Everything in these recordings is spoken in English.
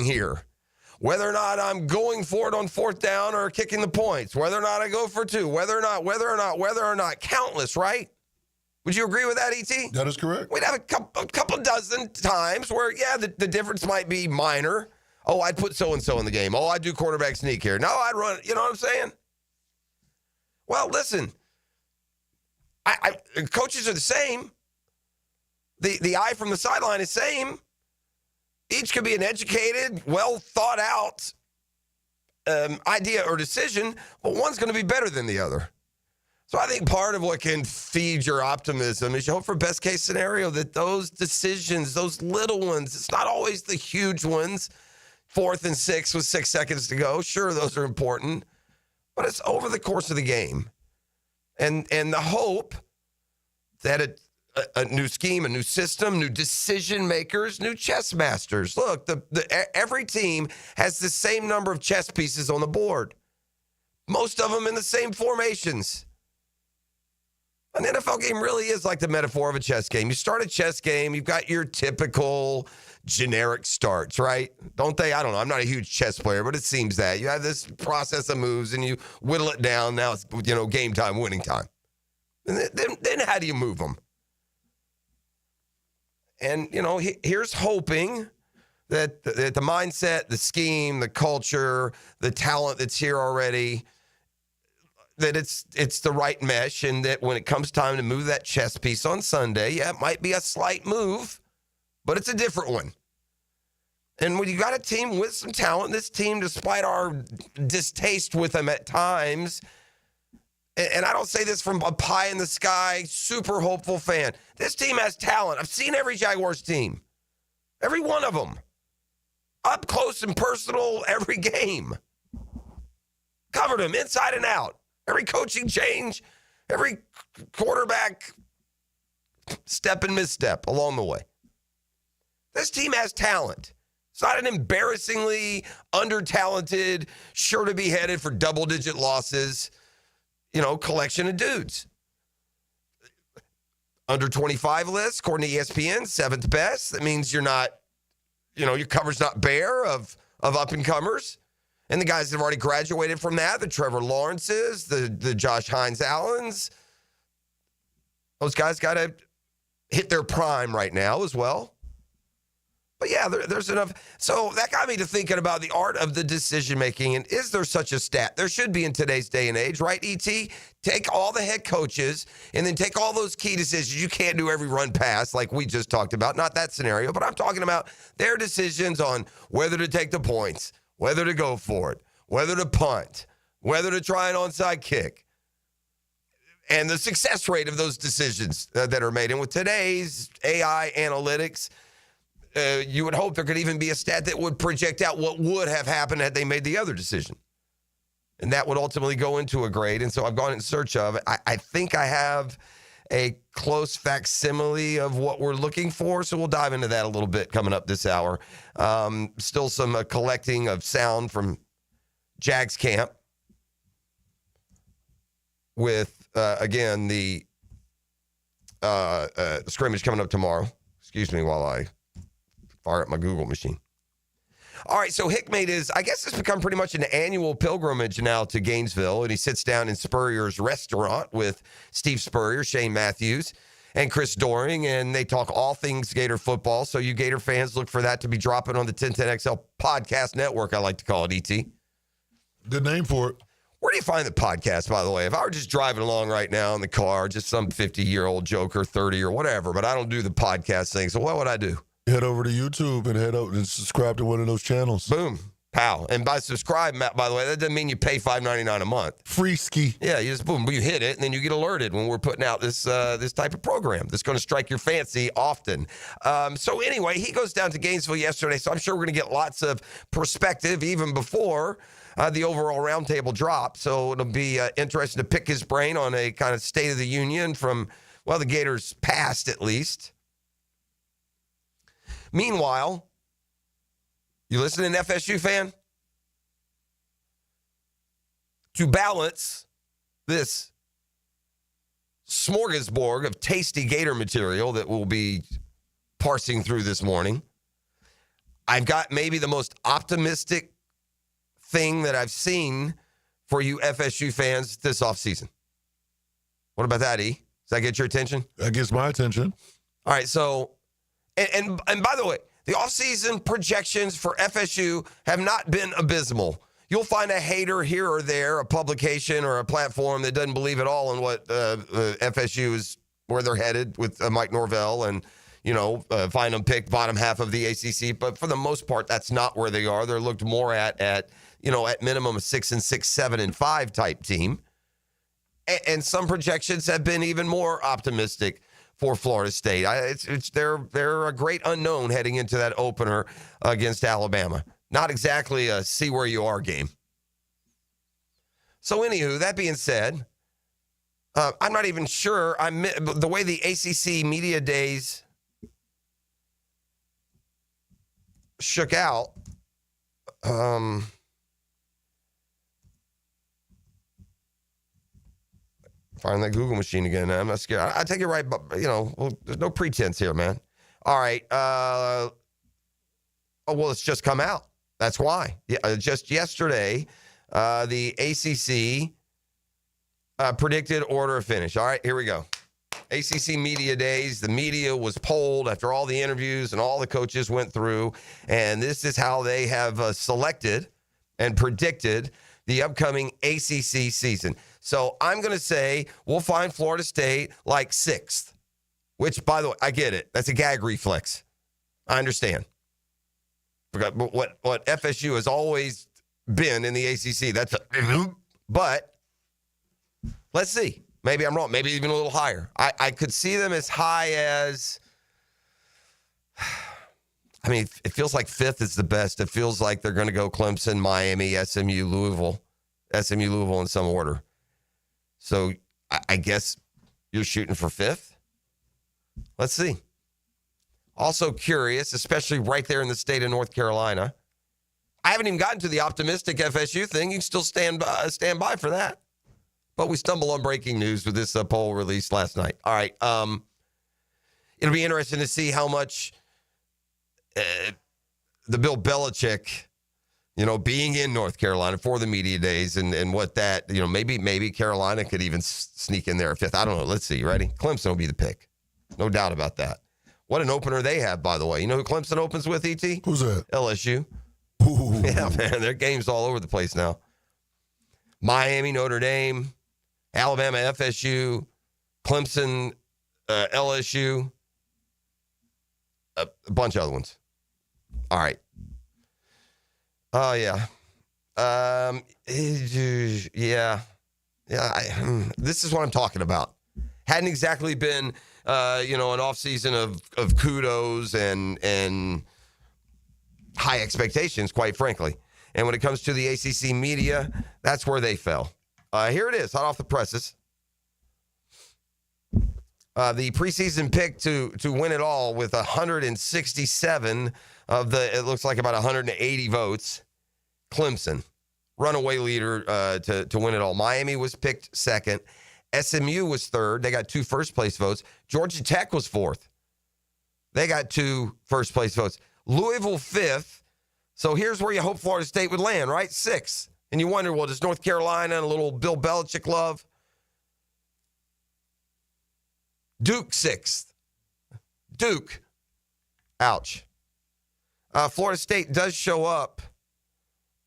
here. Whether or not I'm going for it on fourth down or kicking the points, whether or not I go for two, whether or not, countless, right? Would you agree with that, E.T.? That is correct. We'd have a couple dozen times where, the difference might be minor. Oh, I'd put so-and-so in the game. Oh, I'd do quarterback sneak here. No, I'd run, you know what I'm saying? Well, listen, coaches are the same. The eye from the sideline is same. Each could be an educated, well thought out idea or decision, but one's going to be better than the other. So I think part of what can feed your optimism is you hope for best case scenario that those decisions, those little ones, it's not always the huge ones, 4th and 6 with 6 seconds to go. Sure, those are important, but it's over the course of the game. And the hope that a new scheme, a new system, new decision makers, new chess masters. Look, every team has the same number of chess pieces on the board. Most of them in the same formations. An NFL game really is like the metaphor of a chess game. You start a chess game, you've got your typical generic starts, right? Don't they? I don't know. I'm not a huge chess player, but it seems that. You have this process of moves and you whittle it down. Now it's, game time, winning time. And then how do you move them? And, here's hoping that the mindset, the scheme, the culture, the talent that's here already, that it's the right mesh, and that when it comes time to move that chess piece on Sunday, it might be a slight move, but it's a different one. And when you got a team with some talent, this team, despite our distaste with them at times, and I don't say this from a pie-in-the-sky, super hopeful fan. This team has talent. I've seen every Jaguars team. Every one of them. Up close and personal every game. Covered them inside and out. Every coaching change, every quarterback step and misstep along the way. This team has talent. It's not an embarrassingly under-talented, sure to be headed for double-digit losses, collection of dudes. Under 25 list, according to ESPN, 7th best. That means you're not, your cover's not bare of up-and-comers. And the guys that have already graduated from that, the Trevor Lawrences, the Josh Hines Allens, those guys got to hit their prime right now as well. But yeah, there's enough. So that got me to thinking about the art of the decision-making. And is there such a stat? There should be in today's day and age, right, E.T.? Take all the head coaches and then take all those key decisions. You can't do every run pass like we just talked about. Not that scenario, but I'm talking about their decisions on whether to take the points, whether to go for it, whether to punt, whether to try an onside kick, and the success rate of those decisions that are made. And with today's AI analytics, you would hope there could even be a stat that would project out what would have happened had they made the other decision. And that would ultimately go into a grade. And so I've gone in search of it. I think I have a close facsimile of what we're looking for. So we'll dive into that a little bit coming up this hour. Still some collecting of sound from Jags camp with, again, the scrimmage coming up tomorrow. Excuse me while I fire up my Google machine. All right, so Hick made I guess it's become pretty much an annual pilgrimage now to Gainesville, and he sits down in Spurrier's restaurant with Steve Spurrier, Shane Matthews, and Chris Doring, and they talk all things Gator football. So you Gator fans, look for that to be dropping on the 1010XL podcast network, I like to call it, ET. Good name for it. Where do you find the podcast, by the way? If I were just driving along right now in the car, just some 50-year-old joker, 30 or whatever, but I don't do the podcast thing, so what would I do? Head over to YouTube and head out and subscribe to one of those channels. Boom. Pow. And by subscribe, Matt, by the way, that doesn't mean you pay $5.99 a month. Free ski. Yeah, you just boom, you hit it, and then you get alerted when we're putting out this type of program that's going to strike your fancy often. So anyway, he goes down to Gainesville yesterday, so I'm sure we're going to get lots of perspective even before the overall roundtable drop. So it'll be interesting to pick his brain on a kind of state of the union from, well, the Gators' past at least. Meanwhile, you listening, FSU fan? To balance this smorgasbord of tasty Gator material that we'll be parsing through this morning, I've got maybe the most optimistic thing that I've seen for you FSU fans this offseason. What about that, E? Does that get your attention? That gets my attention. All right, so, and by the way, the offseason projections for FSU have not been abysmal. You'll find a hater here or there, a publication or a platform that doesn't believe at all in what FSU is, where they're headed with Mike Norvell and, find them picked bottom half of the ACC. But for the most part, that's not where they are. They're looked more at minimum a 6-6, 7-5 type team. And some projections have been even more optimistic for Florida State. They're a great unknown heading into that opener against Alabama. Not exactly a see where you are game. So anywho, that being said, I'm not even sure. The way the ACC media days shook out. Find that Google machine again. I'm not scared. I take it right, but there's no pretense here, man. All right. It's just come out. That's why. Yeah, just yesterday, the ACC predicted order of finish. All right, here we go. ACC media days. The media was polled after all the interviews and all the coaches went through, and this is how they have selected and predicted the upcoming ACC season. So I'm going to say we'll find Florida State like 6th, which, by the way, I get it. That's a gag reflex. I understand. But what FSU has always been in the ACC, but let's see. Maybe I'm wrong. Maybe even a little higher. I could see them as high as, it feels like 5th is the best. It feels like they're going to go Clemson, Miami, SMU, Louisville in some order. So I guess you're shooting for 5th. Let's see. Also curious, especially right there in the state of North Carolina. I haven't even gotten to the optimistic FSU thing. You can still stand by for that. But we stumble on breaking news with this poll released last night. All right. It'll be interesting to see how much the Bill Belichick, being in North Carolina for the media days and what that, maybe Carolina could even sneak in there at 5th. I don't know. Let's see. Ready? Clemson will be the pick. No doubt about that. What an opener they have, by the way. You know who Clemson opens with, E.T.? Who's that? LSU. Ooh. Yeah, man. Their game's all over the place now. Miami, Notre Dame, Alabama, FSU, Clemson, LSU, a bunch of other ones. All right. Oh, yeah. Yeah. This is what I'm talking about. Hadn't exactly been, an offseason of kudos and high expectations, quite frankly. And when it comes to the ACC media, that's where they fell. Here it is, hot off the presses. The preseason pick to win it all with 167 of it looks like about 180 votes. Clemson, runaway leader to win it all. Miami was picked 2nd. SMU was 3rd. They got 2 first-place votes. Georgia Tech was 4th. They got 2 first-place votes. Louisville 5th. So here's where you hope Florida State would land, right? 6th. And you wonder, well, does North Carolina and a little Bill Belichick love? Duke 6th. Duke. Ouch. Florida State does show up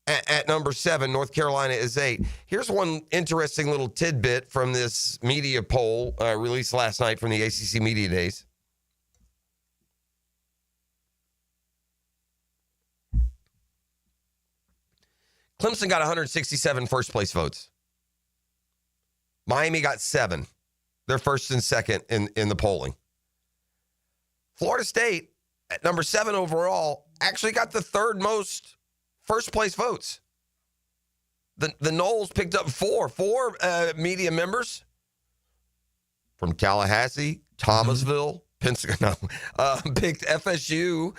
at number 7. North Carolina is 8. Here's one interesting little tidbit from this media poll released last night from the ACC Media Days. Clemson got 167 first-place votes. Miami got 7. They're 1st and 2nd in the polling. Florida State, at number 7 overall, actually got the 3rd most first-place votes. The Noles picked up 4 media members from Tallahassee, Thomasville, Pensacola, picked FSU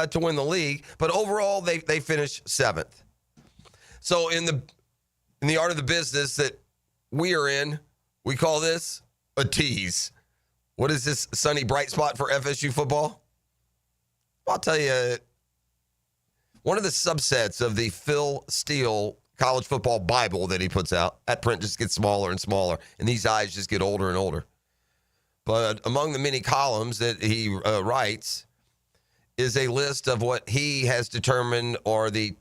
to win the league. But overall, they finished 7th. So in the art of the business that we are in, we call this a tease. What is this sunny bright spot for FSU football? I'll tell you, one of the subsets of the Phil Steele college football Bible that he puts out. That print just gets smaller and smaller, and these eyes just get older and older. But among the many columns that he writes is a list of what he has determined are the,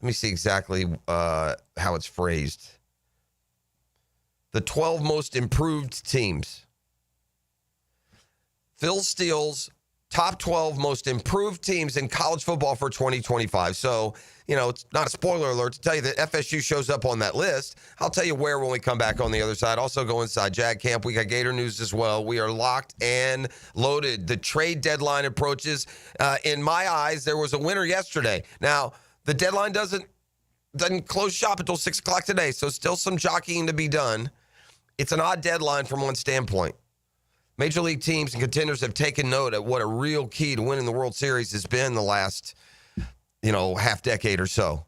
let me see exactly how it's phrased, the 12 most improved teams. Phil Steele's top 12 most improved teams in college football for 2025. So, it's not a spoiler alert to tell you that FSU shows up on that list. I'll tell you where when we come back on the other side. Also go inside Jag Camp. We got Gator news as well. We are locked and loaded. The trade deadline approaches. In my eyes, there was a winner yesterday. Now, the deadline doesn't close shop until 6 o'clock today, so still some jockeying to be done. It's an odd deadline from one standpoint. Major league teams and contenders have taken note of what a real key to winning the World Series has been the last, half decade or so.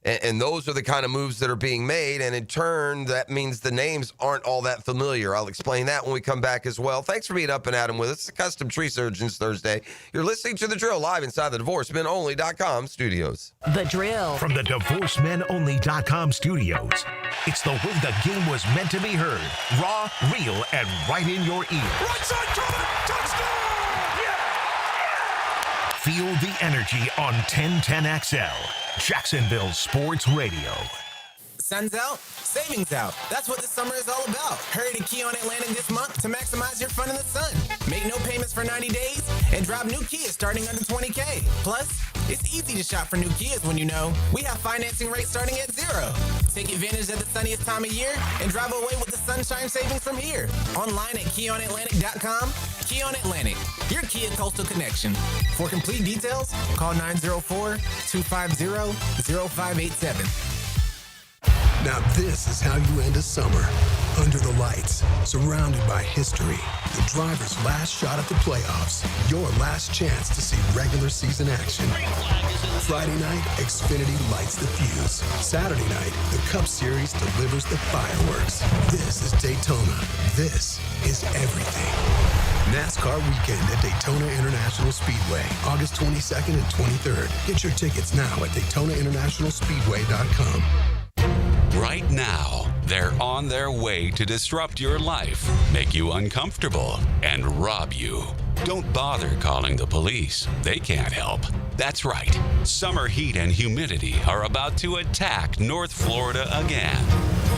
And those are the kind of moves that are being made. And in turn, that means the names aren't all that familiar. I'll explain that when we come back as well. Thanks for being up and at 'em with us. It's a Custom Tree Surgeons Thursday. You're listening to The Drill live inside the DivorceMenOnly.com studios. The Drill. From the DivorceMenOnly.com studios. It's the way the game was meant to be heard. Raw, real, and right in your ear. Right side coming! Touchdown! Feel the energy on 1010XL. Jacksonville Sports Radio. Sun's out, savings out. That's what this summer is all about. Hurry to Key on Atlantic this month to maximize your fun in the sun. Make no payments for 90 days and drive new Kias starting under $20K. Plus, it's easy to shop for new Kias when you know we have financing rates starting at 0. Take advantage of the sunniest time of year and drive away with the sunshine savings from here. Online at KeyOnAtlantic.com. Key on Atlantic, your Kia Coastal Connection. For complete details, call 904-250-0587. Now this is how you end a summer. Under the lights, surrounded by history. The driver's last shot at the playoffs. Your last chance to see regular season action. Friday night, Xfinity lights the fuse. Saturday night, the Cup Series delivers the fireworks. This is Daytona. This is everything. NASCAR weekend at Daytona International Speedway, August 22nd and 23rd. Get your tickets now at DaytonaInternationalSpeedway.com. Right now, they're on their way to disrupt your life, make you uncomfortable, and rob you. Don't bother calling the police. They can't help. That's right. Summer heat and humidity are about to attack North Florida again.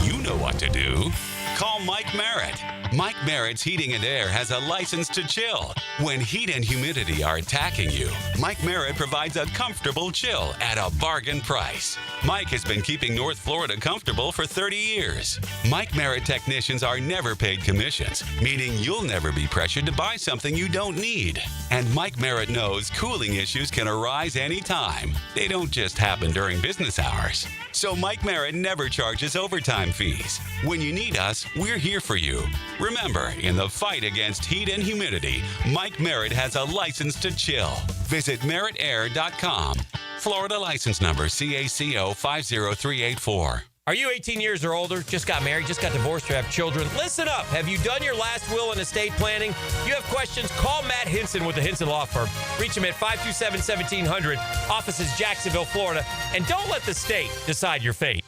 You know what to do. Call Mike Merritt. Mike Merritt's Heating and Air has a license to chill. When heat and humidity are attacking you, Mike Merritt provides a comfortable chill at a bargain price. Mike has been keeping North Florida comfortable for 30 years. Mike Merritt technicians are never paid commissions, meaning you'll never be pressured to buy something you don't need. And Mike Merritt knows cooling issues can arise anytime. They don't just happen during business hours. So Mike Merritt never charges overtime fees. When you need us, we're here for you. Remember, in the fight against heat and humidity, Mike Merritt has a license to chill. Visit merrittair.com. Florida license number CACO 50384. Are you 18 years or older, just got married, just got divorced, or have children? Listen up. Have you done your last will and estate planning? You have questions? Call Matt Hinson with the Hinson Law Firm. Reach him at 527-1700. Office is Jacksonville, Florida. And don't let the state decide your fate.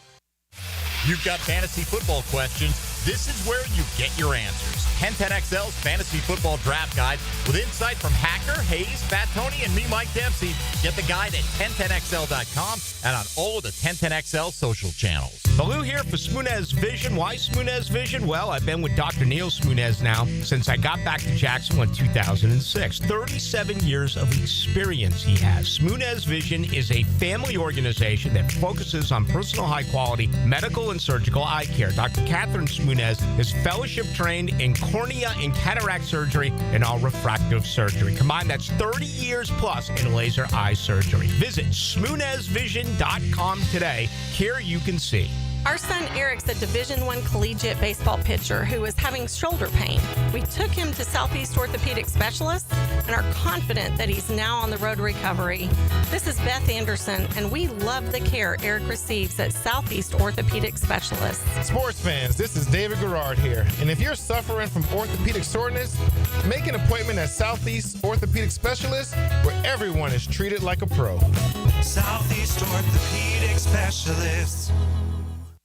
You've got fantasy football questions. This is where you get your answers. 1010XL's Fantasy Football Draft Guide with insight from Hacker, Hayes, Fat Tony, and me, Mike Dempsey. Get the guide at 1010XL.com and on all of the 1010XL social channels. Baloo here for Smunez Vision. Why Smunez Vision? Well, I've been with Dr. Neil Smunez now since I got back to Jacksonville in 2006. 37 years of experience he has. Smunez Vision is a family organization that focuses on personal high-quality medical and surgical eye care. Dr. Catherine Smunez is fellowship trained in cornea and cataract surgery and all refractive surgery. Combined, that's 30 years plus in laser eye surgery. Visit SmunezVision.com today. Here you can see. Our son Eric's a Division I collegiate baseball pitcher who is having shoulder pain. We took him to Southeast Orthopedic Specialists and are confident that he's now on the road to recovery. This is Beth Anderson, and we love the care Eric receives at Southeast Orthopedic Specialists. Sports fans, this is David Garrard here. And if you're suffering from orthopedic soreness, make an appointment at Southeast Orthopedic Specialists where everyone is treated like a pro. Southeast Orthopedic Specialists.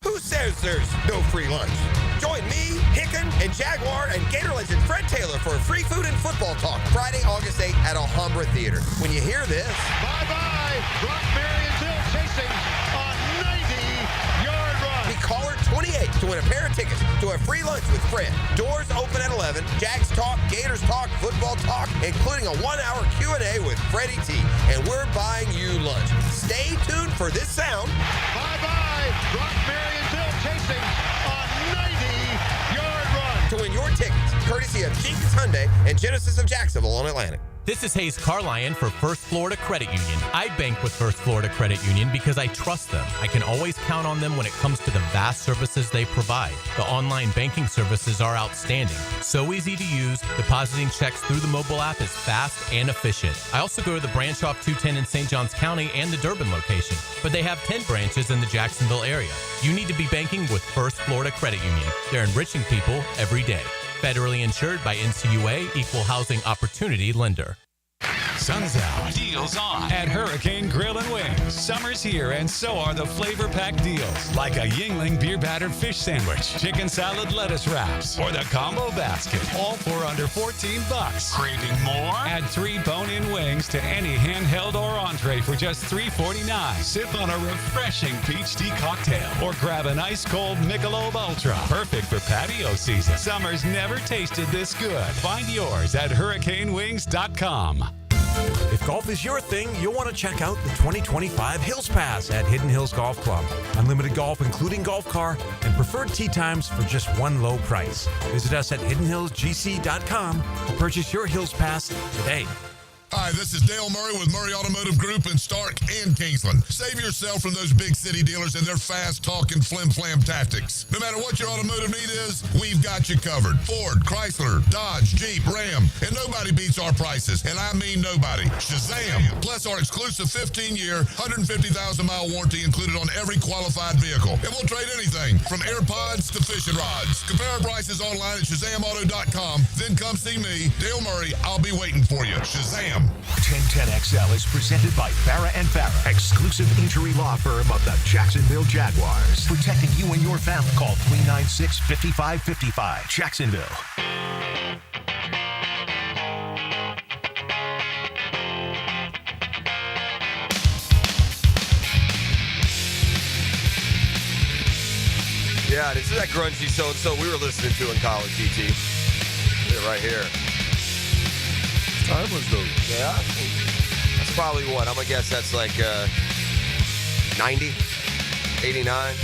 Who says there's no free lunch? Join me, Hicken, and Jaguar and Gator legend Fred Taylor for free food and football talk Friday, August 8th at Alhambra Theater. When you hear this... Bye-bye. Brock Marionville chasing a 90-yard run. Be caller 28 to win a pair of tickets to a free lunch with Fred. Doors open at 11. Jags talk, Gators talk, football talk, including a 1-hour Q&A with Freddie T. And we're buying you lunch. Stay tuned for this sound. Bye-bye. Brock Marionville chasing a 90-yard run. To win your tickets, courtesy of Jenkins Hyundai and Genesis of Jacksonville on Atlantic. This is Hayes Carlion for First Florida Credit Union. I bank with First Florida Credit Union because I trust them. I can always count on them when it comes to the vast services they provide. The online banking services are outstanding. So easy to use, depositing checks through the mobile app is fast and efficient. I also go to the branch off 210 in St. Johns County and the Durbin location, but they have 10 branches in the Jacksonville area. You need to be banking with First Florida Credit Union. They're enriching people every day. Federally insured by NCUA, Equal Housing Opportunity Lender. Sun's out. Deals on at Hurricane Grill and Wings. Summer's here, and so are the flavor-packed deals, like a Yingling beer-battered fish sandwich, chicken salad lettuce wraps, or the combo basket, all for under $14. Craving more? Add 3 bone-in wings to any handheld or entree for just $3.49. Sip on a refreshing peach tea cocktail, or grab an ice-cold Michelob Ultra. Perfect for patio season. Summer's never tasted this good. Find yours at hurricanewings.com. If golf is your thing, you'll want to check out the 2025 Hills Pass at Hidden Hills Golf Club. Unlimited golf, including golf car, and preferred tee times for just one low price. Visit us at hiddenhillsgc.com to purchase your Hills Pass today. Hi, this is Dale Murray with Murray Automotive Group in Stark and Kingsland. Save yourself from those big city dealers and their fast-talking flim-flam tactics. No matter what your automotive need is, we've got you covered. Ford, Chrysler, Dodge, Jeep, Ram, and nobody beats our prices, and I mean nobody. Shazam! Plus our exclusive 15-year, 150,000-mile warranty included on every qualified vehicle. And we'll trade anything from AirPods to fishing rods. Compare our prices online at ShazamAuto.com. Then come see me, Dale Murray. I'll be waiting for you. Shazam! 1010XL is presented by Farrah & Farrah, exclusive injury law firm of the Jacksonville Jaguars. Protecting you and your family. Call 396-5555. Jacksonville. Yeah, this is that grungy so-and-so we were listening to in college, ET. Yeah, right here. Timeless, though. Yeah. That's probably what? I'm going to guess that's like 90, 89.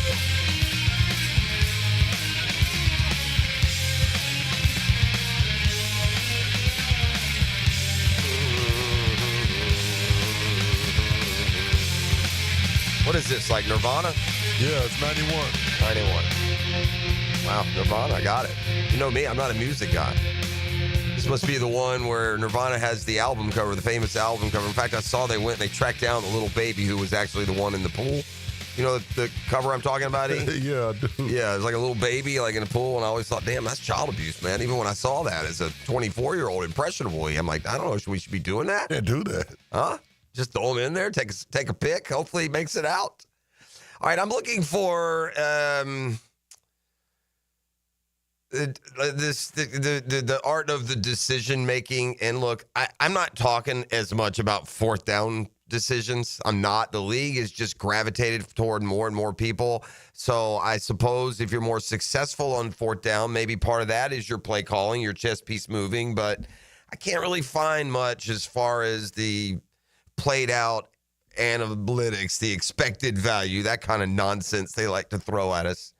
What is this, like Nirvana? Yeah, it's 91. 91. Wow, Nirvana, I got it. You know me, I'm not a music guy. This must be the one where Nirvana has the album cover, the famous album cover. In fact, I saw they tracked down the little baby who was actually the one in the pool. You know the cover I'm talking about, E? Yeah, I do. Yeah, it was like a little baby like in a pool, and I always thought, damn, that's child abuse, man. Even when I saw that as a 24-year-old impressionable, I'm like, I don't know, we should be doing that? Can't do that. Huh? Just throw him in there, take a pic. Hopefully he makes it out. All right, I'm looking for the art of the decision making. And look, I'm not talking as much about fourth down decisions. I'm not. The league is just gravitated toward more and more people. So I suppose if you're more successful on fourth down, maybe part of that is your play calling, your chess piece moving. But I can't really find much as far as the played out analytics, the expected value, that kind of nonsense they like to throw at us.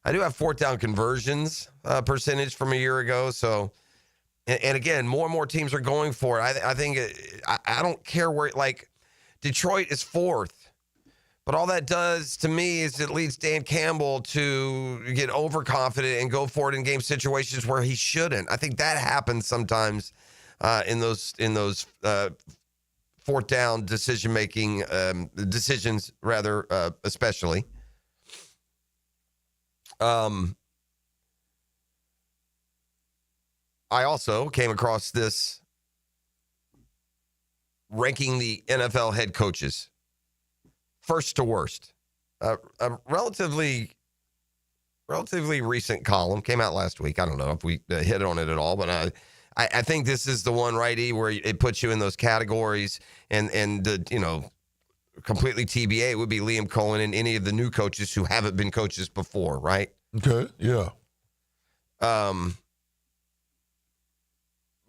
I do have fourth down conversions percentage from a year ago. So, and again, more and more teams are going for it. I think I don't care where, like Detroit is fourth, but all that does to me is it leads Dan Campbell to get overconfident and go for it in game situations where he shouldn't. I think that happens sometimes in those fourth down decisions, especially. I also came across this ranking the NFL head coaches first to worst. A relatively recent column came out last week. I don't know if we hit on it at all, but I think this is the one, right, E, where it puts you in those categories, and the completely TBA, it would be Liam Cohen and any of the new coaches who haven't been coaches before, right? Okay, yeah.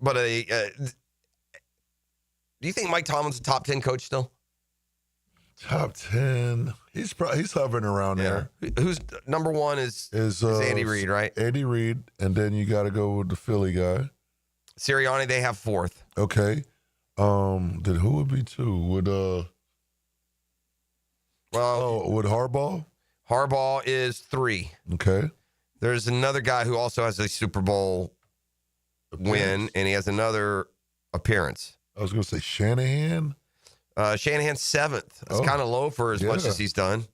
But do you think Mike Tomlin's a top 10 coach still? Top 10. He's hovering around there. Who's number one is Andy Reid, right? Andy Reid, and then you got to go with the Philly guy. Sirianni, they have fourth. Okay. Then who would be two? Would Harbaugh? Harbaugh is 3. Okay. There's another guy who also has a Super Bowl win, and he has another appearance. I was going to say Shanahan. Shanahan's 7th. That's kind of low for as much as he's done.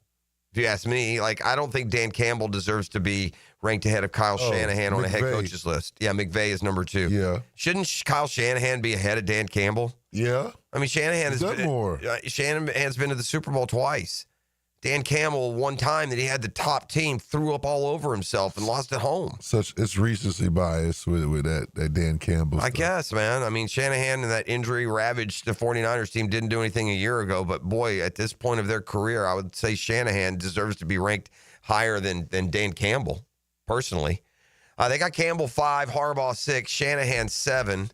If you ask me, I don't think Dan Campbell deserves to be ranked ahead of Kyle Shanahan on a head coach's list. Yeah, McVay is number 2. Yeah. Shouldn't Kyle Shanahan be ahead of Dan Campbell? Yeah. I mean, Shanahan's been to the Super Bowl twice. Dan Campbell, one time that he had the top team, threw up all over himself and lost at home. It's recency bias with that Dan Campbell I guess, man. I mean, Shanahan and that injury-ravaged the 49ers team didn't do anything a year ago, but boy, at this point of their career, I would say Shanahan deserves to be ranked higher than Dan Campbell, personally. They got Campbell 5, Harbaugh 6, Shanahan 7.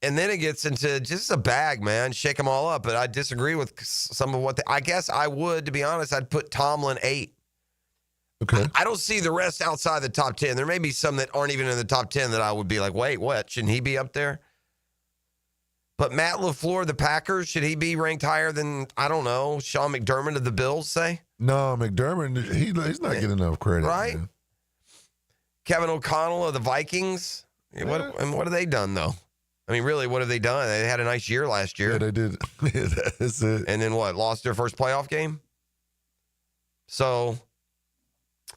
And then it gets into just a bag, man. Shake them all up. But I disagree with some of what I guess I would, to be honest, I'd put Tomlin 8. Okay. I don't see the rest outside the top 10. There may be some that aren't even in the top 10 that I would be like, wait, what? Shouldn't he be up there? But Matt LaFleur, the Packers, should he be ranked higher than, I don't know, Sean McDermott of the Bills, say? No, McDermott, he's not getting enough credit. Right? Man. Kevin O'Connell of the Vikings. What have they done, though? I mean, really, what have they done? They had a nice year last year. Yeah, they did. That's it. And then what? Lost their first playoff game? So,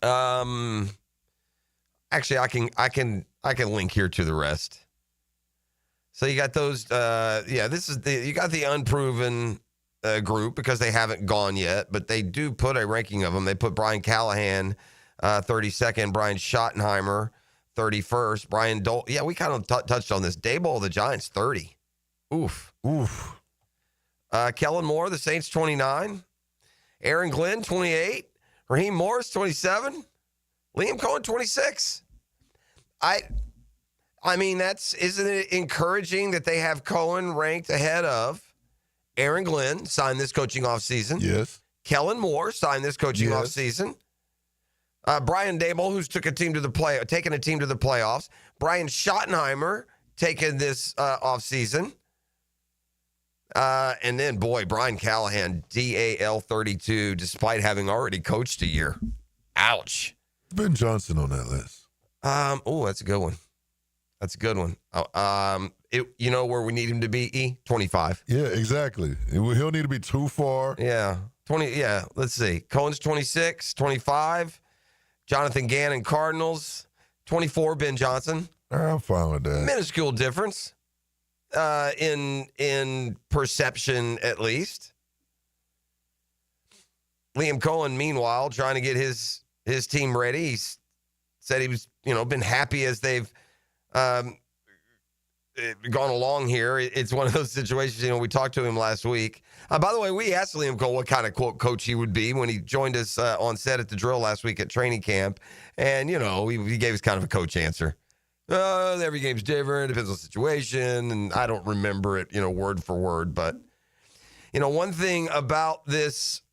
actually, I can link here to the rest. So you got those. You got the unproven group because they haven't gone yet, but they do put a ranking of them. They put Brian Callahan 32nd, Brian Schottenheimer 31st, Brian Dole. Yeah, we kind of touched on this. Daboll of the Giants 30. Oof. Kellen Moore, the Saints 29. Aaron Glenn 28. Raheem Morris 27. Liam Cohen 26. I mean, isn't it encouraging that they have Cohen ranked ahead of Aaron Glenn, signed this coaching offseason. Yes. Kellen Moore signed this coaching offseason. Brian Daboll, who's taken a team to the playoffs. Brian Schottenheimer taking this offseason. And then, boy, Brian Callahan, DAL 32, despite having already coached a year. Ouch. Ben Johnson on that list. That's a good one. That's a good one. You know where we need him to be, E? 25. Yeah, exactly. He'll need to be too far. Yeah. 20. Yeah, let's see. Cohen's 26, 25. Jonathan Gannon, Cardinals. 24, Ben Johnson. I'm fine with that. Minuscule difference in perception, at least. Liam Cohen, meanwhile, trying to get his team ready. He said he was, been happy as they've gone along here. It's one of those situations, we talked to him last week. By the way, we asked Liam Cohen what kind of, quote, coach he would be when he joined us on set at the drill last week at training camp. And, he gave us kind of a coach answer. Every game's different. Depends on the situation. And I don't remember it, word for word. But, one thing about this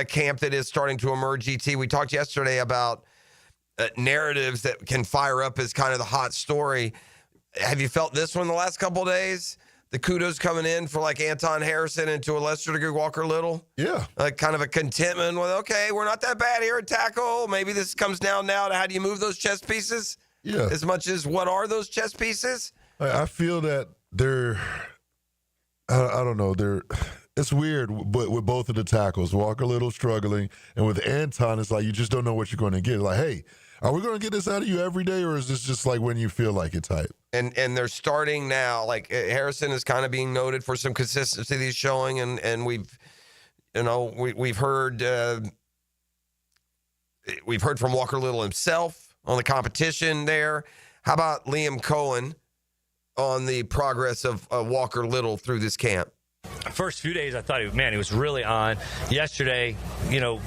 camp that is starting to emerge, ET, we talked yesterday about narratives that can fire up as kind of the hot story. Have you felt this one the last couple of days? The kudos coming in for like Anton Harrison and to a lesser degree Walker Little. Yeah. Kind of a contentment with, okay, we're not that bad here at tackle. Maybe this comes down now to how do you move those chess pieces? Yeah. As much as what are those chess pieces? I feel that I don't know, it's weird, but with both of the tackles, Walker Little struggling, and with Anton, it's like you just don't know what you're going to get. Like, hey, are we going to get this out of you every day, or is this just like when you feel like it type? And they're starting now. Like Harrison is kind of being noted for some consistency that he's showing, and we've we've heard from Walker Little himself on the competition there. How about Liam Cohen on the progress of Walker Little through this camp? First few days, I thought he was really on. Yesterday,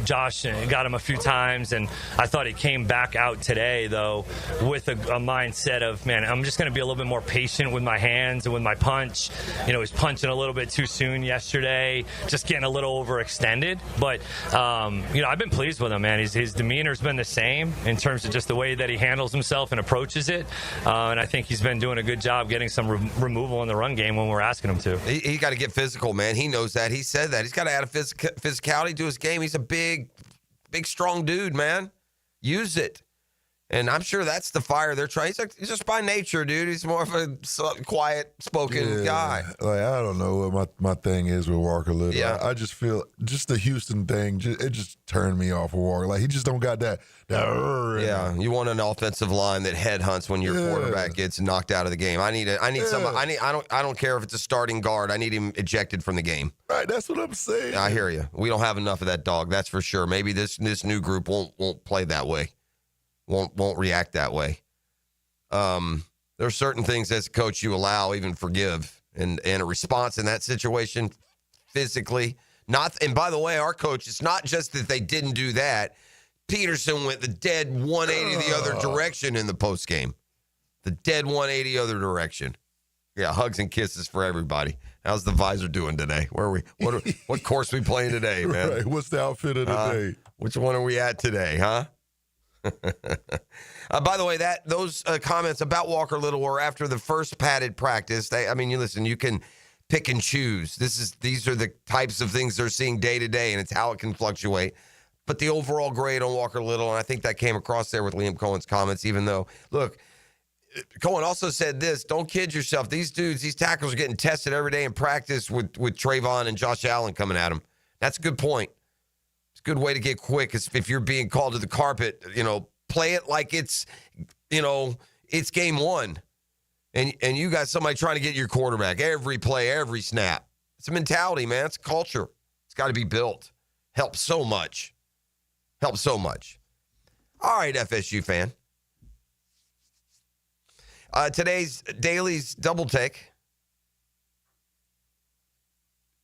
Josh got him a few times, and I thought he came back out today, though, with a mindset of, I'm just going to be a little bit more patient with my hands and with my punch. He's punching a little bit too soon yesterday, just getting a little overextended. But, I've been pleased with him, man. His demeanor's been the same in terms of just the way that he handles himself and approaches it. And I think he's been doing a good job getting some removal in the run game when we're asking him to. He got to get physical, man. He knows that. He said that. He's got to add a physicality to his game. He's a big, strong dude, man. Use it. And I'm sure that's the fire they're trying. He's just by nature, dude. He's more of a quiet spoken guy. I don't know what my thing is with Walker Little. Yeah. I just feel the Houston thing. It just turned me off of Walker. He just don't got that. Yeah, you want an offensive line that headhunts when your quarterback gets knocked out of the game. I need somebody. I don't care if it's a starting guard. I need him ejected from the game. Right, that's what I'm saying. I hear you. We don't have enough of that dog. That's for sure. Maybe this new group won't play that way. Won't react that way. There's certain things as a coach you allow, even forgive, and a response in that situation physically. And by the way, our coach, it's not just that they didn't do that. Peterson went the dead 180 the other direction in the post game. The dead 180 other direction. Yeah, hugs and kisses for everybody. How's the visor doing today? Where are we? What course we playing today, man? Right. What's the outfit of the day? Which one are we at today, huh? By the way, those comments about Walker Little were after the first padded practice. You can pick and choose. These are the types of things they're seeing day to day, and it's how it can fluctuate. But the overall grade on Walker Little, and I think that came across there with Liam Cohen's comments, even though, look, Cohen also said this, don't kid yourself. These tackles are getting tested every day in practice with Trayvon and Josh Allen coming at them. That's a good point. It's a good way to get quick. If you're being called to the carpet, play it like it's game one. And you got somebody trying to get your quarterback every play, every snap. It's a mentality, man. It's a culture. It's got to be built. Helps so much. All right, FSU fan. Today's Daily's Double Take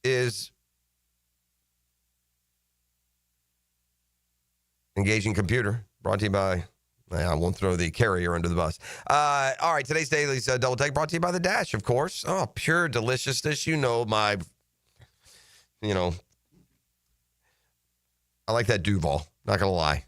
is Engaging Computer, brought to you by, I won't throw the carrier under the bus. All right, today's Daily's Double Take brought to you by The Dash, of course. Oh, pure deliciousness. I like that Duval, not going to lie.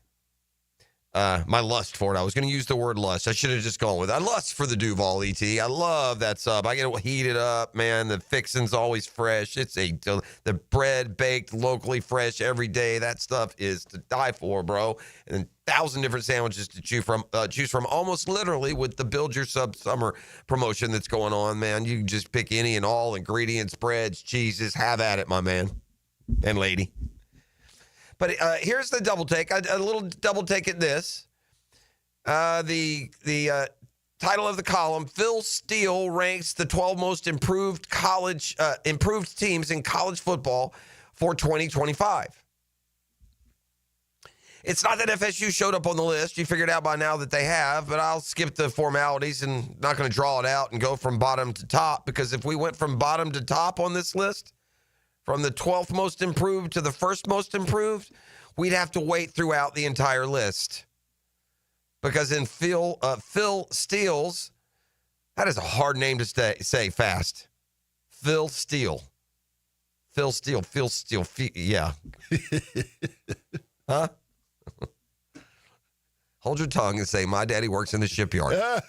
My lust for it. I was going to use the word lust. I should have just gone with it. I lust for the Duval ET. I love that sub. I get it heated up, man. The fixin's always fresh. The bread baked locally fresh every day. That stuff is to die for, bro. And 1,000 different sandwiches to choose from almost literally with the Build Your Sub Summer promotion that's going on, man. You can just pick any and all ingredients, breads, cheeses. Have at it, my man and lady. But here's the double take. A little double take at this. The title of the column: Phil Steele ranks the 12 most improved teams in college football for 2025. It's not that FSU showed up on the list. You figured out by now that they have, but I'll skip the formalities and not going to draw it out and go from bottom to top, because if we went from bottom to top on this list, from the 12th most improved to the first most improved, we'd have to wait throughout the entire list. Because in Phil Steele's, that is a hard name to say fast. Phil Steele. Yeah. Huh? Hold your tongue and say, my daddy works in the shipyard.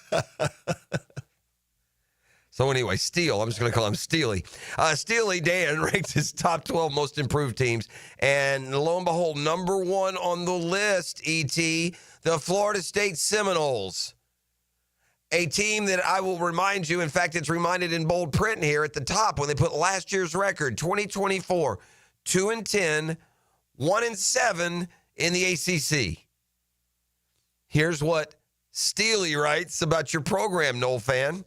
So anyway, Steele, I'm just going to call him Steely. Steely Dan ranks his top 12 most improved teams. And lo and behold, number one on the list, E.T., the Florida State Seminoles. A team that I will remind you, in fact, it's reminded in bold print here at the top when they put last year's record, 2024, 2-10, 1-7 in the ACC. Here's what Steely writes about your program, Noel fan.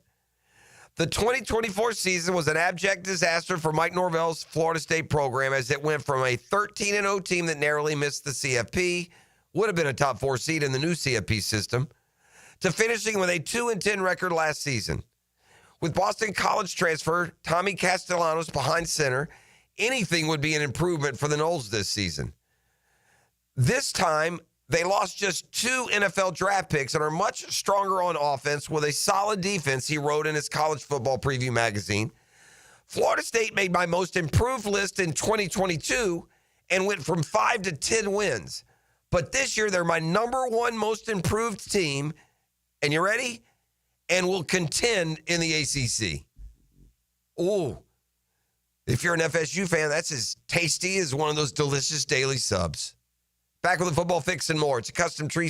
The 2024 season was an abject disaster for Mike Norvell's Florida State program as it went from a 13-0 team that narrowly missed the CFP, would have been a top 4 seed in the new CFP system, to finishing with a 2-10 record last season. With Boston College transfer Tommy Castellanos behind center, anything would be an improvement for the Noles this season. This time, they lost just 2 NFL draft picks and are much stronger on offense with a solid defense, he wrote in his college football preview magazine. Florida State made my most improved list in 2022 and went from 5 to 10 wins. But this year, they're my number 1 most improved team. And you ready? And will contend in the ACC. Ooh. If you're an FSU fan, that's as tasty as one of those delicious daily subs. Back with the football fix and more. It's a custom tree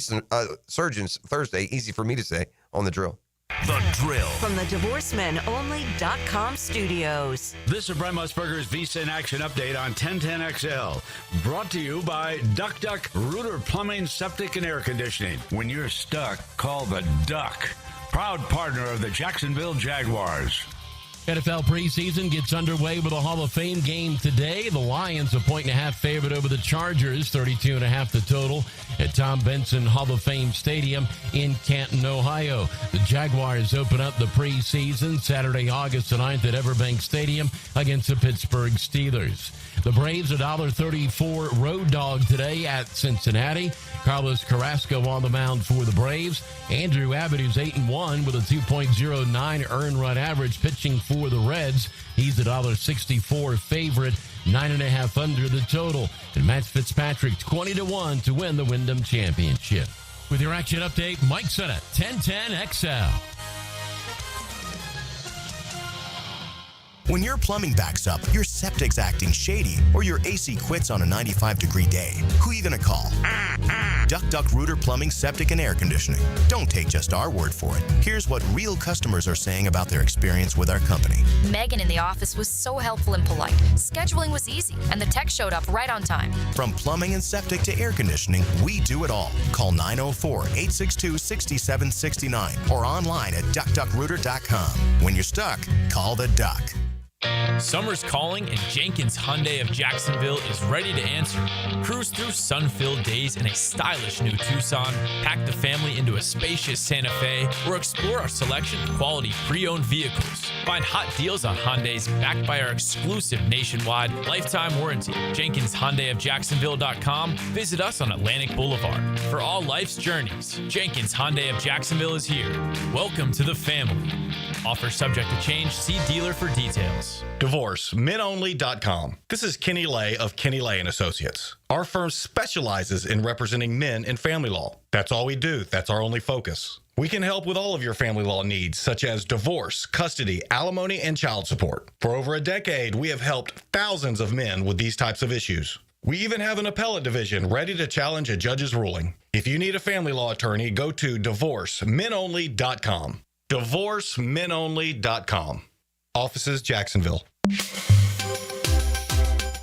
surgeons Thursday. Easy for me to say on The Drill. The Drill. From the DivorceMenOnly.com studios. This is Brent Musburger's Visa in Action update on 1010XL. Brought to you by Duck Duck Rooter Plumbing, Septic, and Air Conditioning. When you're stuck, call the Duck. Proud partner of the Jacksonville Jaguars. NFL preseason gets underway with a Hall of Fame game today. The Lions a 1.5 favorite over the Chargers, 32.5 the total at Tom Benson Hall of Fame Stadium in Canton, Ohio. The Jaguars open up the preseason Saturday, August 9th at Everbank Stadium against the Pittsburgh Steelers. The Braves $1.34 road dog today at Cincinnati. Carlos Carrasco on the mound for the Braves. Andrew Abbott, who's 8-1 with a 2.09 earned run average, pitching for the Reds. He's the $1.64 favorite, 9.5 under the total. And Matt Fitzpatrick 20-1 to win the Wyndham Championship. With your action update, Mike Sennett, 1010XL. When your plumbing backs up, your septic's acting shady, or your AC quits on a 95-degree day, who are you going to call? Duck Duck Rooter Plumbing, Septic, and Air Conditioning. Don't take just our word for it. Here's what real customers are saying about their experience with our company. Megan in the office was so helpful and polite. Scheduling was easy, and the tech showed up right on time. From plumbing and septic to air conditioning, we do it all. Call 904-862-6769 or online at duckduckrooter.com. When you're stuck, call the Duck. Summer's calling, and Jenkins Hyundai of Jacksonville is ready to answer. Cruise through sun-filled days in a stylish new Tucson, pack the family into a spacious Santa Fe, or explore our selection of quality pre-owned vehicles. Find hot deals on Hyundais backed by our exclusive nationwide lifetime warranty. Jenkins Hyundai of Jacksonville.com. Visit us on Atlantic Boulevard. For all life's journeys, Jenkins Hyundai of Jacksonville is here. Welcome to the family. Offer subject to change. See dealer for details. DivorceMenOnly.com. This is Kenny Lay of Kenny Lay & Associates. Our firm specializes in representing men in family law. That's all we do. That's our only focus. We can help with all of your family law needs, such as divorce, custody, alimony, and child support. For over a decade, we have helped thousands of men with these types of issues. We even have an appellate division ready to challenge a judge's ruling. If you need a family law attorney, go to DivorceMenOnly.com. DivorceMenOnly.com. Offices, Jacksonville.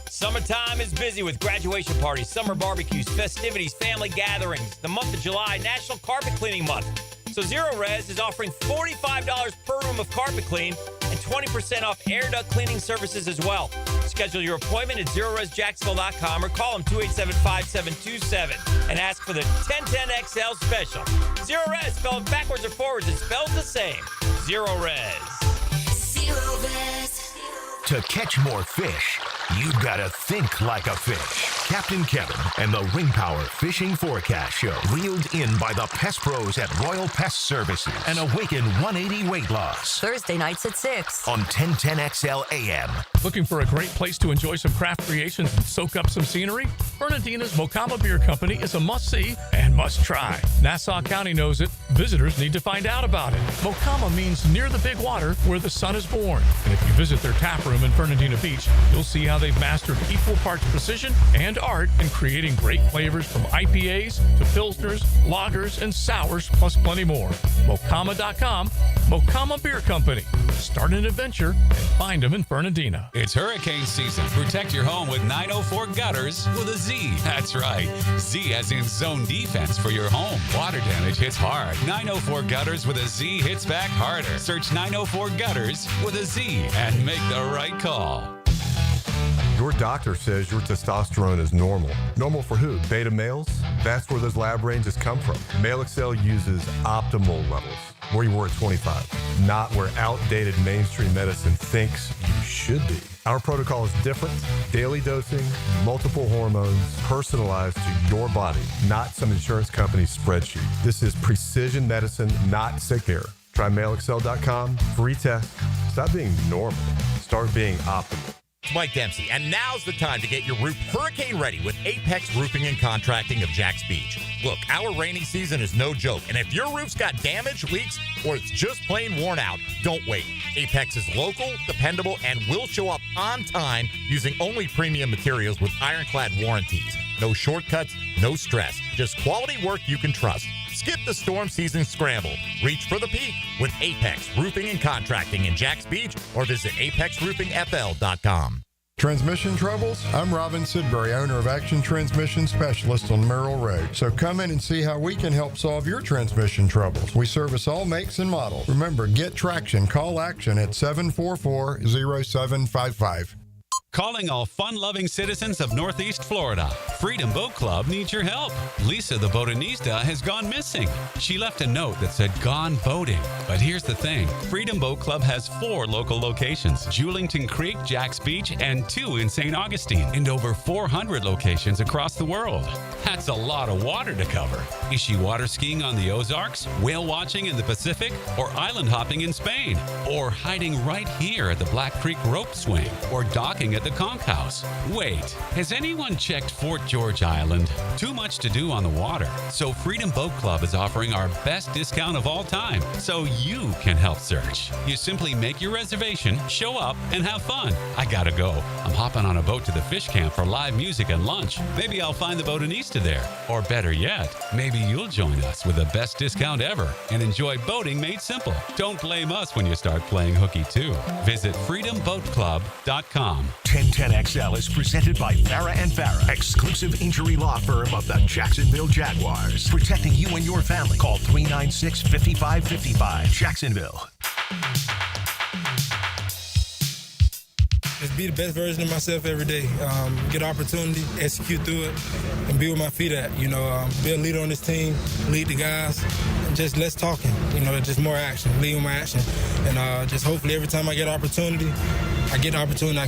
Summertime is busy with graduation parties, summer barbecues, festivities, family gatherings. The month of July, National Carpet Cleaning Month. So Zero Res is offering $45 per room of carpet clean and 20% off air duct cleaning services as well. Schedule your appointment at ZeroResJacksonville.com or call them 287-5727 and ask for the 1010XL special. Zero Res, spelled backwards or forwards, it spells the same. Zero Res. Zero Res. To catch more fish, you gotta think like a fish. Captain Kevin and the Ring Power Fishing Forecast Show, reeled in by the Pest Pros at Royal Pest Services, and awaken 180 weight loss. Thursday nights at 6 on 1010XL AM. Looking for a great place to enjoy some craft creations and soak up some scenery? Fernandina's Mocama Beer Company is a must-see and must-try. Nassau County knows it. Visitors need to find out about it. Mocama means near the big water where the sun is born. And if you visit their tap room in Fernandina Beach, you'll see how they've mastered equal parts precision and art in creating great flavors from IPAs to Pilsners, lagers, and sours, plus plenty more. Mocama.com, Mocama Beer Company. Start an adventure and find them in Fernandina. It's hurricane season. Protect your home with 904 Gutters with a Z. That's right. Z as in zone defense for your home. Water damage hits hard. 904 Gutters with a Z hits back harder. Search 904 Gutters with a Z and make the right call. Your doctor says your testosterone is normal. Normal for who? Beta males? That's where those lab ranges come from. Male Excel uses optimal levels, where you were at 25, not where outdated mainstream medicine thinks you should be. Our protocol is different. Daily dosing, multiple hormones, personalized to your body, not some insurance company's spreadsheet. This is precision medicine, not sick care. Try MaleExcel.com, free test. Stop being normal. Start being optimal. It's Mike Dempsey, and now's the time to get your roof hurricane ready with Apex Roofing and Contracting of Jacks Beach. Look, our rainy season is no joke, and if your roof's got damage, leaks, or it's just plain worn out, don't wait. Apex is local, dependable, and will show up on time using only premium materials with ironclad warranties. No shortcuts, no stress, just quality work you can trust. Skip the storm season scramble. Reach for the peak with Apex Roofing and Contracting in Jacks Beach or visit apexroofingfl.com. Transmission troubles? I'm Robin Sidbury, owner of Action Transmission Specialist on Merrill Road. So come in and see how we can help solve your transmission troubles. We service all makes and models. Remember, get traction. Call Action at 744-0755. Calling all fun-loving citizens of Northeast Florida. Freedom Boat Club needs your help. Lisa the Botanista has gone missing. She left a note that said gone boating. But here's the thing. Freedom Boat Club has 4 local locations. Julington Creek, Jacks Beach, and 2 in St. Augustine. And over 400 locations across the world. That's a lot of water to cover. Is she water skiing on the Ozarks, whale watching in the Pacific, or island hopping in Spain? Or hiding right here at the Black Creek Rope Swing? Or docking at the Conch House? Wait, has anyone checked Fort George Island? Too much to do on the water. So Freedom Boat Club is offering our best discount of all time, so you can help search. You simply make your reservation, show up, and have fun. I gotta go. I'm hopping on a boat to the fish camp for live music and lunch. Maybe I'll find the Botanista there. Or better yet, maybe you'll join us with the best discount ever and enjoy boating made simple. Don't blame us when you start playing hooky too. Visit freedomboatclub.com. 1010XL is presented by Farah and Farah, exclusive injury law firm of the Jacksonville Jaguars. Protecting you and your family. Call 396-5555. Jacksonville. Just be the best version of myself every day. Get opportunity, execute through it, and be where my feet at. Be a leader on this team, lead the guys, and just less talking. Just more action, lead with my action. And just hopefully every time I get opportunity, I can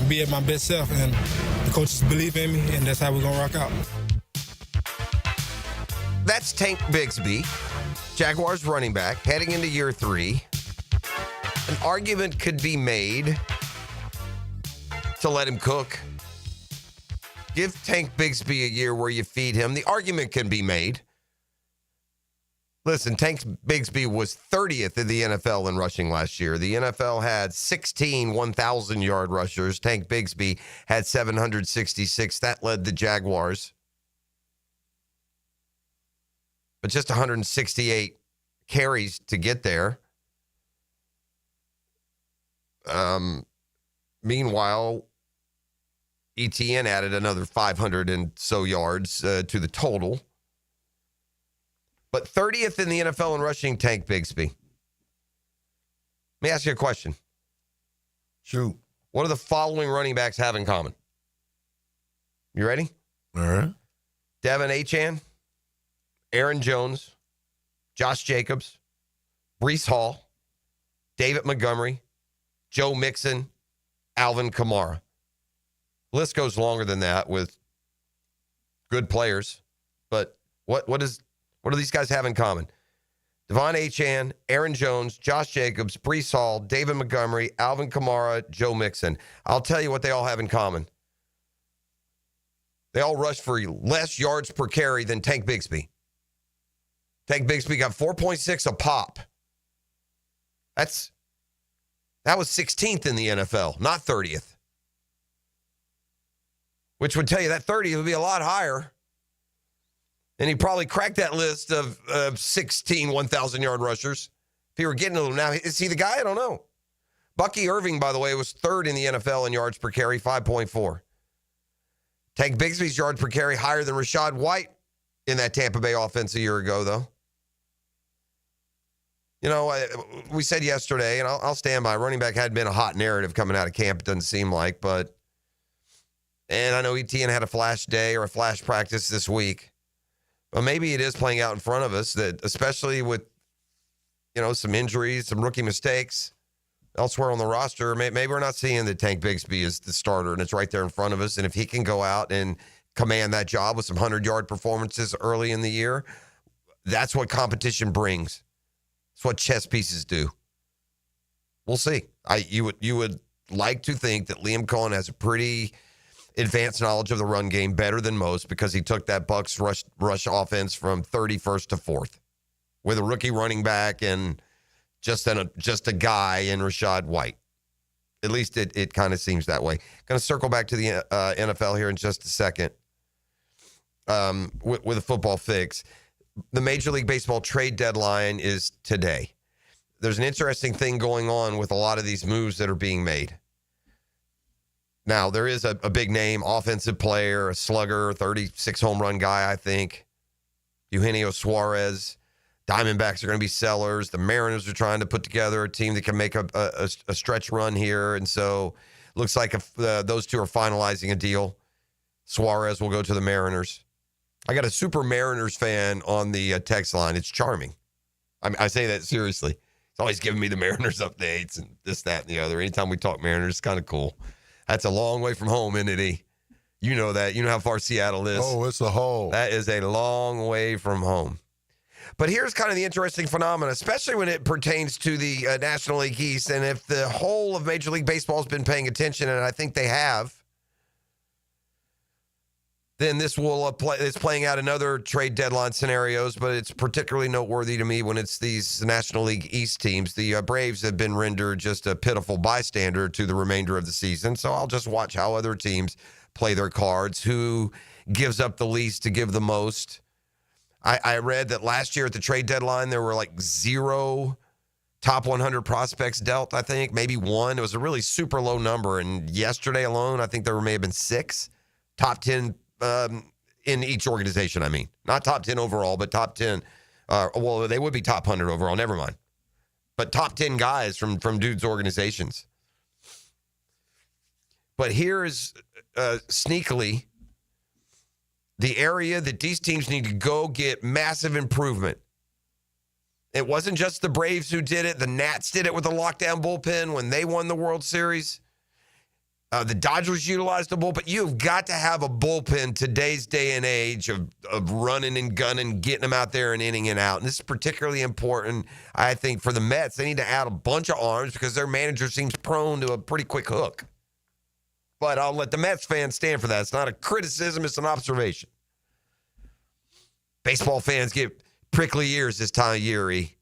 be at my best self. And the coaches believe in me, and that's how we're going to rock out. That's Tank Bigsby, Jaguars running back, heading into year 3. An argument could be made to let him cook. Give Tank Bigsby a year where you feed him. The argument can be made. Listen, Tank Bigsby was 30th in the NFL in rushing last year. The NFL had 16 1,000-yard rushers. Tank Bigsby had 766. That led the Jaguars. But just 168 carries to get there. Meanwhile, ETN added another 500 and so yards to the total. But 30th in the NFL in rushing, Tank Bigsby. Let me ask you a question. Shoot. What do the following running backs have in common? You ready? All right. Devin Achane, Aaron Jones, Josh Jacobs, Breece Hall, David Montgomery, Joe Mixon, Alvin Kamara. List goes longer than that with good players. But what do these guys have in common? Devon Achane, Aaron Jones, Josh Jacobs, Breece Hall, David Montgomery, Alvin Kamara, Joe Mixon. I'll tell you what they all have in common. They all rush for less yards per carry than Tank Bigsby. Tank Bigsby got 4.6 a pop. That was 16th in the NFL, not 30th. Which would tell you that 30th would be a lot higher. And he probably cracked that list of 16 1,000-yard rushers if he were getting to them. Now, is he the guy? I don't know. Bucky Irving, by the way, was 3rd in the NFL in yards per carry, 5.4. Tank Bigsby's yards per carry higher than Rachaad White in that Tampa Bay offense a year ago, though. You know, we said yesterday, and I'll stand by, running back had been a hot narrative coming out of camp, it doesn't seem like, but, and I know Etienne had a flash day or a flash practice this week, but maybe it is playing out in front of us that, especially with, you know, some injuries, some rookie mistakes elsewhere on the roster, maybe we're not seeing that Tank Bigsby is the starter, and it's right there in front of us, and if he can go out and command that job with some 100-yard performances early in the year, that's what competition brings. It's what chess pieces do. We'll see. You would like to think that Liam Cohen has a pretty advanced knowledge of the run game, better than most, because he took that Bucs rush offense from 31st to 4th with a rookie running back and just a guy in Rachaad White. At least it kind of seems that way. Going to circle back to the NFL here in just a second with a football fix. The Major League Baseball trade deadline is today. There's an interesting thing going on with a lot of these moves that are being made. Now, there is a big name, offensive player, a slugger, 36 home run guy, I think. Eugenio Suarez. Diamondbacks are going to be sellers. The Mariners are trying to put together a team that can make a stretch run here. And so it looks like if those two are finalizing a deal, Suarez will go to the Mariners. I got a super Mariners fan on the text line. It's charming. I say that seriously. He's always giving me the Mariners updates and this, that, and the other. Anytime we talk Mariners, it's kind of cool. That's a long way from home, isn't it, E? You know that. You know how far Seattle is. Oh, it's a hole. That is a long way from home. But here's kind of the interesting phenomenon, especially when it pertains to the National League East. And if the whole of Major League Baseball has been paying attention, and I think they have, then this it's playing out in other trade deadline scenarios, but it's particularly noteworthy to me when it's these National League East teams. The Braves have been rendered just a pitiful bystander to the remainder of the season, so I'll just watch how other teams play their cards, who gives up the least to give the most. I read that last year at the trade deadline, there were like 0 top 100 prospects dealt, I think, maybe 1. It was a really super low number, and yesterday alone, I think there may have been 6 top 10 in each organization, I mean. Not top 10 overall, but top 10. Well, they would be top 100 overall. Never mind. But top 10 guys from dudes' organizations. But here is sneakily the area that these teams need to go get massive improvement. It wasn't just the Braves who did it. The Nats did it with the lockdown bullpen when they won the World Series. The Dodgers utilized the bullpen. You've got to have a bullpen today's day and age of running and gunning, getting them out there and inning and out. And this is particularly important, I think, for the Mets. They need to add a bunch of arms because their manager seems prone to a pretty quick hook. But I'll let the Mets fans stand for that. It's not a criticism. It's an observation. Baseball fans get prickly ears this time of year, E.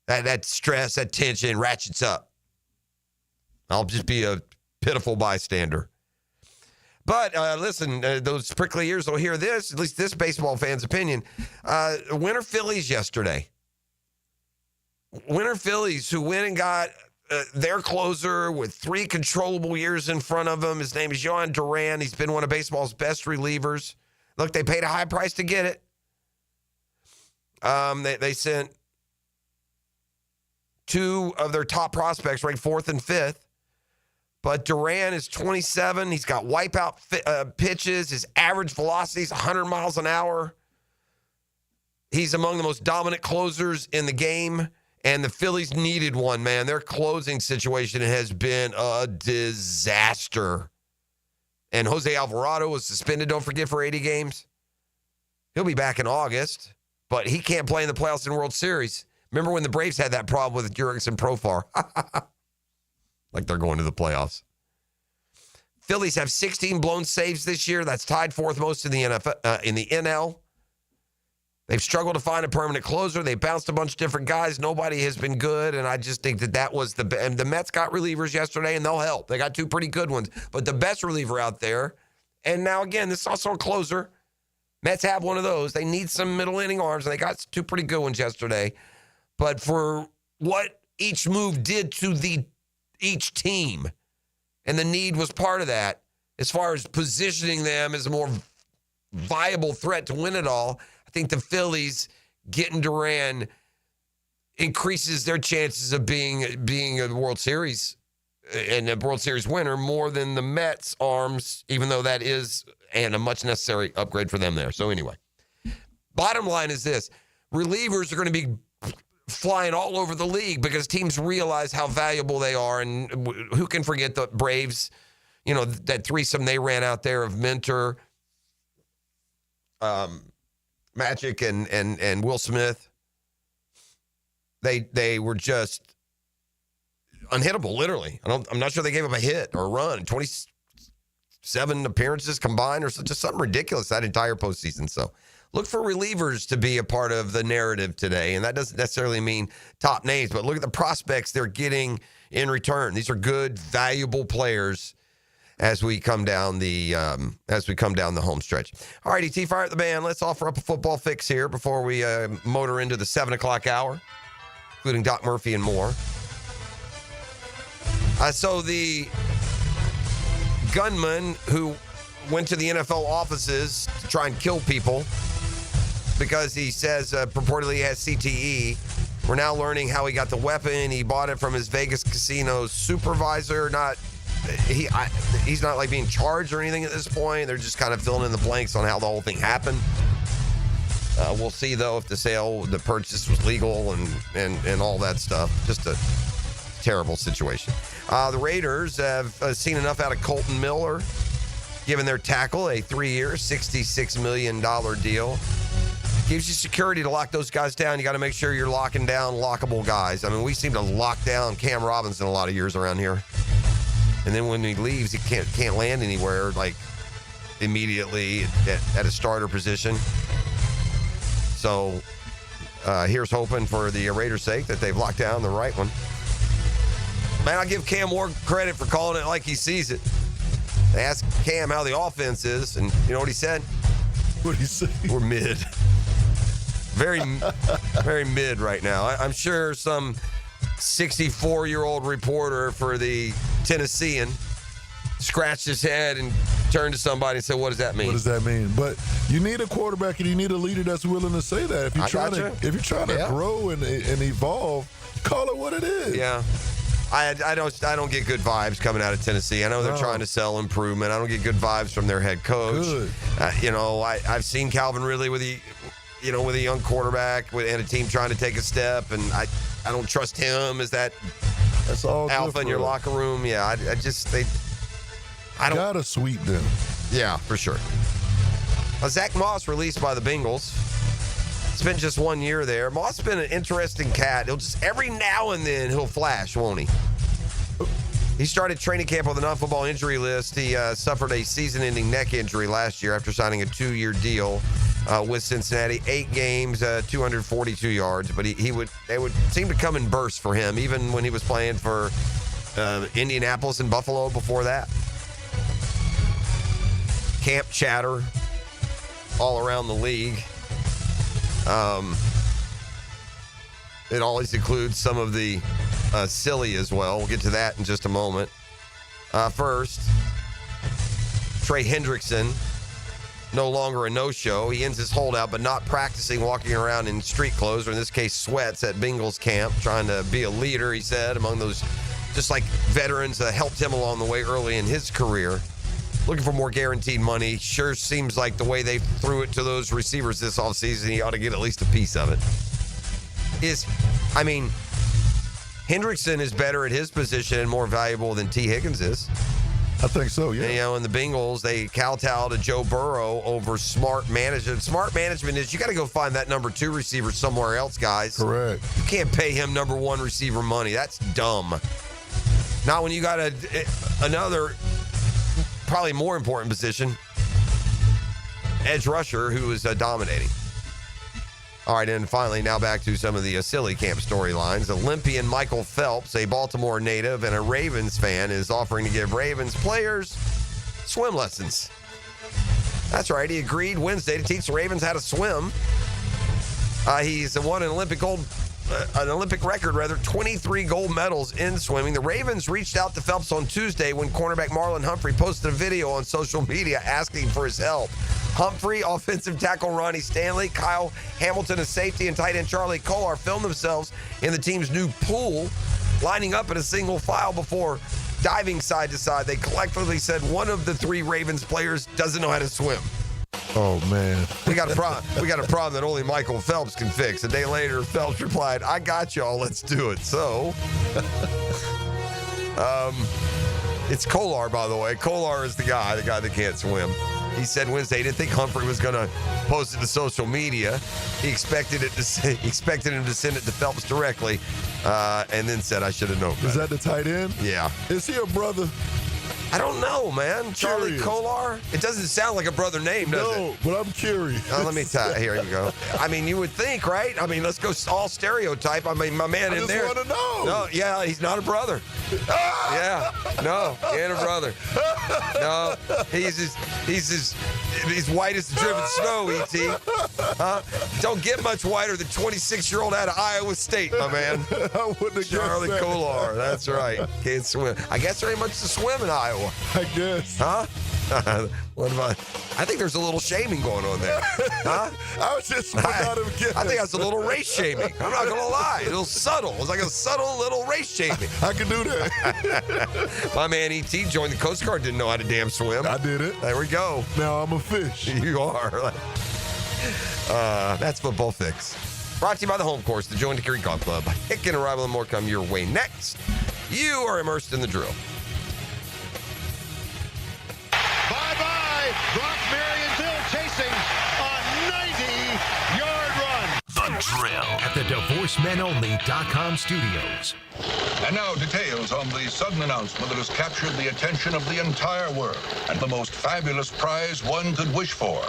That stress, that tension ratchets up. I'll just be a pitiful bystander. But listen, those prickly ears will hear this, at least this baseball fan's opinion. Winter Phillies yesterday. Winter Phillies who went and got their closer with 3 controllable years in front of him. His name is Yohan Duran. He's been one of baseball's best relievers. Look, they paid a high price to get it. They sent 2 of their top prospects ranked 4th and 5th. But Duran is 27. He's got wipeout pitches. His average velocity is 100 miles an hour. He's among the most dominant closers in the game. And the Phillies needed one, man. Their closing situation has been a disaster. And Jose Alvarado was suspended, don't forget, for 80 games. He'll be back in August, but he can't play in the playoffs and World Series. Remember when the Braves had that problem with Jurickson Profar? Like they're going to the playoffs. Phillies have 16 blown saves this year. That's tied 4th most in the NL. They've struggled to find a permanent closer. They bounced a bunch of different guys. Nobody has been good, and I just think that was and the Mets got relievers yesterday, and they'll help. They got 2 pretty good ones. But the best reliever out there, and now again, this is also a closer. Mets have one of those. They need some middle inning arms, and they got 2 pretty good ones yesterday. But for what each move did to each team, and the need was part of that, as far as positioning them as a more viable threat to win it all, I think the Phillies getting Duran increases their chances of being a World Series and a World Series winner more than the Mets' arms, even though that is and a much necessary upgrade for them there. So anyway, bottom line is this. Relievers are going to be flying all over the league because teams realize how valuable they are. And who can forget the Braves, that threesome they ran out there of Mentor, Magic, and Will Smith. They were just unhittable, literally. I'm not sure they gave up a hit or a run. 27 appearances combined or just something ridiculous that entire postseason. So look for relievers to be a part of the narrative today. And that doesn't necessarily mean top names, but look at the prospects they're getting in return. These are good, valuable players as we come down the home stretch. All righty, T, fire at the band. Let's offer up a football fix here before we motor into the 7 o'clock hour, including Doc Murphy and more. So the gunman who went to the NFL offices to try and kill people because he says purportedly he has CTE. We're now learning how he got the weapon. He bought it from his Vegas casino supervisor. He's not like being charged or anything at this point. They're just kind of filling in the blanks on how the whole thing happened. We'll see though if the purchase was legal and all that stuff. Just a terrible situation. The Raiders have seen enough out of Colton Miller, giving their tackle a 3-year, $66 million deal. Gives you security to lock those guys down. You got to make sure you're locking down lockable guys. I mean, we seem to lock down Cam Robinson a lot of years around here. And then when he leaves, he can't land anywhere, like, immediately at a starter position. So here's hoping for the Raiders' sake that they've locked down the right one. Man, I'll give Cam more credit for calling it like he sees it. They asked Cam how the offense is, and you know what he said? What did he say? We're mid. Very, very mid right now. I'm sure some 64-year-old reporter for the Tennessean scratched his head and turned to somebody and said, what does that mean? What does that mean? But you need a quarterback and you need a leader that's willing to say that. If you're trying to grow and evolve, call it what it is. Yeah. I don't get good vibes coming out of Tennessee. I know they're trying to sell improvement. I don't get good vibes from their head coach. Good. I've seen Calvin Ridley with a young quarterback and a team trying to take a step, and I don't trust him as that's all alpha in your locker room. Yeah, I don't gotta sweep them. Yeah, for sure. Zach Moss released by the Bengals. Spent just 1 year there. Moss has been an interesting cat. He'll just every now and then he'll flash, won't he? He started training camp with a non-football injury list. He suffered a season-ending neck injury last year after signing a 2-year deal with Cincinnati. 8 games, 242 yards. But they would seem to come in bursts for him, even when he was playing for Indianapolis and Buffalo before that. Camp chatter all around the league. It always includes some of the silly as well. We'll get to that in just a moment. First, Trey Hendrickson, no longer a no-show. He ends his holdout, but not practicing, walking around in street clothes, or in this case, sweats at Bengals camp, trying to be a leader, he said, among those just like veterans that helped him along the way early in his career. Looking for more guaranteed money. Sure seems like the way they threw it to those receivers this offseason, he ought to get at least a piece of it. Hendrickson is better at his position and more valuable than T. Higgins is. I think so, yeah. And the Bengals, they kowtow to Joe Burrow over smart management. Smart management is you got to go find that number 2 receiver somewhere else, guys. Correct. You can't pay him number 1 receiver money. That's dumb. Not when you got another probably more important position, edge rusher, who is dominating. All right, and finally, now back to some of the silly camp storylines. Olympian Michael Phelps, a Baltimore native and a Ravens fan, is offering to give Ravens players swim lessons. That's right, he agreed Wednesday to teach the Ravens how to swim. He's won an Olympic gold an Olympic record, 23 gold medals in swimming. The Ravens reached out to Phelps on Tuesday when cornerback Marlon Humphrey posted a video on social media asking for his help. Humphrey, offensive tackle Ronnie Stanley, Kyle Hamilton, a safety, and tight end Charlie Kolar filmed themselves in the team's new pool, lining up in a single file before diving side to side. They collectively said one of the 3 Ravens players doesn't know how to swim. Oh, man. We got a problem that only Michael Phelps can fix. A day later, Phelps replied, I got y'all, let's do it. So, it's Kolar, by the way. Kolar is the guy that can't swim. He said Wednesday he didn't think Humphrey was going to post it to social media. He expected him to send it to Phelps directly, and then said, I should have known. Is that the tight end? Yeah. Is he a brother? I don't know, man. Charlie Kolar? It doesn't sound like a brother name, does it? No, but I'm curious. Let me tell you. Here you go. I mean, you would think, right? I mean, let's go all stereotype. I mean, my man in there. I just want to know. No, yeah, he's not a brother. Yeah, no, he ain't a brother. No, he's white as the driven snow, E.T. Don't get much whiter than 26-year-old out of Iowa State, my man. I wouldn't have Charlie guessed that. Kolar, that's right. Can't swim. I guess there ain't much to swim in Iowa. I guess. Huh? What about? I think there's a little shaming going on there. Huh? I was just without him guess. I think that's a little race shaming. I'm not gonna lie. A little subtle. It's like a subtle little race shaming. I can do that. My man E.T. joined the Coast Guard, didn't know how to damn swim. I did it. There we go. Now I'm a fish. You are. That's Football Fix. Brought to you by the Home Course, the Joint Dickory Golf Club. Hick and Arrival and more come your way next. You are immersed in the drill. Bye-bye. Brock Marionville chasing a 90-yard run. The Drill at the DivorceMenOnly.com studios. And now details on the sudden announcement that has captured the attention of the entire world and the most fabulous prize one could wish for.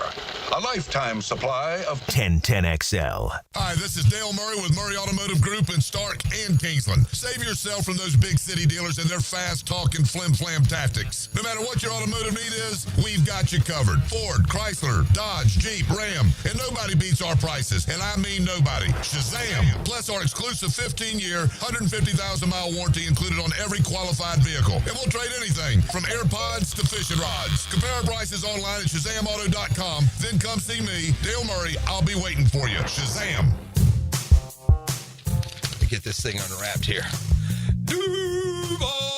A lifetime supply of 1010XL. Hi, this is Dale Murray with Murray Automotive Group in Stark and Kingsland. Save yourself from those big city dealers and their fast-talking flim-flam tactics. No matter what your automotive need is, we've got you covered. Ford, Chrysler, Dodge, Jeep, Ram, and nobody beats our prices, and I mean nobody. Shazam! Plus our exclusive 15-year, 150,000-mile warranty included on every qualified vehicle. And we'll trade anything from AirPods to fishing rods. Compare our prices online at ShazamAuto.com. Then come see me, Dale Murray. I'll be waiting for you. Shazam! Let me get this thing unwrapped here. Duval!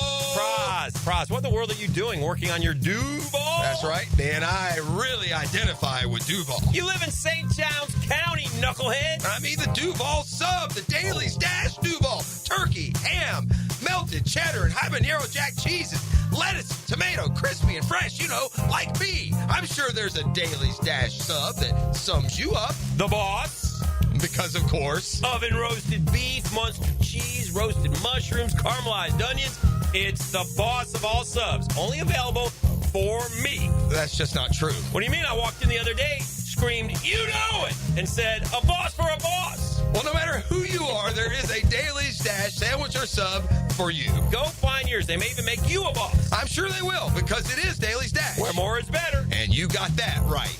Praz, what in the world are you doing working on your Duval? That's right, man. I really identify with Duval. You live in St. John's County, knucklehead. I mean the Duval sub, the Daily Dash Duval. Turkey, ham, melted cheddar, and habanero jack cheeses. Lettuce, tomato, crispy and fresh, you know, like me. I'm sure there's a Daily Dash sub that sums you up. The boss. Because, of course. Oven roasted beef, Munster cheese, roasted mushrooms, caramelized onions. It's the boss of all subs. Only available for me. That's just not true. What do you mean? I walked in the other day, screamed, you know it, and said, a boss for a boss. Well, no matter who you are, there is a Daily's Dash sandwich or sub for you. Go find yours. They may even make you a boss. I'm sure they will, because it is Daily's Dash. Where more is better. And you got that right.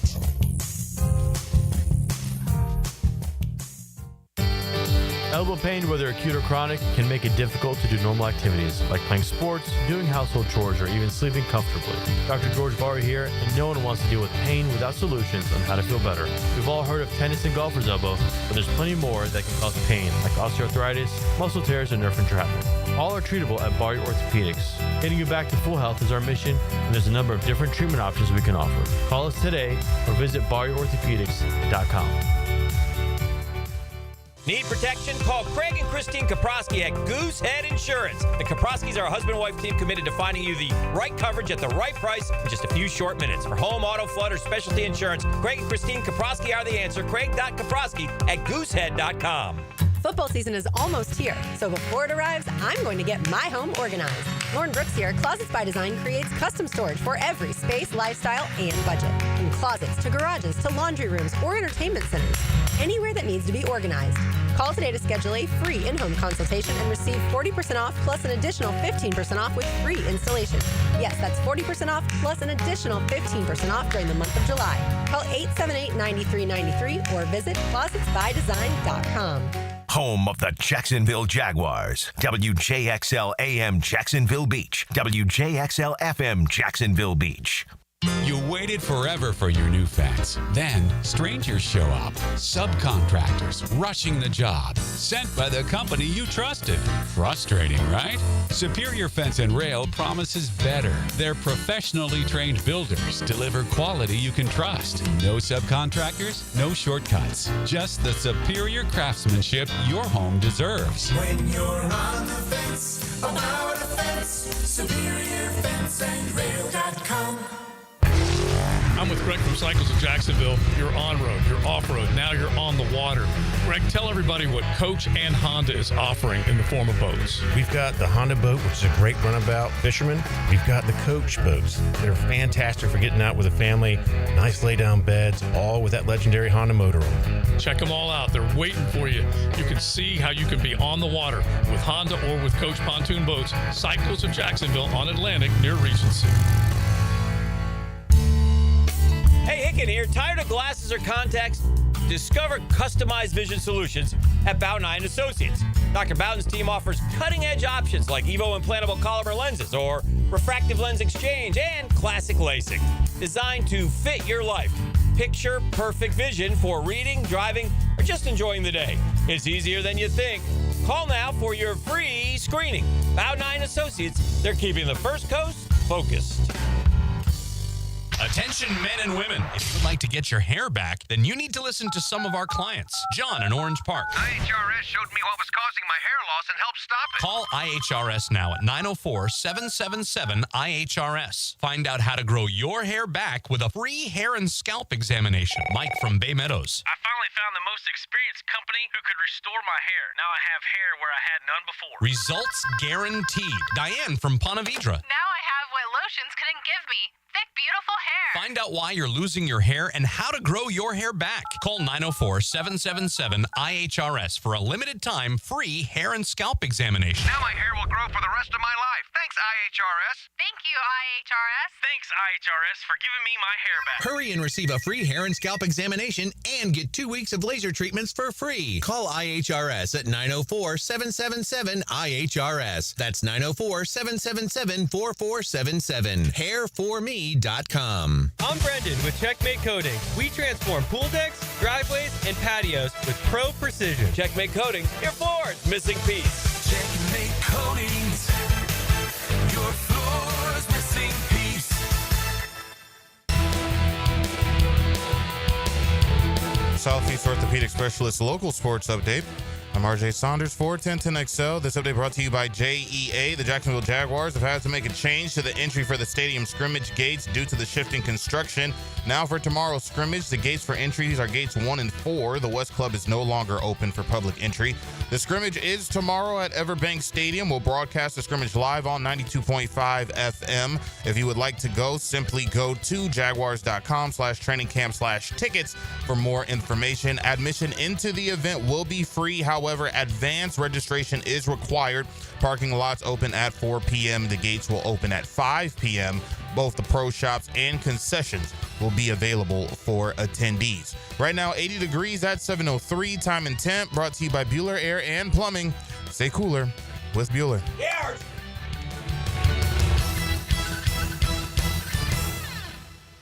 Elbow pain, whether acute or chronic, can make it difficult to do normal activities like playing sports, doing household chores, or even sleeping comfortably. Dr. George Barr here, and no one wants to deal with pain without solutions on how to feel better. We've all heard of tennis and golfer's elbow, but there's plenty more that can cause pain, like osteoarthritis, muscle tears, and nerve entrapment. All are treatable at Barr Orthopedics. Getting you back to full health is our mission, and there's a number of different treatment options we can offer. Call us today or visit barrorthopedics.com. Need protection? Call Craig and Christine Kaprosky at Goosehead Insurance. The Kaproskys are a husband and wife team committed to finding you the right coverage at the right price in just a few short minutes. For home, auto, flood, or specialty insurance, Craig and Christine Kaprosky are the answer. Craig.Kaprosky at Goosehead.com. Football season is almost here, so before it arrives, I'm going to get my home organized. Lauren Brooks here at Closets by Design creates custom storage for every space, lifestyle, and budget. From closets to garages to laundry rooms or entertainment centers, anywhere that needs to be organized. Call today to schedule a free in-home consultation and receive 40% off plus an additional 15% off with free installation. Yes, that's 40% off plus an additional 15% off during the month of July. Call 878-9393 or visit closetsbydesign.com. home of the Jacksonville Jaguars. WJXL AM Jacksonville Beach. WJXL FM Jacksonville Beach. You waited forever for your new fence. Then strangers show up. Subcontractors rushing the job. Sent by the company you trusted. Frustrating, right? Superior Fence and Rail promises better. Their professionally trained builders deliver quality you can trust. No subcontractors, no shortcuts. Just the superior craftsmanship your home deserves. When you're on the fence, about a fence, superiorfenceandrail.com. I'm with Greg from Cycles of Jacksonville. You're on-road, you're off-road, now you're on the water. Greg, tell everybody what Coach and Honda is offering in the form of boats. We've got the Honda boat, which is a great runabout fisherman. We've got the Coach boats. They're fantastic for getting out with a family. Nice lay-down beds, all with that legendary Honda motor on them. Check them all out. They're waiting for you. You can see how you can be on the water with Honda or with Coach pontoon boats. Cycles of Jacksonville on Atlantic near Regency. Hey, Hicken here. Tired of glasses or contacts? Discover customized vision solutions at Bowden Eye & Associates. Dr. Bowden's team offers cutting-edge options like EVO implantable Collamer lenses or refractive lens exchange and classic LASIK, designed to fit your life. Picture perfect vision for reading, driving, or just enjoying the day. It's easier than you think. Call now for your free screening. Bowden Eye & Associates, they're keeping the First Coast focused. Attention men and women. If you'd like to get your hair back, then you need to listen to some of our clients. John in Orange Park. IHRS showed me what was causing my hair loss and helped stop it. Call IHRS now at 904-777-IHRS. Find out how to grow your hair back with a free hair and scalp examination. Mike from Bay Meadows. I finally found the most experienced company who could restore my hair. Now I have hair where I had none before. Results guaranteed. Diane from Ponte Vedra. Now I have what lotions couldn't give me. Thick, beautiful hair. Find out why you're losing your hair and how to grow your hair back. Call 904-777-IHRS for a limited time free hair and scalp examination. Now my hair will grow for the rest of my life. Thanks, IHRS. Thank you, IHRS. Thanks, IHRS, for giving me my hair back. Hurry and receive a free hair and scalp examination and get 2 weeks of laser treatments for free. Call IHRS at 904-777-IHRS. That's 904-777-4477. Hairforme.com. I'm Brendan with Checkmate Coating. We transform pool decks, driveways, and patios with pro precision. Checkmate Coating, your floor's missing piece. Checkmate Coatings, your floor's missing piece. Southeast Orthopedic Specialist Local Sports Update. I'm RJ Saunders for 1010XL. This update brought to you by JEA. The Jacksonville Jaguars have had to make a change to the entry for the stadium scrimmage gates due to the shifting construction. Now for tomorrow's scrimmage, the gates for entries are gates 1 and 4. The West Club is no longer open for public entry. The scrimmage is tomorrow at Everbank Stadium. We'll broadcast the scrimmage live on 92.5 FM. If you would like to go, simply go to jaguars.com/trainingcamp/tickets for more information. Admission into the event will be free. However, advance registration is required. Parking lots open at 4 p.m. The gates will open at 5 p.m. Both the pro shops and concessions will be available for attendees. Right now, 80 degrees at 7:03. Time and temp brought to you by Bueller Air and Plumbing. Stay cooler with Bueller. Yeah.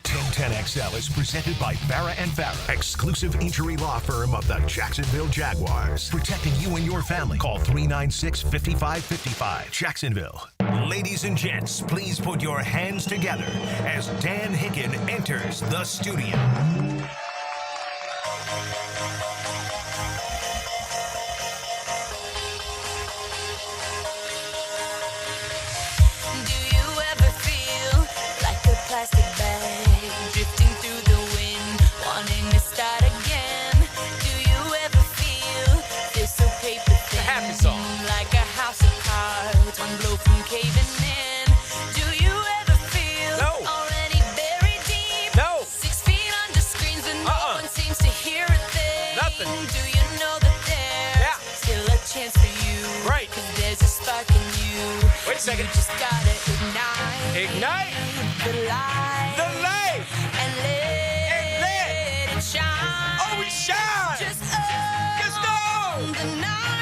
1010XL is presented by Farah & Farah, exclusive injury law firm of the Jacksonville Jaguars. Protecting you and your family. Call 396-5555. Jacksonville. Ladies and gents, please put your hands together as Dan Hicken enters the studio. Do you ever feel like a plastic bag drifting through the wind, wanting to start again? Do you ever feel so paper thin, like a house of cards, one blow from caving in? Do you ever feel already buried deep, 6 feet under screens and no one seems to hear a thing? Nothing. Do you know that there's still a chance for you? Right. 'Cause there's a spark in you. Wait a second. You just gotta ignite. Ignite the light. The light. And let it shine. Oh, we shine. Just own the night.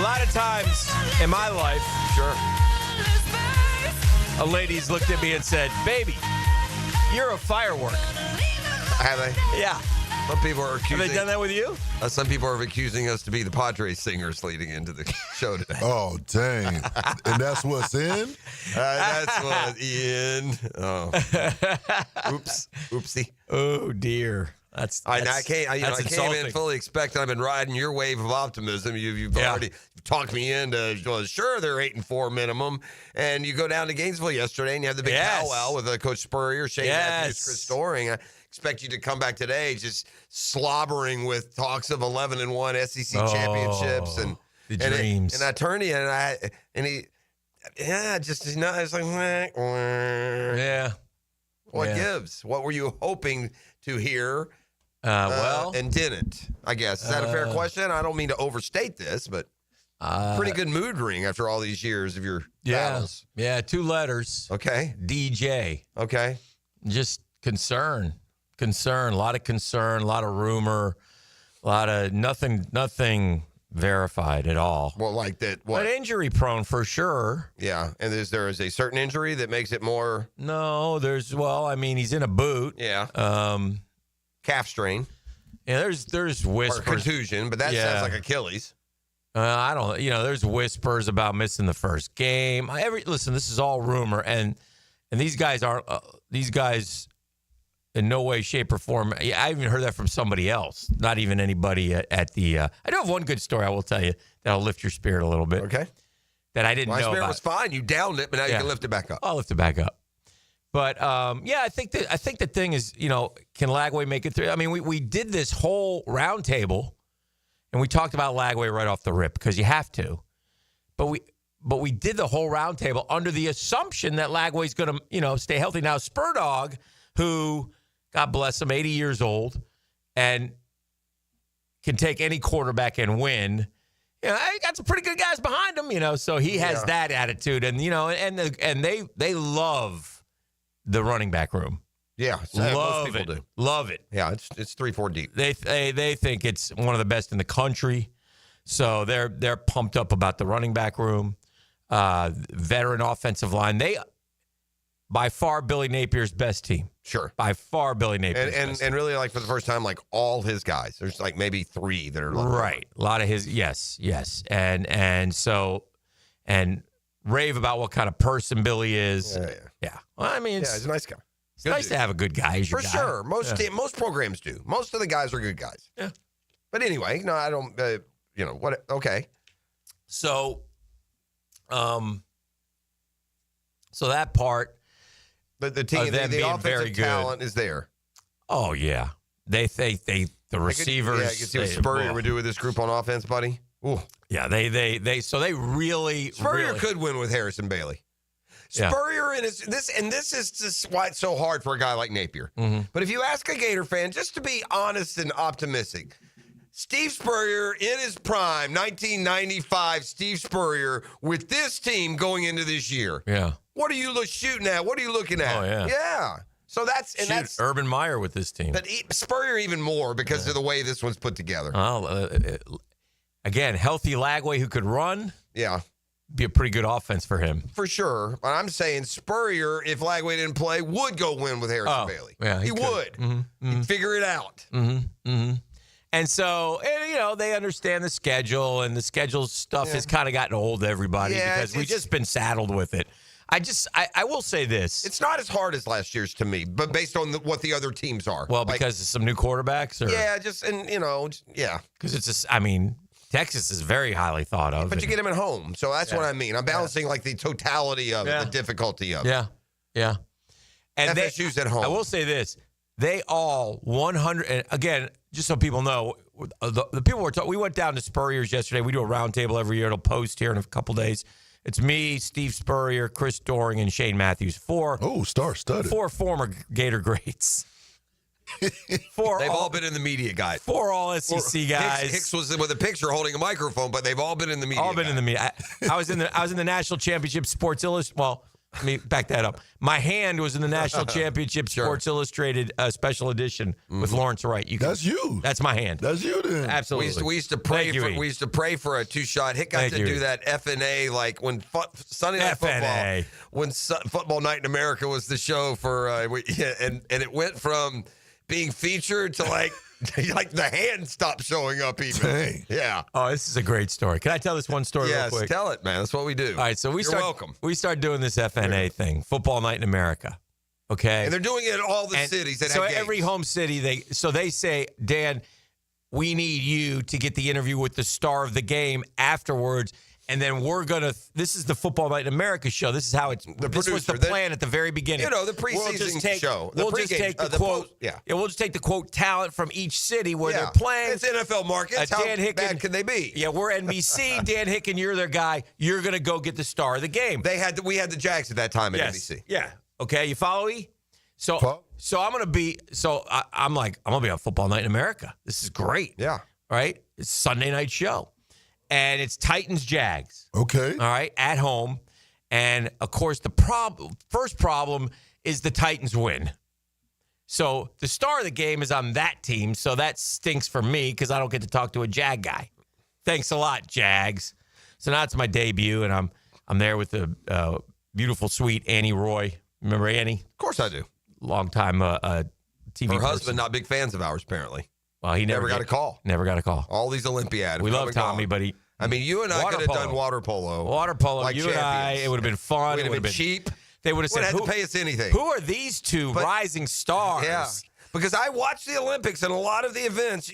lot of times in my life, a lady's looked at me and said, "Baby, you're a firework." Have they? Yeah. Some people are accusing. Have they done that with you? Some people are accusing us to be the Padres singers leading into the show today. Oh, dang. And that's what's in? That's what's in. Oh. Oops. Oopsie. Oh, dear. I came in fully expecting. I've been riding your wave of optimism. You've already talked me into, well, sure, they're 8-4 minimum. And you go down to Gainesville yesterday and you have the big powwow with Coach Spurrier, Shane Matthews, Chris Doring. I expect you to come back today just slobbering with talks of 11-1 SEC championships and the dreams. And I turned to you and he it's like, yeah. What gives? What were you hoping to hear? And didn't, I guess. Is that a fair question? I don't mean to overstate this, but pretty good mood ring after all these years of your battles. Yeah, 2 letters. Okay. DJ. Okay. Just concern, a lot of concern, a lot of rumor, a lot of nothing verified at all. Well, like that. What? But injury prone for sure. Yeah, and there is a certain injury that makes it more. No, he's in a boot. Yeah. Calf strain. Yeah, there's whispers. Or contusion, but that sounds like Achilles. I don't. There's whispers about missing the first game. Listen, this is all rumor, and these guys aren't. These guys, in no way, shape, or form. I even heard that from somebody else. Not even anybody at the. I do have one good story I will tell you that'll lift your spirit a little bit. Okay. That I didn't know. My spirit was fine. You downed it, but now you can lift it back up. I'll lift it back up. But I think the thing is, can Lagway make it through? I mean, we did this whole roundtable, and we talked about Lagway right off the rip because you have to. But we did the whole roundtable under the assumption that Lagway's going to, stay healthy. Now, Spurdog, who, God bless him, 80 years old, and can take any quarterback and win. He got some pretty good guys behind him, so he has that attitude, and and they love the running back room. Yeah, love most people it. do. Love it. Yeah, it's 3-4 deep. They think it's one of the best in the country, so they're pumped up about the running back room, veteran offensive line. They by far Billy Napier's best team. Sure, by far Billy Napier's best and really like for the first time, like all his guys. There's like maybe 3 that are right. A lot of his yes, and so rave about what kind of person Billy is. Yeah. Well, I mean, he's a nice guy. It's nice to have a good guy as your For guy. sure. Most programs do. Most of the guys are good guys. Yeah. But anyway, no, I don't. What? Okay. So, so that part. But the team, the offensive talent is there. Oh yeah, they the receivers. You can see what Spurrier would do with this group on offense, buddy. Ooh. Yeah, they really Spurrier could win with Harrison Bailey. Spurrier and this is just why it's so hard for a guy like Napier. Mm-hmm. But if you ask a Gator fan, just to be honest and optimistic, Steve Spurrier in his prime, 1995 Steve Spurrier with this team going into this year. Yeah. What are you shooting at? What are you looking at? Oh, yeah. Yeah. So that's Urban Meyer with this team. But Spurrier even more because of the way this one's put together. Again, healthy Lagway who could run. Yeah. Be a pretty good offense for him. For sure. But I'm saying Spurrier, if Lagway didn't play, would go win with Harrison Bailey. Yeah, he would. Mm-hmm. He'd figure it out. Mm-hmm. Mm-hmm. And so, they understand the schedule, and the schedule stuff has kind of gotten old to everybody because we've just been saddled with it. I will say this. It's not as hard as last year's to me, but based on what the other teams are. Well, because of some new quarterbacks? Or? Yeah, Because Texas is very highly thought of. But you get them at home, so that's what I mean. I'm balancing like the totality of it, the difficulty of it. Yeah. And FSU's at home. I will say this. They all 100, and again, just so people know, the people were talking, we went down to Spurrier's yesterday. We do a roundtable every year. It'll post here in a couple days. It's me, Steve Spurrier, Chris Doring, and Shane Matthews. 4 star-studded. 4 former Gator greats. They've all been in the media, guys. 4 all SEC guys. Hicks was with a picture holding a microphone, but they've all been in the media. In the media. I was in the National Championship Sports Illustrated. Well, Let me back that up. My hand was in the National Championship Sports Illustrated special edition with Lawrence Wright. That's you. That's my hand. That's you then. Absolutely. We used to pray for a 2-shot. Hick got to do that FNA like when Sunday Night Football, when Football Night in America was the show for, and it went from being featured to like the hand stopped showing up even. Dang. Yeah. Oh, this is a great story. Can I tell this one story real quick? Yes, tell it, man. That's what we do. All right, so You're welcome. We start doing this FNA thing, Football Night in America. Okay. And they're doing it in all the cities that so have games. every home city, they say, Dan, we need you to get the interview with the star of the game afterwards. And then this is the Football Night in America show. This is how this was the plan at the very beginning. You know, the preseason show. We'll just take the quote. We'll just take the quote talent from each city where they're playing. It's NFL markets. How bad can they be? Yeah, we're NBC. Dan Hicken, you're their guy. You're going to go get the star of the game. We had the Jags at that time at NBC. Yeah. Okay, you follow me? So I'm going to be I'm going to be on Football Night in America. This is great. Yeah. Right? It's a Sunday night show. And it's Titans-Jags. Okay. All right, at home. And, of course, the first problem is the Titans win. So the star of the game is on that team, so that stinks for me because I don't get to talk to a Jag guy. Thanks a lot, Jags. So now it's my debut, and I'm there with the beautiful, sweet Annie Roy. Remember Annie? Of course I do. Long time TV Her person. husband, not big fans of ours, apparently. Well, he never got a call. Never got a call. All these Olympiads. We love Tommy, but you and I could have done water polo. Water polo, like you champions. and I, it would have been fun. It would have been cheap. They would have said, had to pay us anything. Who are these two rising stars? Yeah. Because I watch the Olympics and a lot of the events,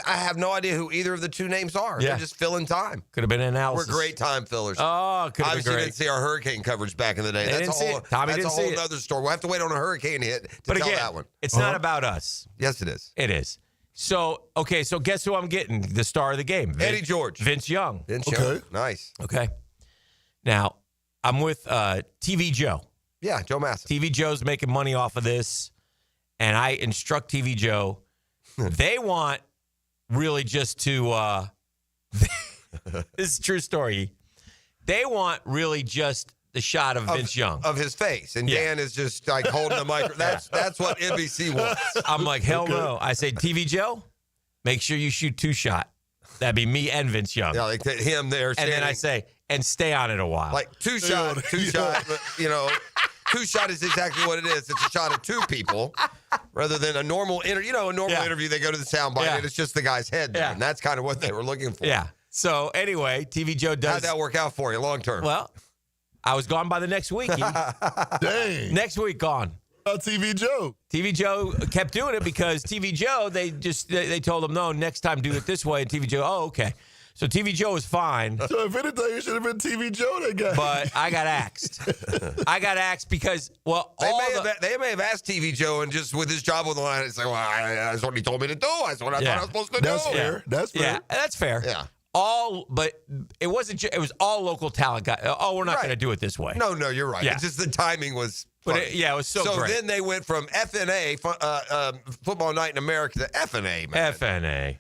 I have no idea who either of the two names are. Yeah. They're just filling time. Could have been an analysis. We're great time fillers. Oh, could have been Obviously, great. didn't see our hurricane coverage back in the day. That's a whole other story. We'll have to wait on a hurricane hit to tell that one. It's not about us. Yes, it is. It is. So guess who I'm getting? The star of the game. Eddie George. Vince Young. Vince Young. Nice. Okay. Now, I'm with TV Joe. Yeah, Joe Massa. TV Joe's making money off of this, and I instruct TV Joe. They want really just to this is a true story. They want really just the shot of Vince Young. Of his face. And Dan is just like holding the microphone. That's what NBC wants. I'm like, hell no. I say, TV Joe, make sure you shoot 2-shot. That'd be me and Vince Young. Yeah, like him there. And then I say, and stay on it a while. Like 2-shot, 2-shot, you know. 2-shot is exactly what it is. It's a shot of two people rather than a normal interview. You know, a normal interview, they go to the soundbite and it's just the guy's head there. And that's kind of what they were looking for. Yeah. So anyway, TV Joe does. How'd that work out for you long term? Well, I was gone by the next week. Dang. Next week, gone. TV Joe. TV Joe kept doing it because TV Joe, they told him, no, next time do it this way. And TV Joe, oh, okay. So TV Joe was fine. So if anything, it should have been TV Joe that guy. But I got axed. I got axed because, well, they may have asked TV Joe and just with his job on the line, it's like, well, that's what he told me to do. That's what I thought I was supposed to do. That's fair. That's fair. Yeah, that's fair. Yeah. But it wasn't. It was all local talent guys. Oh, we're not going to do it this way. No, you're right. Yeah. It's just the timing was. But it was so great. So then they went from FNA, Football Night in America, to FNA, man. FNA.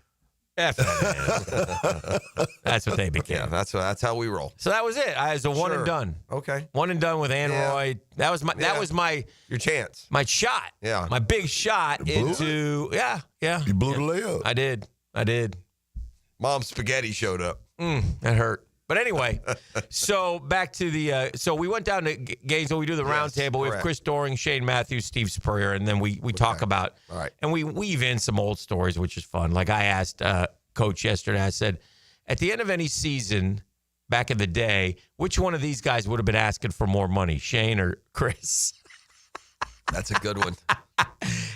That's what they became. Yeah, that's how we roll. So that was it. I was a one and done. Okay. One and done with Ann Roy. That was my your chance. My shot. Yeah. My big shot into You blew the layup. I did. Mom's spaghetti showed up. That hurt. But anyway, so back to the so we went down to Gainesville. We do the roundtable. We have Chris Doring, Shane Matthews, Steve Spurrier, and then we talk about and we weave in some old stories, which is fun. Like I asked Coach yesterday, I said, at the end of any season back in the day, which one of these guys would have been asking for more money, Shane or Chris? That's a good one.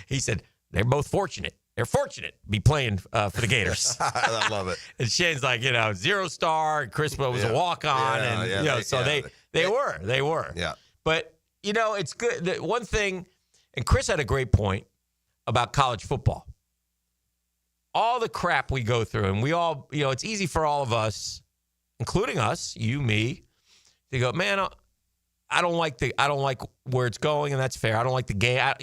He said, they're both fortunate. They're fortunate to be playing for the Gators. I love it. And Shane's like, 0-star, and Chris was a walk-on. They were. Yeah. But, it's good. The one thing, and Chris had a great point about college football. All the crap we go through, and we all, it's easy for all of us, including us, you, me, to go, man, I don't like where it's going, and that's fair. I don't like the game,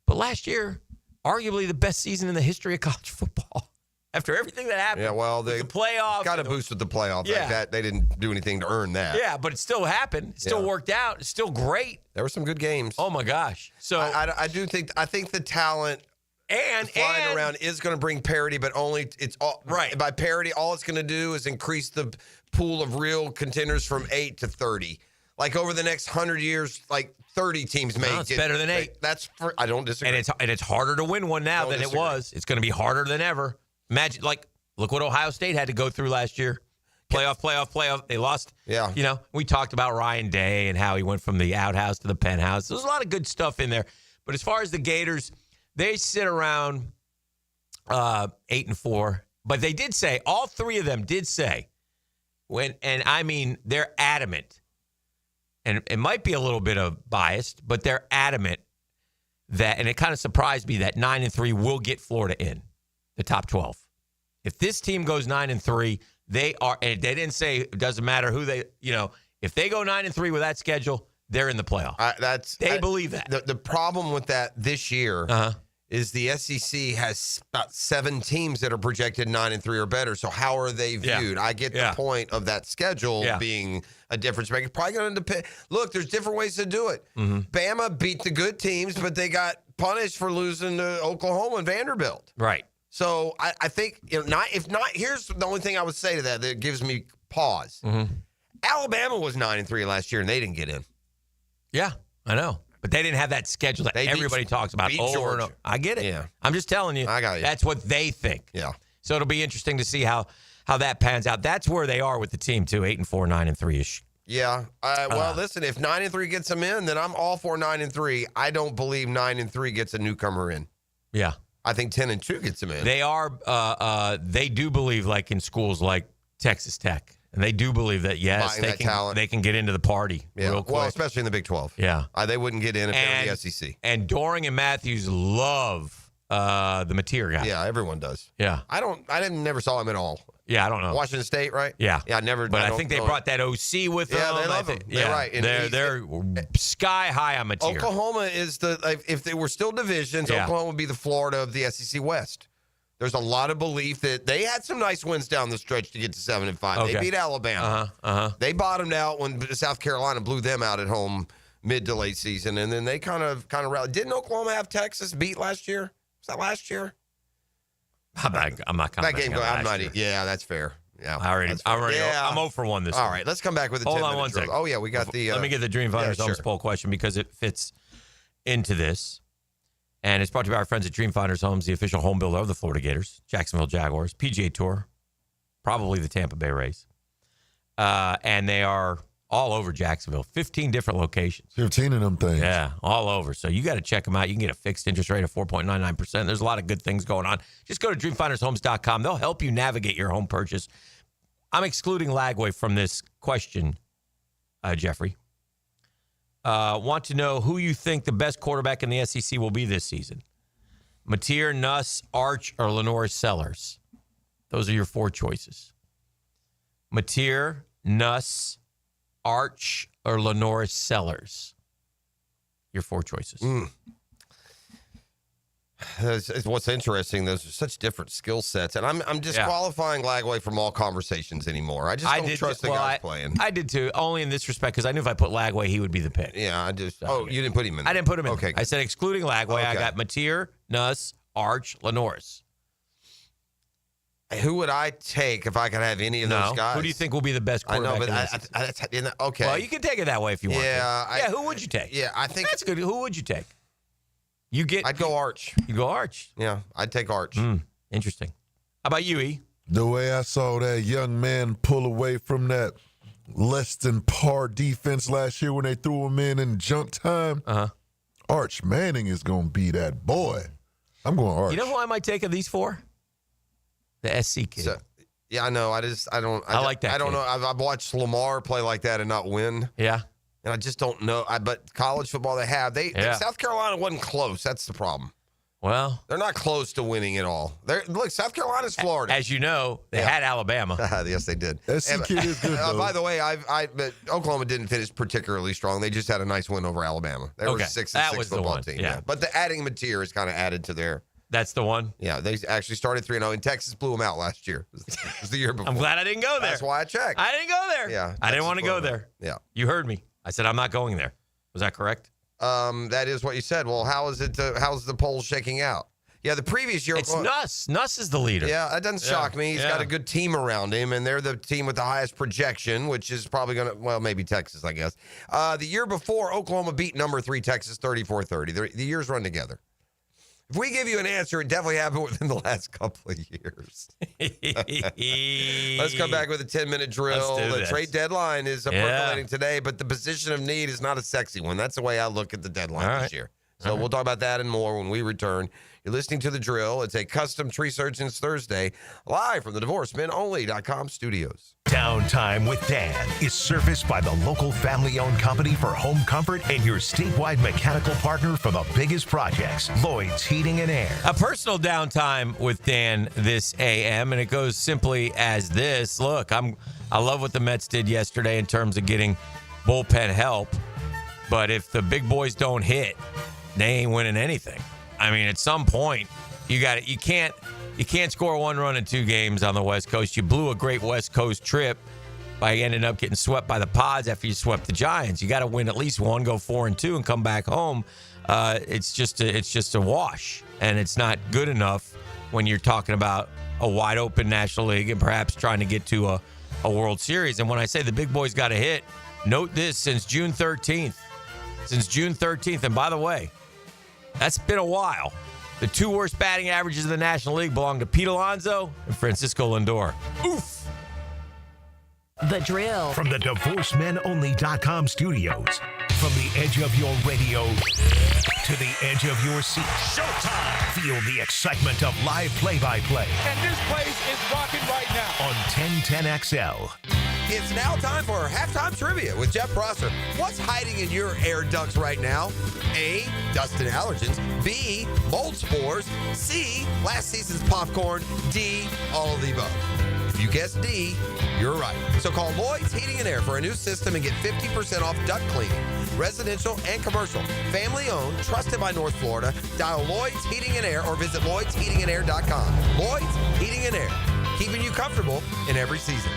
But last year, arguably the best season in the history of college football. After everything that happened. Yeah, well, they the playoffs got a boost with the playoffs. Yeah. Like that. They didn't do anything to earn that. Yeah, but it still happened. It still worked out. It's still great. There were some good games. Oh my gosh! So I think the talent and flying around is going to bring parity, but only it's all right. By parity, all it's going to do is increase the pool of real contenders from 8 to 30. Like over the next 100 years, like 30 teams may it's better than 8. I don't disagree. And it's harder to win one now than it was. It's going to be harder than ever. Imagine, look what Ohio State had to go through last year. Playoff. They lost. Yeah. You know, we talked about Ryan Day and how he went from the outhouse to the penthouse. There's a lot of good stuff in there. But as far as the Gators, they sit around 8-4. But they did say, all three of them did say, they're adamant. And it might be a little bit of biased, but they're adamant that, and it kind of surprised me that 9-3 will get Florida in the top 12. If this team goes 9-3, they are, and they didn't say it doesn't matter who they, if they go 9-3 with that schedule, they're in the playoff. They believe that. The problem with that this year is the SEC has about 7 teams that are projected 9-3 or better. So how are they viewed? I get the point of that schedule being a difference maker. Probably going to depend. Look, there's different ways to do it. Bama beat the good teams, but they got punished for losing to Oklahoma and Vanderbilt. Right. So I think here's the only thing I would say to that gives me pause. Alabama was 9-3 last year and they didn't get in. Yeah, I know. But they didn't have that schedule that everybody talks about over and over. I get it. Yeah. I'm just telling you. I got you. That's what they think. Yeah. So it'll be interesting to see how that pans out. That's where they are with the team, too. 8-4, 9-3-ish. Yeah. Well, listen, if 9-3 gets them in, then I'm all for 9-3. I don't believe 9-3 gets a newcomer in. Yeah. I think 10-2 gets them in. They are. They do believe, like in schools like Texas Tech, and they do believe that they can get into the party real quick. Well, especially in the Big 12. Yeah, they wouldn't get in if they were the SEC. And Doring and Matthews love the Mateer guy. Yeah, everyone does. Yeah, I never saw him at all. Yeah, I don't know. Washington State, right? Yeah, I never. But I think they brought that OC with them. Yeah, they love him. Yeah, right. And they're sky high on Mateer. Oklahoma is if they were still divisions, Oklahoma would be the Florida of the SEC West. There's a lot of belief that they had some nice wins down the stretch to get to 7-5. Okay. They beat Alabama. They bottomed out when South Carolina blew them out at home mid to late season, and then they kind of rallied. Didn't Oklahoma have Texas beat last year? Was that last year? I'm not that game. I'm not. Yeah, that's fair. Yeah, I'm 0 for 1 this week. All right, let's come back with a 10-minute Hold on one drill. second. Oh yeah, we got the. Let me get the Dream Finders Homes poll question because it fits into this. And it's brought to you by our friends at Dream Finders Homes, the official home builder of the Florida Gators, Jacksonville Jaguars, PGA Tour, probably the Tampa Bay Rays. And they are all over Jacksonville, 15 different locations. 15 of them things. Yeah, all over. So you got to check them out. You can get a fixed interest rate of 4.99%. There's a lot of good things going on. Just go to dreamfindershomes.com. They'll help you navigate your home purchase. I'm excluding Lagway from this question, Jeffrey. Want to know who you think the best quarterback in the SEC will be this season. Mateer, Nuss, Arch, or Lenore Sellers. Those are your 4 choices. Mateer, Nuss, Arch, or Lenore Sellers. Your 4 choices. What's interesting, those are such different skill sets. And I'm disqualifying Lagway from all conversations anymore. I just don't trust the guys playing. I did too, only in this respect, because I knew if I put Lagway, he would be the pick. Yeah, you didn't put him in. I didn't put him in. Okay. I said excluding Lagway, I got Mateer, Nuss, Arch, Lenores. Who would I take if I could have any of those guys? Who do you think will be the best quarterback? I know, but okay. Well, you can take it that way if you want. Yeah. Who would you take? Yeah, I think that's good. Who would you take? I'd go Arch. You go Arch. Yeah, I'd take Arch. Interesting. How about you, E? The way I saw that young man pull away from that less than par defense last year when they threw him in junk time, Arch Manning is going to be that boy. I'm going Arch. You know who I might take of these 4? The SC kid. Yeah, I know. I like that. I don't kid. know. I've watched Lamar play like that and not win. Yeah. And I just don't know. But college football, they have. South Carolina wasn't close. That's the problem. Well, they're not close to winning at all. Look, South Carolina's Florida. As you know, they had Alabama. Yes, they did. SC kid is good, though. By the way, but Oklahoma didn't finish particularly strong. They just had a nice win over Alabama. They were 6-6 football team. Yeah. But the adding Mateer is kind of added to their That's the one? Yeah, they actually started 3-0, and Texas blew them out last year. It was the year before. I'm glad I didn't go there. That's why I checked. I didn't go there. Yeah. I didn't want to go Texas there. Yeah. You heard me. I said, I'm not going there. Was that correct? That is what you said. Well, how's the poll shaking out? Yeah, the previous year. It's Nuss. Nuss is the leader. Yeah, that doesn't shock me. He's got a good team around him, and they're the team with the highest projection, which is probably going to, well, maybe Texas, I guess. The year before, Oklahoma beat number 3 Texas 34-30. The years run together. If we give you an answer, it definitely happened within the last couple of years. Let's come back with a 10-minute drill. The trade deadline is percolating today, but the position of need is not a sexy one. That's the way I look at the deadline this year. So we'll talk about that and more when we return. You're listening to The Drill. It's a custom Tree Surgeons Thursday, live from the DivorceMenOnly.com studios. Downtime with Dan is serviced by the local family-owned company for home comfort and your statewide mechanical partner for the biggest projects, Lloyd's Heating and Air. A personal downtime with Dan this AM, and it goes simply as this. Look, I love what the Mets did yesterday in terms of getting bullpen help, but if the big boys don't hit, they ain't winning anything. I mean, at some point, you can't score 1 run in 2 games on the West Coast. You blew a great West Coast trip by ending up getting swept by the Pods after you swept the Giants. You got to win at least 1, go 4-2, and come back home. It's just a wash, and it's not good enough when you're talking about a wide open National League and perhaps trying to get to a World Series. And when I say the big boys got a hit, note this: since June 13th. And by the way, that's been a while. The 2 worst batting averages in the National League belong to Pete Alonso and Francisco Lindor. Oof. The Drill. From the DivorceMenOnly.com studios. From the edge of your radio to the edge of your seat. Showtime. Feel the excitement of live play-by-play. And this place is rocking right now. On 1010XL. It's now time for halftime trivia with Jeff Prosser. What's hiding in your air ducts right now? A, dust and allergens. B, mold spores. C, last season's popcorn. D, all of the above. If you guessed D, you're right. So call Lloyd's Heating and Air for a new system and get 50% off duct cleaning. Residential and commercial. Family owned, trusted by North Florida. Dial Lloyd's Heating and Air or visit LloydsHeatingandAir.com. Lloyd's Heating and Air. Keeping you comfortable in every season.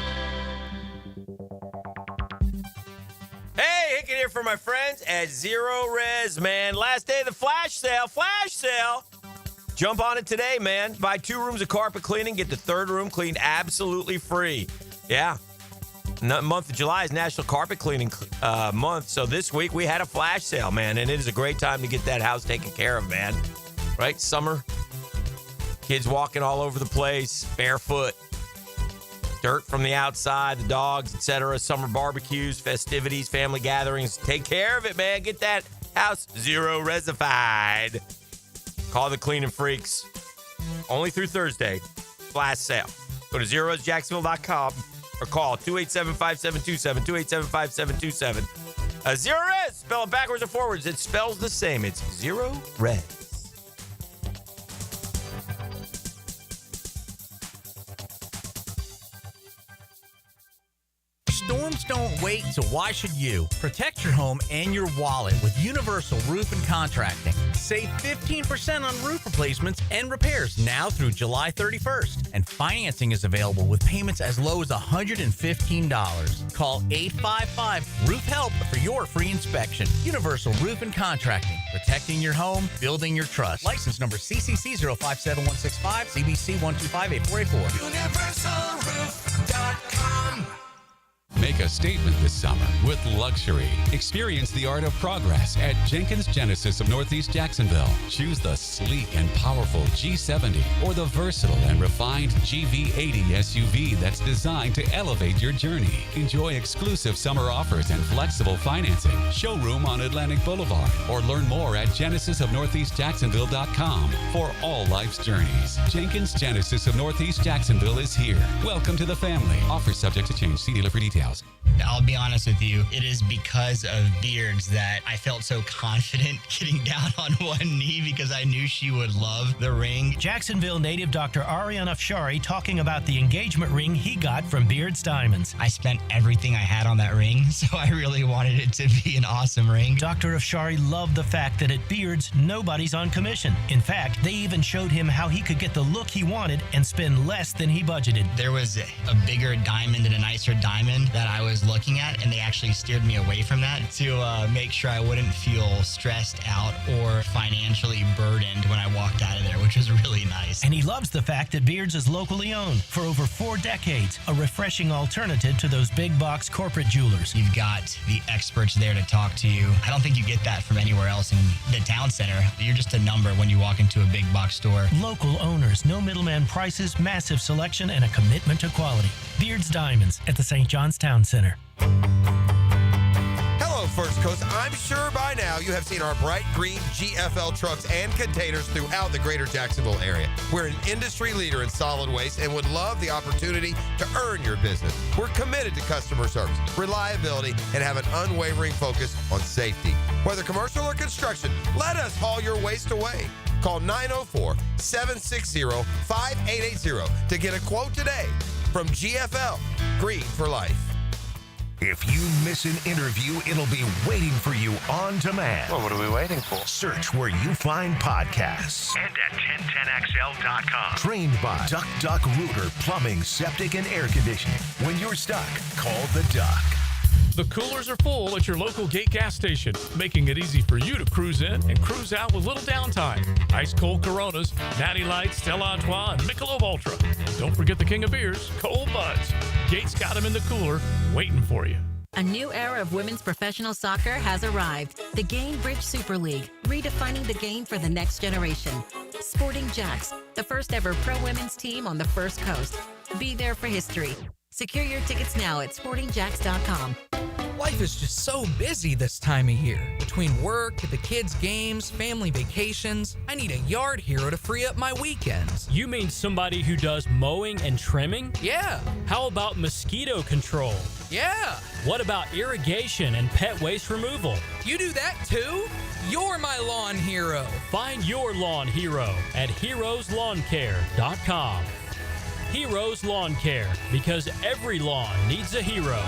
Hey, Hicken here for my friends at Zero Res, man. Last day of the flash sale. Jump on it today, man. Buy 2 rooms of carpet cleaning, get the 3rd room cleaned absolutely free. Yeah. The month of July is National Carpet Cleaning Month, so this week we had a flash sale, man, and it is a great time to get that house taken care of, man. Right? Summer, kids walking all over the place, barefoot. Dirt from the outside, the dogs, etc. Summer barbecues, festivities, family gatherings. Take care of it, man. Get that house Zero Resified. Call the cleaning freaks. Only through Thursday. Flash sale. Go to ZeroResJacksonville.com or call 287-5727, 287-5727. Zero Res. Spell it backwards or forwards. It spells the same. It's Zero Res. Storms don't wait, so why should you? Protect your home and your wallet with Universal Roof and Contracting. Save 15% on roof replacements and repairs now through July 31st. And financing is available with payments as low as $115. Call 855-ROOF-HELP for your free inspection. Universal Roof and Contracting. Protecting your home, building your trust. License number CCC 057165, CBC 1258484. UniversalRoof.com. Make a statement this summer with luxury. Experience the art of progress at Jenkins Genesis of Northeast Jacksonville. Choose the sleek and powerful G70 or the versatile and refined GV80 SUV that's designed to elevate your journey. Enjoy exclusive summer offers and flexible financing. Showroom on Atlantic Boulevard or learn more at genesisofnortheastjacksonville.com for all life's journeys. Jenkins Genesis of Northeast Jacksonville is here. Welcome to the family. Offers subject to change. See dealer for details. I'll be honest with you, it is because of Beards that I felt so confident getting down on one knee because I knew she would love the ring. Jacksonville native Dr. Arian Afshari talking about the engagement ring he got from Beards Diamonds. I spent everything I had on that ring, so I really wanted it to be an awesome ring. Dr. Afshari loved the fact that at Beards, nobody's on commission. In fact, they even showed him how he could get the look he wanted and spend less than he budgeted. There was a bigger diamond and a nicer diamond that I was looking at, and they actually steered me away from that to make sure I wouldn't feel stressed out or financially burdened when I walked out of there, which was really nice. And he loves the fact that Beards is locally owned for over 4 decades, a refreshing alternative to those big box corporate jewelers. You've got the experts there to talk to you. I don't think you get that from anywhere else in the town center. You're just a number when you walk into a big box store. Local owners, no middleman prices, massive selection, and a commitment to quality. Beards Diamonds at the St. John's Town Center. Hello, First Coast. I'm sure by now you have seen our bright green GFL trucks and containers throughout the greater Jacksonville area. We're an industry leader in solid waste and would love the opportunity to earn your business. We're committed to customer service, reliability, and have an unwavering focus on safety. Whether commercial or construction, let us haul your waste away. Call 904-760-5880 to get a quote today from GFL, Green for Life. If you miss an interview, it'll be waiting for you on demand. Well, what are we waiting for? Search where you find podcasts. And at 1010XL.com. Trained by Duck Rooter Plumbing, Septic, and Air Conditioning. When you're stuck, call the Duck. The coolers are full at your local Gate gas station, making it easy for you to cruise in and cruise out with little downtime. Ice cold Coronas, Natty Light, Stella Artois, and Michelob Ultra. Don't forget the king of beers, Cold Buds. Gate's got them in the cooler, waiting for you. A new era of women's professional soccer has arrived. The Gainbridge Super League, redefining the game for the next generation. Sporting Jags, the first ever pro women's team on the First Coast. Be there for history. Secure your tickets now at sportingjax.com. Life is just so busy this time of year. Between work, the kids' games, family vacations, I need a yard hero to free up my weekends. You mean somebody who does mowing and trimming? Yeah. How about mosquito control? Yeah. What about irrigation and pet waste removal? You do that too? You're my lawn hero. Find your lawn hero at heroeslawncare.com. Heroes Lawn Care, because every lawn needs a hero.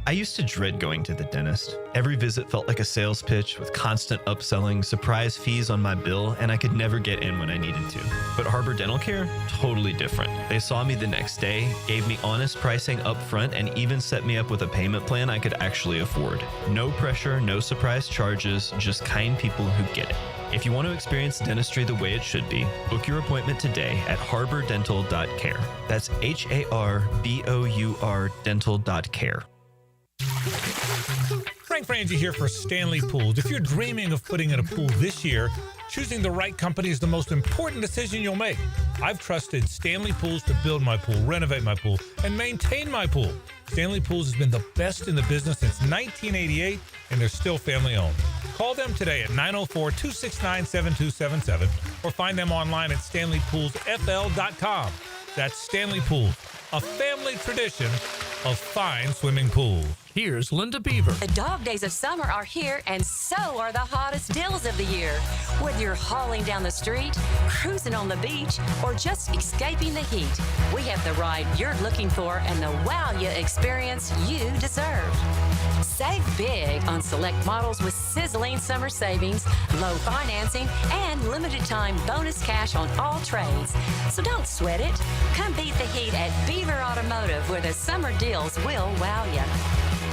I used to dread going to the dentist. Every visit felt like a sales pitch with constant upselling, surprise fees on my bill, and I could never get in when I needed to. But Harbor Dental Care, totally different. They saw me the next day, gave me honest pricing up front, and even set me up with a payment plan I could actually afford. No pressure, no surprise charges, just kind people who get it. If you want to experience dentistry the way it should be, book your appointment today at harbordental.care. That's HARBOUR dental.care. Frank Frangie here for Stanley Pools. If you're dreaming of putting in a pool this year, choosing the right company is the most important decision you'll make. I've trusted Stanley Pools to build my pool, renovate my pool, and maintain my pool. Stanley Pools has been the best in the business since 1988, and they're still family owned. Call them today at 904-269-7277 or find them online at stanleypoolsfl.com. That's Stanley Pools, a family tradition of fine swimming pools. Here's Linda Beaver. The dog days of summer are here, and so are the hottest deals of the year. Whether you're hauling down the street, cruising on the beach, or just escaping the heat, we have the ride you're looking for and the wow you experience you deserve. Save big on select models with sizzling summer savings, low financing, and limited time bonus cash on all trades. So don't sweat it. Come beat the heat at Beaver Automotive, where the summer deals will wow you.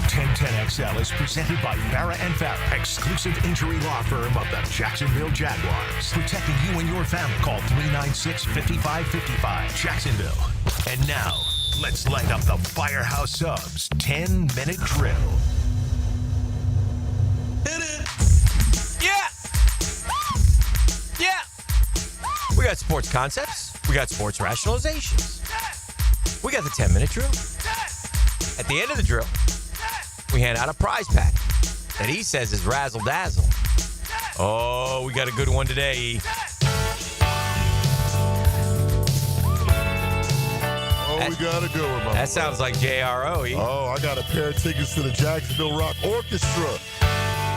1010XL is presented by Farrah & Farrah, exclusive injury law firm of the Jacksonville Jaguars. Protecting you and your family. Call 396-5555, Jacksonville. And now, let's light up the Firehouse Subs 10-minute drill. Hit it! Yeah! Yeah! We got sports concepts. We got sports rationalizations. We got the 10-minute drill. At the end of the drill, we hand out a prize pack that he says is razzle dazzle. Oh, we got a good one today, E. we got a good one. That sounds like JRO. Oh, I got a pair of tickets to the Jacksonville Rock Orchestra.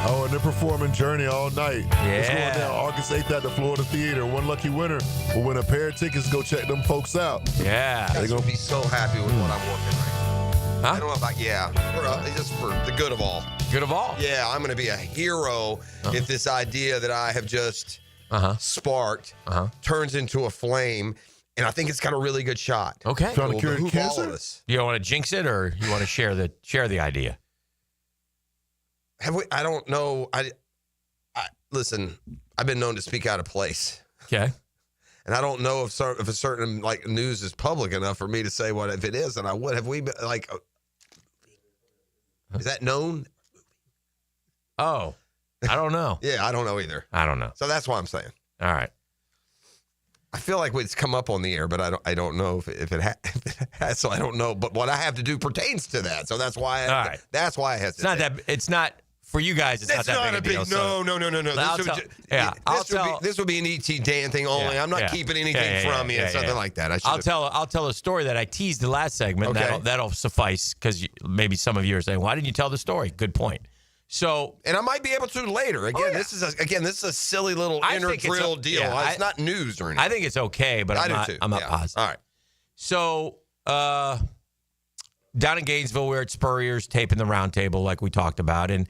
Oh, and they're performing Journey all night. It's going down August 8th at the Florida Theater. One lucky winner will win a pair of tickets. Go check them folks out. Yeah. They're going to be so happy with what I'm working right now. I don't know about, just for the good of all. Good of all? Yeah, I'm going to be a hero if this idea that I have just sparked turns into a flame. And I think it's got a really good shot. Okay. Trying to cure cancer? You don't want to jinx it, or you want to share the idea? Have we? I don't know. I listen. I've been known to speak out of place. Okay. And I don't know if a certain like news is public enough for me to say what if it is, and I would. Have we been like? Is that known? Oh, I don't know. Yeah, I don't know either. I don't know. So that's why I'm saying. All right. I feel like it's come up on the air, but I don't know if it has. So I don't know. But what I have to do pertains to that. So that's why. That's why I have to. It's not for you guys. It's not that big a deal. No. This would be an E.T. Dan thing only. I'm not keeping anything from you. Something like that. I'll tell a story that I teased the last segment. Okay. That'll suffice, because maybe some of you are saying, "Why didn't you tell the story?" Good point. So, and I might be able to later. Again, this is a silly little inner drill deal. It's not news or anything. I think it's okay, but I'm not positive. All right. So, down in Gainesville, we're at Spurrier's taping the roundtable, like we talked about, and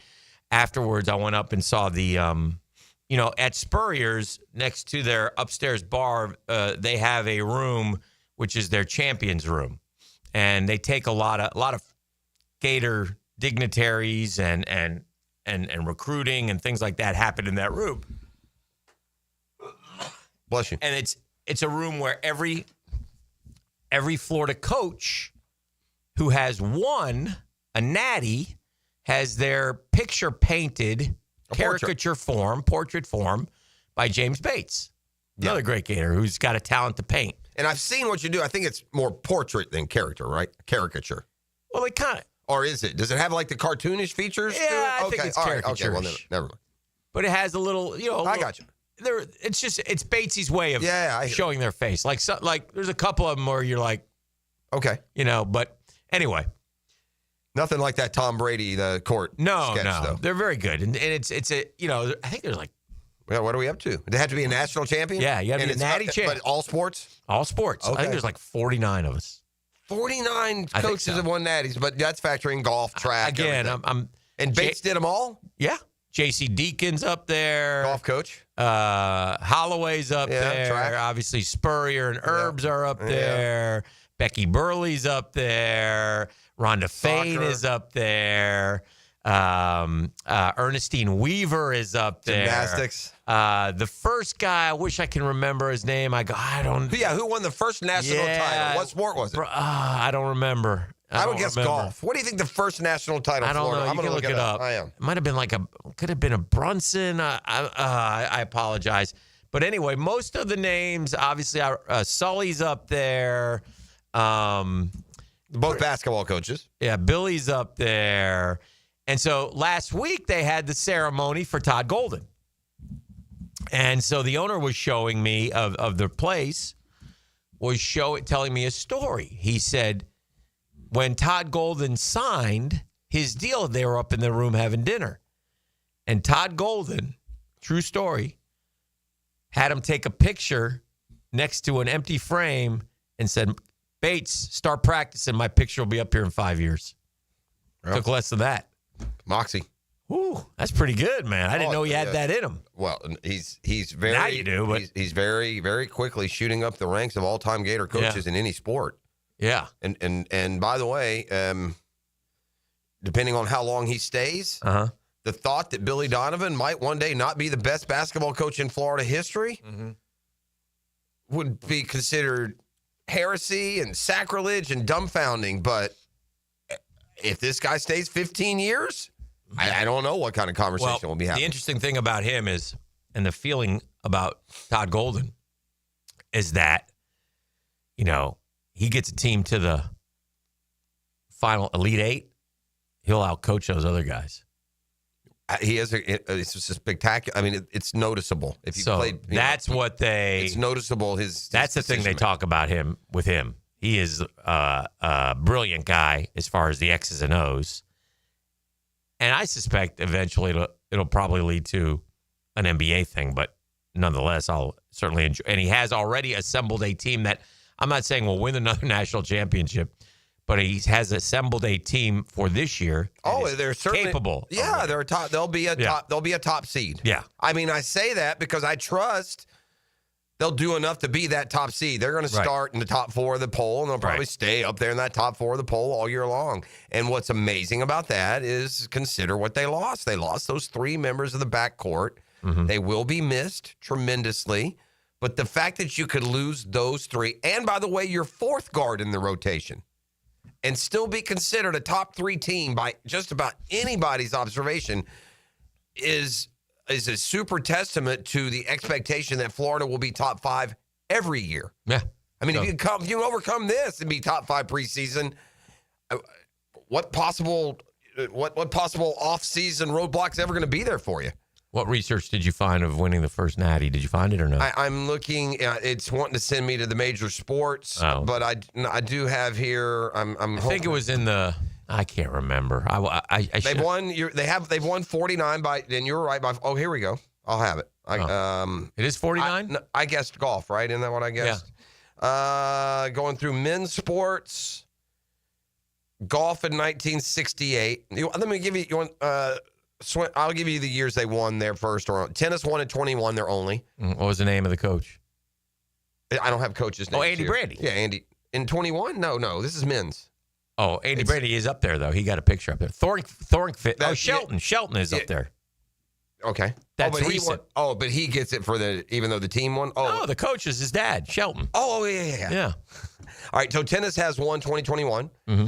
afterwards, I went up and saw the, at Spurrier's, next to their upstairs bar, they have a room which is their champions room, and they take a lot of Gator dignitaries and recruiting and things like that happen in that room. Bless you. And it's a room where every Florida coach who has won a natty has their picture painted, portrait form by James Bates, another great Gator who's got a talent to paint. And I've seen what you do. I think it's more portrait than character, right? Caricature. Well, it kind of. Or is it? Does it have like the cartoonish features? Yeah, I think it's caricature. Okay, well, never mind. But it has a little, I got you. It's Batesy's way of showing their face. Like there's a couple of them where you're like, okay, but anyway. Nothing like that Tom Brady, the court sketch, though. They're very good. And it's I think there's like. Well, what are we up to? They have to be a national champion? Yeah, you have to be a natty champion. But all sports? All sports. Okay. I think there's like 49 of us. 49 coaches have won natties, but that's factoring golf, track. Again, and Bates did them all? Yeah. J.C. Deacon's up there. Golf coach. Holloway's up there. Track. Obviously, Spurrier and Herbs are up there. Becky Burley's up there. Rhonda Fain is up there. Ernestine Weaver is up there. Gymnastics. The first guy, I wish I can remember his name. I don't. Yeah, who won the first national title? What sport was it? I don't remember. I would guess golf. What do you think the first national title? I don't Florida? know. I'm you can look it up. I am. It might have been could have been a Brunson. I apologize. But anyway, most of the names, obviously, Sully's up there. Both basketball coaches. Yeah, Billy's up there. And so last week they had the ceremony for Todd Golden. And so the owner was showing me of the place, telling me a story. He said when Todd Golden signed his deal, they were up in the room having dinner. And Todd Golden, true story, had him take a picture next to an empty frame and said, Bates, start practicing. My picture will be up here in 5 years. Yep. Took less than that. Moxie. Ooh, that's pretty good, man. I didn't know he had that in him. Well, he's very. Now you do, but he's very, very quickly shooting up the ranks of all-time Gator coaches in any sport. Yeah. And by the way, depending on how long he stays, the thought that Billy Donovan might one day not be the best basketball coach in Florida history would be considered heresy and sacrilege and dumbfounding. But if this guy stays 15 years, I don't know what kind of conversation will be happening. The interesting thing about him is, and the feeling about Todd Golden is that, he gets a team to the final Elite Eight, he'll outcoach those other guys. He has it's just a spectacular. I mean, it's noticeable. If you played, that's what they. It's noticeable. That's the thing they talk about him with him. He is a brilliant guy as far as the X's and O's. And I suspect eventually it'll probably lead to an NBA thing, but nonetheless, I'll certainly enjoy. And he has already assembled a team that I'm not saying will win another national championship, but he has assembled a team for this year. They're certainly capable. Yeah, they're top. They'll be a top. They'll be a top seed. Yeah. I mean, I say that because I trust they'll do enough to be that top seed. They're going to start in the top 4 of the poll, and they'll probably stay up there in that top 4 of the poll all year long. And what's amazing about that is consider what they lost. They lost those 3 members of the backcourt. Mm-hmm. They will be missed tremendously. But the fact that you could lose those 3, and by the way, your 4th guard in the rotation, and still be considered a top 3 team by just about anybody's observation is a super testament to the expectation that Florida will be top 5 every year. Yeah. I mean, if you overcome this and be top 5 preseason, what possible off-season roadblocks ever going to be there for you? What research did you find of winning the first natty? Did you find it or no? I'm looking. It's wanting to send me to the major sports, but I do have here. I think it was in the. I can't remember. They've won. They've won 49 by. And you're right. Oh, here we go. I'll have it. It is 49. I guessed golf, right? Isn't that what I guessed? Yeah. Going through men's sports, golf in 1968. Let me give you. You want? I'll give you the years they won their first. Or tennis won in 21. They're only. What was the name of the coach? I don't have coaches' names. Oh, Andy here. Brady. Yeah, Andy. In 21? No. This is men's. Oh, Andy Brady is up there though. He got a picture up there. Shelton. Shelton is up there. Okay. That's but recent. But he gets it for even though the team won. Oh, no, the coach is his dad, Shelton. Oh, yeah. All right. So tennis has won 2021. Mm-hmm.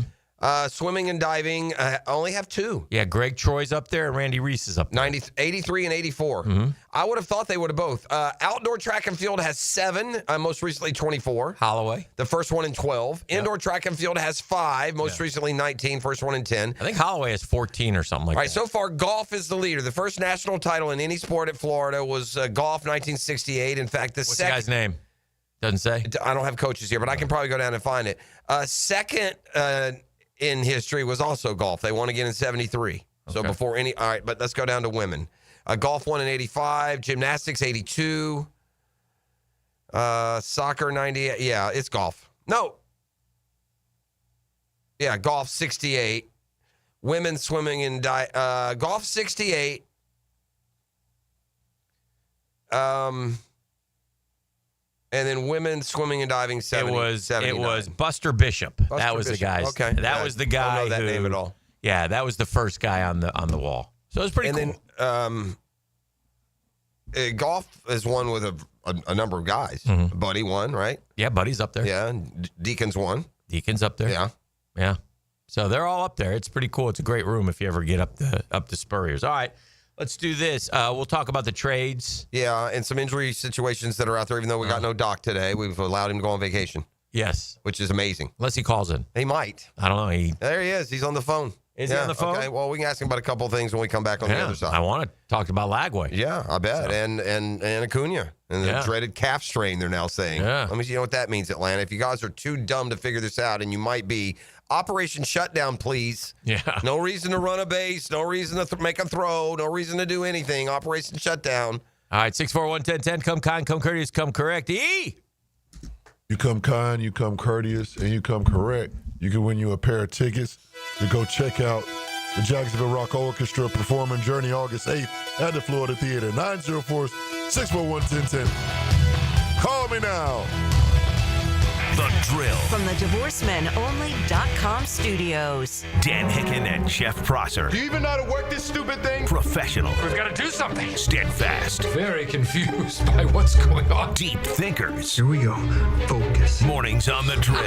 Swimming and diving only have 2. Yeah, Greg Troy's up there and Randy Reese is up there. 83 and 84. Mm-hmm. I would have thought they would have both. Outdoor track and field has 7, most recently 24. Holloway. The first one in 12. Yep. Indoor track and field has 5, most recently 19, first one in 10. I think Holloway has 14 or something like that. All right, so far golf is the leader. The first national title in any sport at Florida was golf 1968. In fact, What's the guy's name? Doesn't say? I don't have coaches here, but I can probably go down and find it. Second in history was also golf. They won again in 73. So before any. All right, but let's go down to women. Golf won in 85. Gymnastics 82. Soccer 98. Yeah, it's golf. No. Yeah, golf 68. Women's swimming and golf 68. And then women's swimming and diving 79. It was Buster Bishop. That was the guy. Okay. That was the guy. I don't know that name at all. Yeah, that was the first guy on the wall. So it was pretty cool. And then golf is won with a number of guys. Mm-hmm. Buddy won, right? Yeah, Buddy's up there. Yeah, Deacon's won. Deacon's up there. Yeah. So they're all up there. It's pretty cool. It's a great room if you ever get up the Spurriers. All right. Let's do this. We'll talk about the trades. Yeah, and some injury situations that are out there, even though we got no doc today. We've allowed him to go on vacation. Yes. Which is amazing. Unless he calls in. He might. I don't know. There he is. He's on the phone. Is he on the phone? Okay, well, we can ask him about a couple of things when we come back on the other side. I want to talk about Lagway. Yeah, I bet. So. And Acuna. And the dreaded calf strain, they're now saying. Yeah. Let me see, you know what that means, Atlanta. If you guys are too dumb to figure this out, and you might be, Operation Shutdown, please. Yeah. No reason to run a base. No reason to make a throw. No reason to do anything. Operation Shutdown. All right, 641-1010. Come kind, come courteous, come correct. E! You come kind, you come courteous, and you come correct. You can win you a pair of tickets to go check out the Jacksonville Rock Orchestra performing Journey August 8th at the Florida Theater. 904-641-1010. Call me now. The Drill. From the DivorceMenOnly.com studios. Dan Hicken and Jeff Prosser. Do you even know how to work this stupid thing? Professional. We've got to do something. Steadfast. Very confused by what's going on. Deep thinkers. Here we go. Focus. Mornings on The Drill.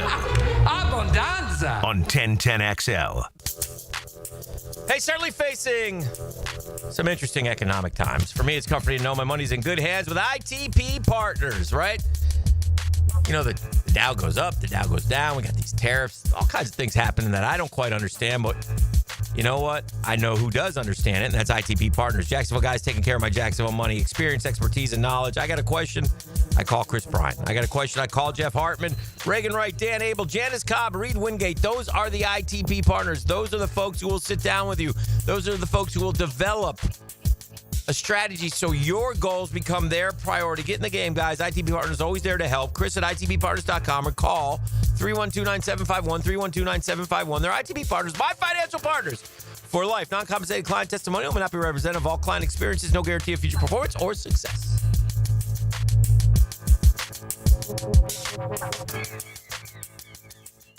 Abundanza. On 1010XL. Hey, certainly facing some interesting economic times. For me, it's comforting to know my money's in good hands with ITP Partners, right? You know, the Dow goes up, the Dow goes down. We got these tariffs, all kinds of things happening that I don't quite understand. But you know what? I know who does understand it, and that's ITP Partners. Jacksonville guys taking care of my Jacksonville money, experience, expertise, and knowledge. I got a question. I call Chris Bryant. I got a question, I call Jeff Hartman. Reagan Wright, Dan Abel, Janice Cobb, Reed Wingate. Those are the ITP partners. Those are the folks who will sit down with you. Those are the folks who will develop a strategy so your goals become their priority. Get in the game, guys. ITP Partners always there to help. Chris at ITPpartners.com or call 312-9751, 312-9751. They're ITP Partners, my financial partners for life. Non-compensated client testimonial may not be representative of all client experiences. No guarantee of future performance or success.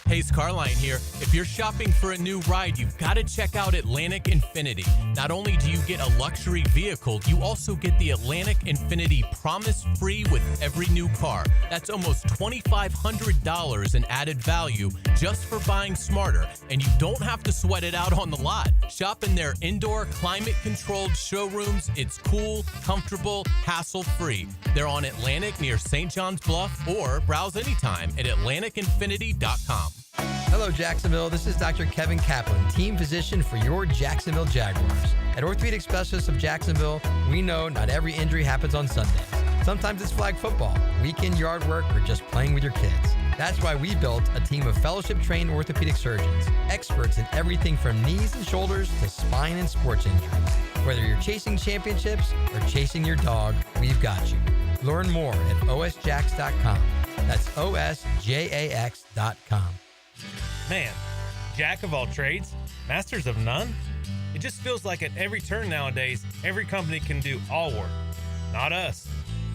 Hey, it's Carline here. If you're shopping for a new ride, you've got to check out Atlantic Infinity. Not only do you get a luxury vehicle, you also get the Atlantic Infinity Promise Free with every new car. That's almost $2,500 in added value just for buying smarter, and you don't have to sweat it out on the lot. Shop in their indoor climate-controlled showrooms. It's cool, comfortable, hassle-free. They're on Atlantic near St. John's Bluff, or browse anytime at AtlanticInfinity.com. Hello, Jacksonville. This is Dr. Kevin Kaplan, team physician for your Jacksonville Jaguars. At Orthopedic Specialists of Jacksonville, we know not every injury happens on Sundays. Sometimes it's flag football, weekend yard work, or just playing with your kids. That's why we built a team of fellowship-trained orthopedic surgeons, experts in everything from knees and shoulders to spine and sports injuries. Whether you're chasing championships or chasing your dog, we've got you. Learn more at osjax.com. That's osjax.com. Man, jack of all trades, masters of none? It just feels like at every turn nowadays, every company can do all work. Not us.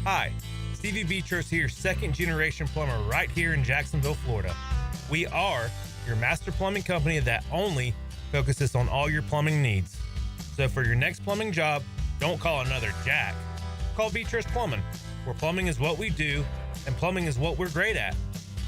Hi, Stevie Beatrice here, second-generation plumber right here in Jacksonville, Florida. We are your master plumbing company that only focuses on all your plumbing needs. So for your next plumbing job, don't call another Jack. Call Beatrice Plumbing, where plumbing is what we do and plumbing is what we're great at.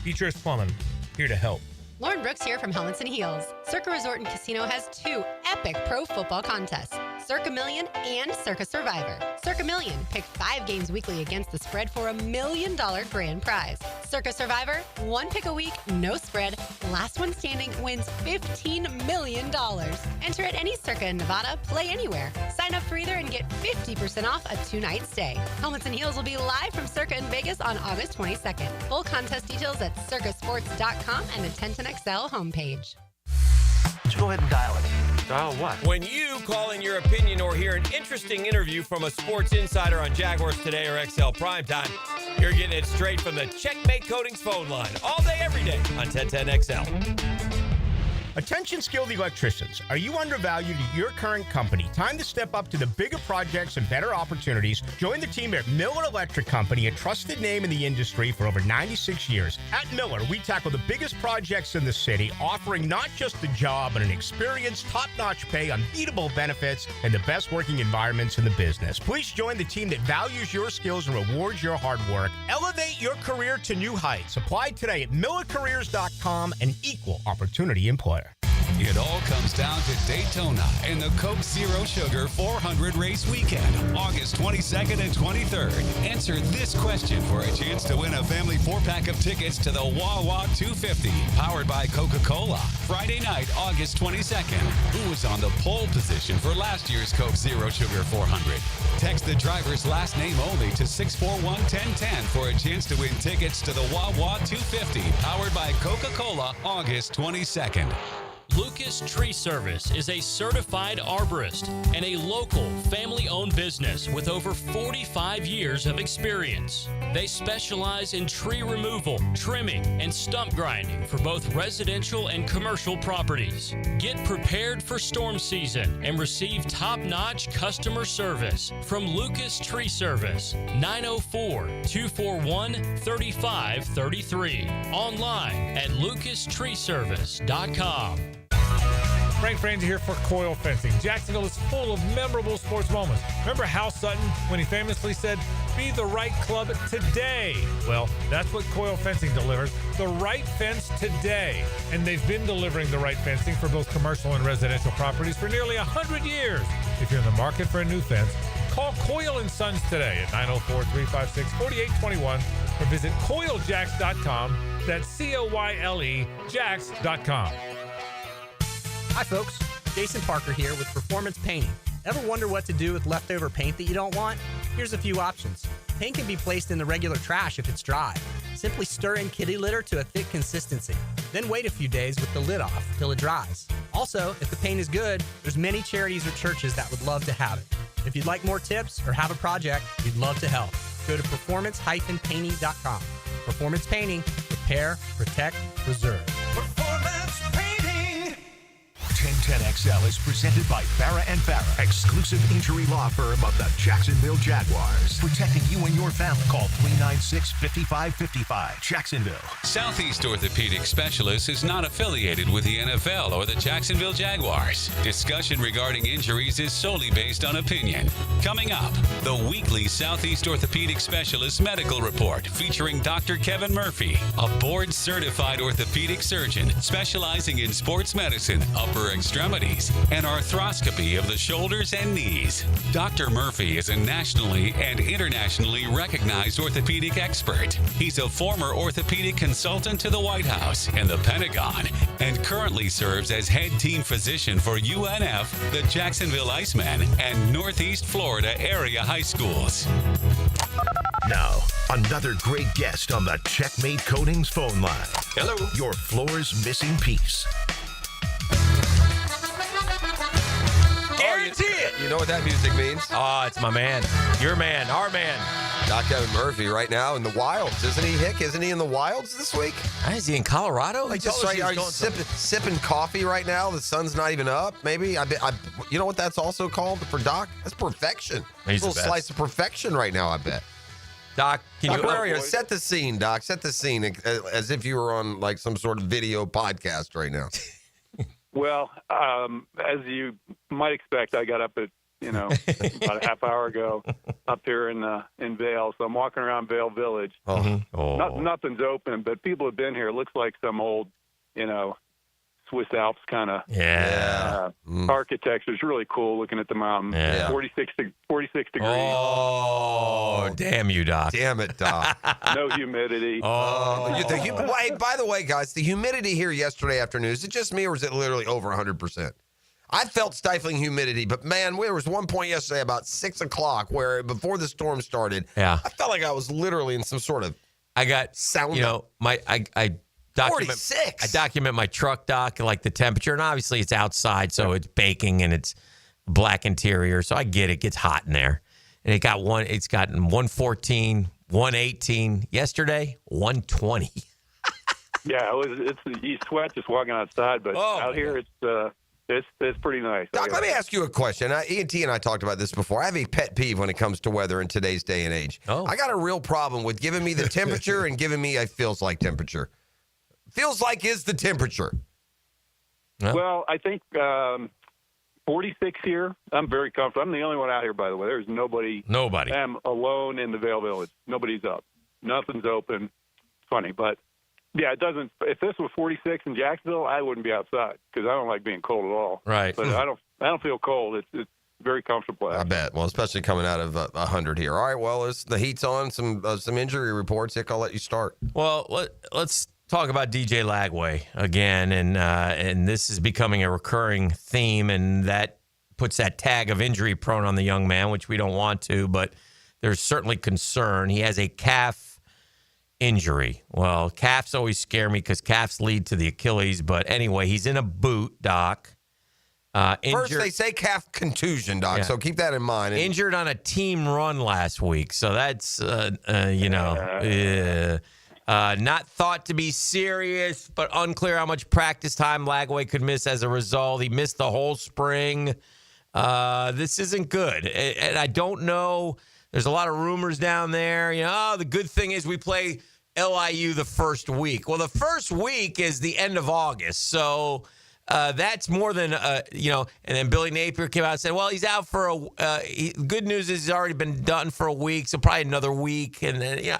Beatrice Plumbing, here to help. Lauren Brooks here from Helmets and Heels. Circa Resort and Casino has 2 epic pro football contests, Circa Million and Circa Survivor. Circa Million, pick 5 games weekly against the spread for $1 million grand prize. Circa Survivor, 1 pick a week, no spread, last one standing wins $15 million. Enter at any Circa in Nevada, play anywhere. Sign up for either and get 50% off a 2-night stay. Helmets and Heels will be live from Circa in Vegas on August 22nd. Full contest details at circasports.com and the 1010XL homepage. Go ahead and dial it. Dial what? When you call in your opinion or hear an interesting interview from a sports insider on Jaguars Today or XL Primetime, you're getting it straight from the Checkmate Coatings phone line all day, every day on 1010XL. Attention skilled electricians. Are you undervalued at your current company? Time to step up to the bigger projects and better opportunities. Join the team at Miller Electric Company, a trusted name in the industry for over 96 years. At Miller, we tackle the biggest projects in the city, offering not just a job, but an experience, top-notch pay, unbeatable benefits, and the best working environments in the business. Please join the team that values your skills and rewards your hard work. Elevate your career to new heights. Apply today at millercareers.com, an equal opportunity employer. It all comes down to Daytona and the Coke Zero Sugar 400 race weekend, August 22nd and 23rd. Answer this question for a chance to win a family 4-pack of tickets to the Wawa 250, powered by Coca-Cola. Friday night, August 22nd. Who was on the pole position for last year's Coke Zero Sugar 400? Text the driver's last name only to 641-1010 for a chance to win tickets to the Wawa 250, powered by Coca-Cola, August 22nd. Lucas Tree Service is a certified arborist and a local family-owned business with over 45 years of experience. They specialize in tree removal, trimming, and stump grinding for both residential and commercial properties. Get prepared for storm season and receive top-notch customer service from Lucas Tree Service, 904-241-3533. Online at lucastreeservice.com. Frank Franzi here for Coil Fencing. Jacksonville is full of memorable sports moments. Remember Hal Sutton when he famously said, "Be the right club today"? Well, that's what Coil Fencing delivers. The right fence today. And they've been delivering the right fencing for both commercial and residential properties for nearly 100 years. If you're in the market for a new fence, call Coyle & Sons today at 904-356-4821 or visit coilejax.com. That's COYLE Jax.com. Hi folks, Jason Parker here with Performance Painting. Ever wonder what to do with leftover paint that you don't want? Here's a few options. Paint can be placed in the regular trash if it's dry. Simply stir in kitty litter to a thick consistency. Then wait a few days with the lid off till it dries. Also, if the paint is good, there's many charities or churches that would love to have it. If you'd like more tips or have a project, we'd love to help. Go to performance-painting.com. Performance Painting. Repair, protect, preserve. Performance Painting. 1010XL is presented by Farrah & Farrah, exclusive injury law firm of the Jacksonville Jaguars. Protecting you and your family. Call 396-5555. Jacksonville. Southeast Orthopedic Specialists is not affiliated with the NFL or the Jacksonville Jaguars. Discussion regarding injuries is solely based on opinion. Coming up, the weekly Southeast Orthopedic Specialist Medical Report featuring Dr. Kevin Murphy, a board-certified orthopedic surgeon specializing in sports medicine, upper extremities, and arthroscopy of the shoulders and knees. Dr. Murphy is a nationally and internationally recognized orthopedic expert. He's a former orthopedic consultant to the White House and the Pentagon, and currently serves as head team physician for UNF, the Jacksonville Icemen, and Northeast Florida area high schools. Now, another great guest on the Checkmate Coatings phone line. Hello. Your floor's missing piece. Guarantee it. You know what that music means? Oh, it's my man. Your man. Our man. Doc Kevin Murphy right now in the wilds, isn't he, Hick? Isn't he in the wilds this week? Is he in Colorado? Like just right, are you sipping coffee right now? The sun's not even up. Maybe you know what that's also called for Doc? That's perfection. He's a little slice of perfection right now. I bet. Doc, where are you? Set the scene, Doc. Set the scene as if you were on like some sort of video podcast right now. Well, as you might expect, I got up at about a half hour ago up here in Vail. So I'm walking around Vail Village. Nothing's open, but people have been here. It looks like some old, Swiss Alps kind of architecture. It's really cool looking at the mountain. Yeah. 46 degrees. Oh, damn you, Doc. Damn it, Doc. No humidity. Hey, by the way, guys, the humidity here yesterday afternoon, is it just me or is it literally over 100%? I felt stifling humidity, but man, there was one point yesterday about 6 o'clock where before the storm started, I felt like I was literally in some sort of sauna. I document my truck, Doc, like the temperature, and obviously it's outside, so it's baking and it's black interior, so I get it gets hot in there. And it's gotten 114, 118 yesterday, 120. Yeah, you sweat just walking outside, but out here it's pretty nice. Doc, let me ask you a question. E&T and I talked about this before. I have a pet peeve when it comes to weather in today's day and age. I got a real problem with giving me the temperature and giving me a feels like temperature. Feels like is the temperature. Well, I think 46 here. I'm very comfortable. I'm the only one out here, by the way. There's nobody. I'm alone in the Vail Village. Nobody's up. Nothing's open. It's funny, but yeah, it doesn't. If this was 46 in Jacksonville, I wouldn't be outside because I don't like being cold at all. Right. But I don't feel cold. It's very comfortable. I bet. Well, especially coming out of 100 here. All right. Well, the heat's on. Some injury reports. Hick, I'll let you start. Well, let's talk about DJ Lagway again, and this is becoming a recurring theme, and that puts that tag of injury prone on the young man, which we don't want to, but there's certainly concern. He has a calf injury. Well, calves always scare me because calves lead to the Achilles, but anyway, he's in a boot, Doc. First, they say calf contusion, Doc, so keep that in mind. Injured on a team run last week, so that's, not thought to be serious, but unclear how much practice time Lagway could miss as a result. He missed the whole spring. This isn't good. And I don't know. There's a lot of rumors down there. The good thing is we play LIU the first week. Well, the first week is the end of August. So that's more than, and then Billy Napier came out and said, well, he's out for good news is he's already been done for a week. So probably another week. And then,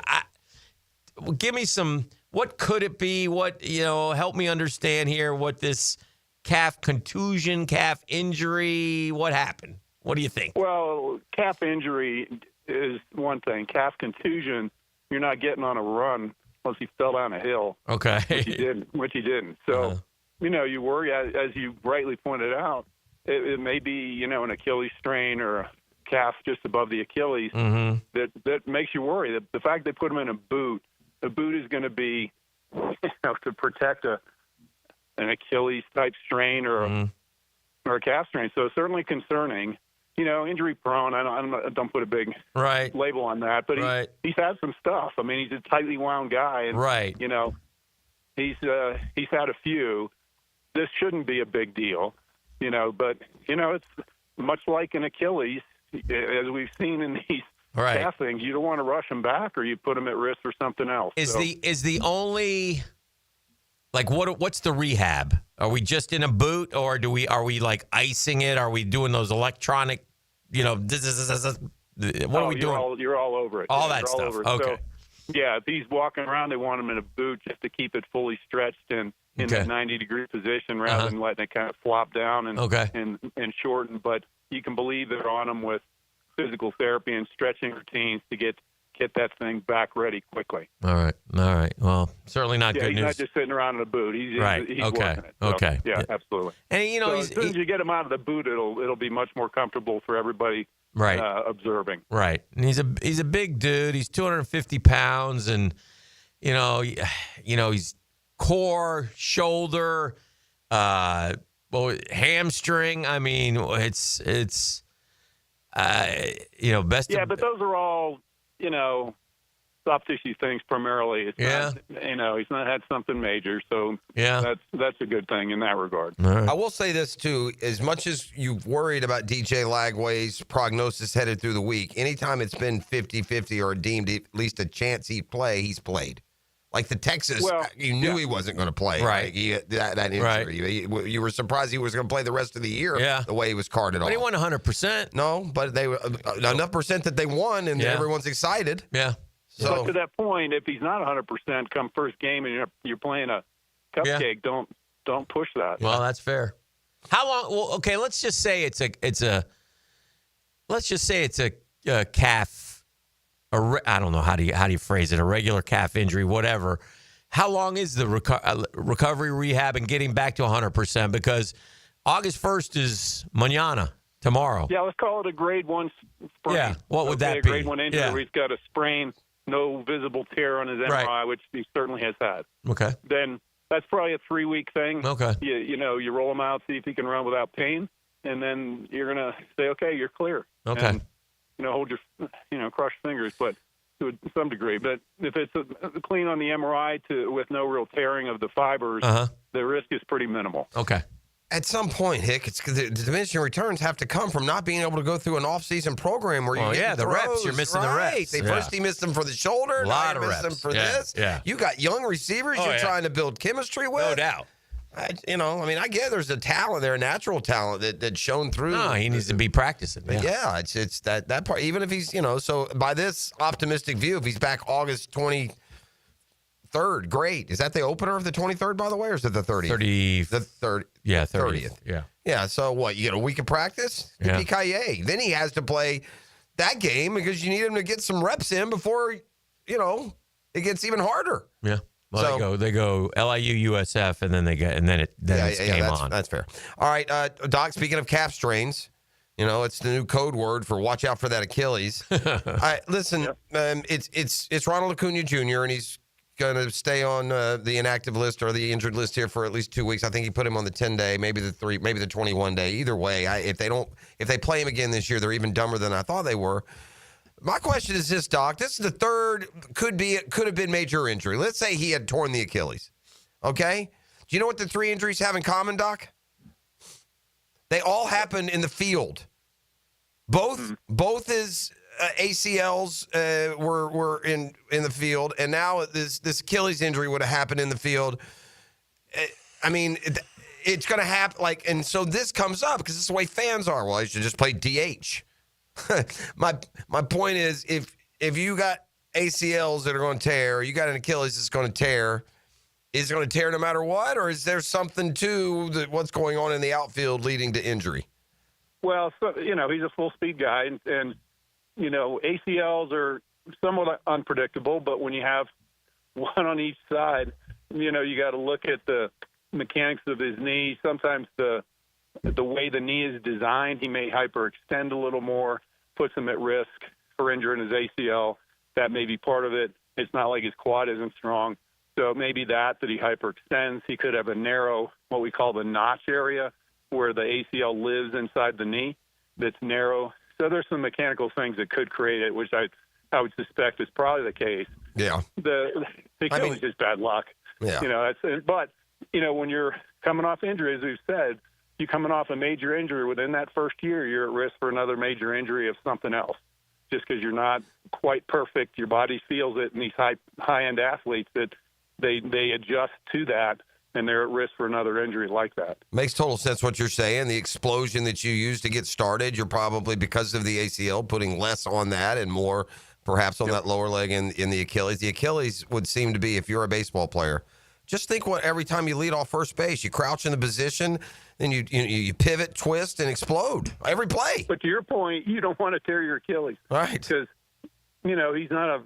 give me some, what could it be? Help me understand here what this calf contusion, calf injury, what happened? What do you think? Well, calf injury is one thing. Calf contusion, you're not getting on a run unless he fell down a hill. Okay. Which he didn't. So, you worry, as you rightly pointed out, it may be, an Achilles strain or calf just above the Achilles, that makes you worry. The fact they put him in a boot, the boot is going to be, to protect an Achilles type strain or a calf strain. So it's certainly concerning. Injury prone. I don't put a big label on that, but he's had some stuff. I mean, he's a tightly wound guy, and he's had a few. This shouldn't be a big deal, But it's much like an Achilles, as we've seen in these calf things. You don't want to rush him back, or you put him at risk for something else. Is the only what's the rehab? Are we just in a boot, or are we like icing it? Are we doing those electronic, what are we doing? You're all over it. All that stuff. Okay. So, if he's walking around, they want him in a boot just to keep it fully stretched in that 90-degree position rather than letting it kind of flop down and shorten. But you can believe they're on him with physical therapy and stretching routines to get that thing back ready quickly. All right. Well, certainly not good news. He's not just sitting around in a boot. He's working it. So, okay. Yeah, absolutely. And as soon as you get him out of the boot, it'll be much more comfortable for everybody observing. Right. And he's a big dude. He's 250 pounds, and he's core, shoulder, hamstring. I mean, it's best. Yeah, but those are all soft tissue things primarily. It's not, he's not had something major, so that's a good thing in that regard. I will say this too: as much as you've worried about DJ Lagway's prognosis headed through the week, anytime it's been 50-50 or deemed at least a chance he'd play, he's played. Like the Texas, you knew he wasn't going to play. Right. Like he had that injury. Right. You were surprised he was going to play the rest of the year the way he was carded off. But he won 100%. No, but they enough percent that they won, and everyone's excited. Yeah. So but to that point, if he's not 100% come first game and you're playing a cupcake, don't push that. Well, that's fair. How long? Well, okay, let's just say it's a calf. I don't know how do you phrase it, a regular calf injury, whatever. How long is the recovery, rehab, and getting back to 100%? Because August 1st is mañana, tomorrow. Yeah, let's call it a grade 1 sprain. Yeah, what would that be? A be? grade 1 injury where he's got a sprain, no visible tear on his MRI, which he certainly has had. Okay. Then that's probably a 3-week thing. Okay. You roll him out, see if he can run without pain, and then you're going to say, okay, you're clear. Okay. And, hold your, cross your fingers, but to some degree. But if it's clean on the MRI with no real tearing of the fibers, the risk is pretty minimal. Okay. At some point, Hick, the diminishing returns have to come from not being able to go through an off-season program where the reps. You're missing the reps. First he missed them for the shoulder. A lot of reps. Them for this. Yeah. You got young receivers you're trying to build chemistry with. No doubt. I get there's a talent there, a natural talent that's shown through. No, he needs to be practicing. Yeah, it's that part. Even if he's, so by this optimistic view, if he's back August 23rd, great. Is that the opener of the 23rd, by the way, or is it the 30th? The 30th. Yeah, 30th. Yeah. Yeah, so what, you get a week of practice? Yippee-ki-yay. Then he has to play that game because you need him to get some reps in before, it gets even harder. Yeah. Well, they go LIU, USF, and then it's game on. That's fair. All right, Doc. Speaking of calf strains, it's the new code word for watch out for that Achilles. Listen, it's Ronald Acuna Jr. and he's going to stay on the inactive list or the injured list here for at least 2 weeks. I think he put him on the 10-day, maybe the 21-day. Either way, if they play him again this year, they're even dumber than I thought they were. My question is this, Doc. This is the third, could have been major injury. Let's say he had torn the Achilles. Okay? Do you know what the 3 injuries have in common, Doc? They all happened in the field. Both his ACLs were in the field, and now this Achilles injury would have happened in the field. It's going to happen. And so this comes up because this is the way fans are. Well, I should just play DH. My point is, if you got ACLs that are going to tear, you got an Achilles that's going to tear, is it going to tear no matter what, or is there something to what's going on in the outfield leading to injury? Well, he's a full-speed guy, and ACLs are somewhat unpredictable, but when you have one on each side, you got to look at the mechanics of his knee. Sometimes the way the knee is designed, he may hyperextend a little more. puts him at risk for injuring his ACL. That may be part of it. It's not like his quad isn't strong. So maybe that he hyperextends. He could have a narrow, what we call the notch area, where the ACL lives inside the knee that's narrow. So there's some mechanical things that could create it, which I would suspect is probably the case. Yeah. The Achilles is just bad luck. Yeah. But when you're coming off injury, as we've said, you coming off a major injury within that first year, you're at risk for another major injury of something else. Just because you're not quite perfect, your body feels it, and these high-end athletes that they adjust to that, and they're at risk for another injury like that. Makes total sense what you're saying. The explosion that you use to get started, you're probably, because of the ACL, putting less on that and more perhaps on that lower leg in the Achilles. The Achilles would seem to be, if you're a baseball player, just think what every time you lead off first base, you crouch in the position, then you pivot, twist, and explode every play. But to your point, you don't want to tear your Achilles. Right. Because, he's not a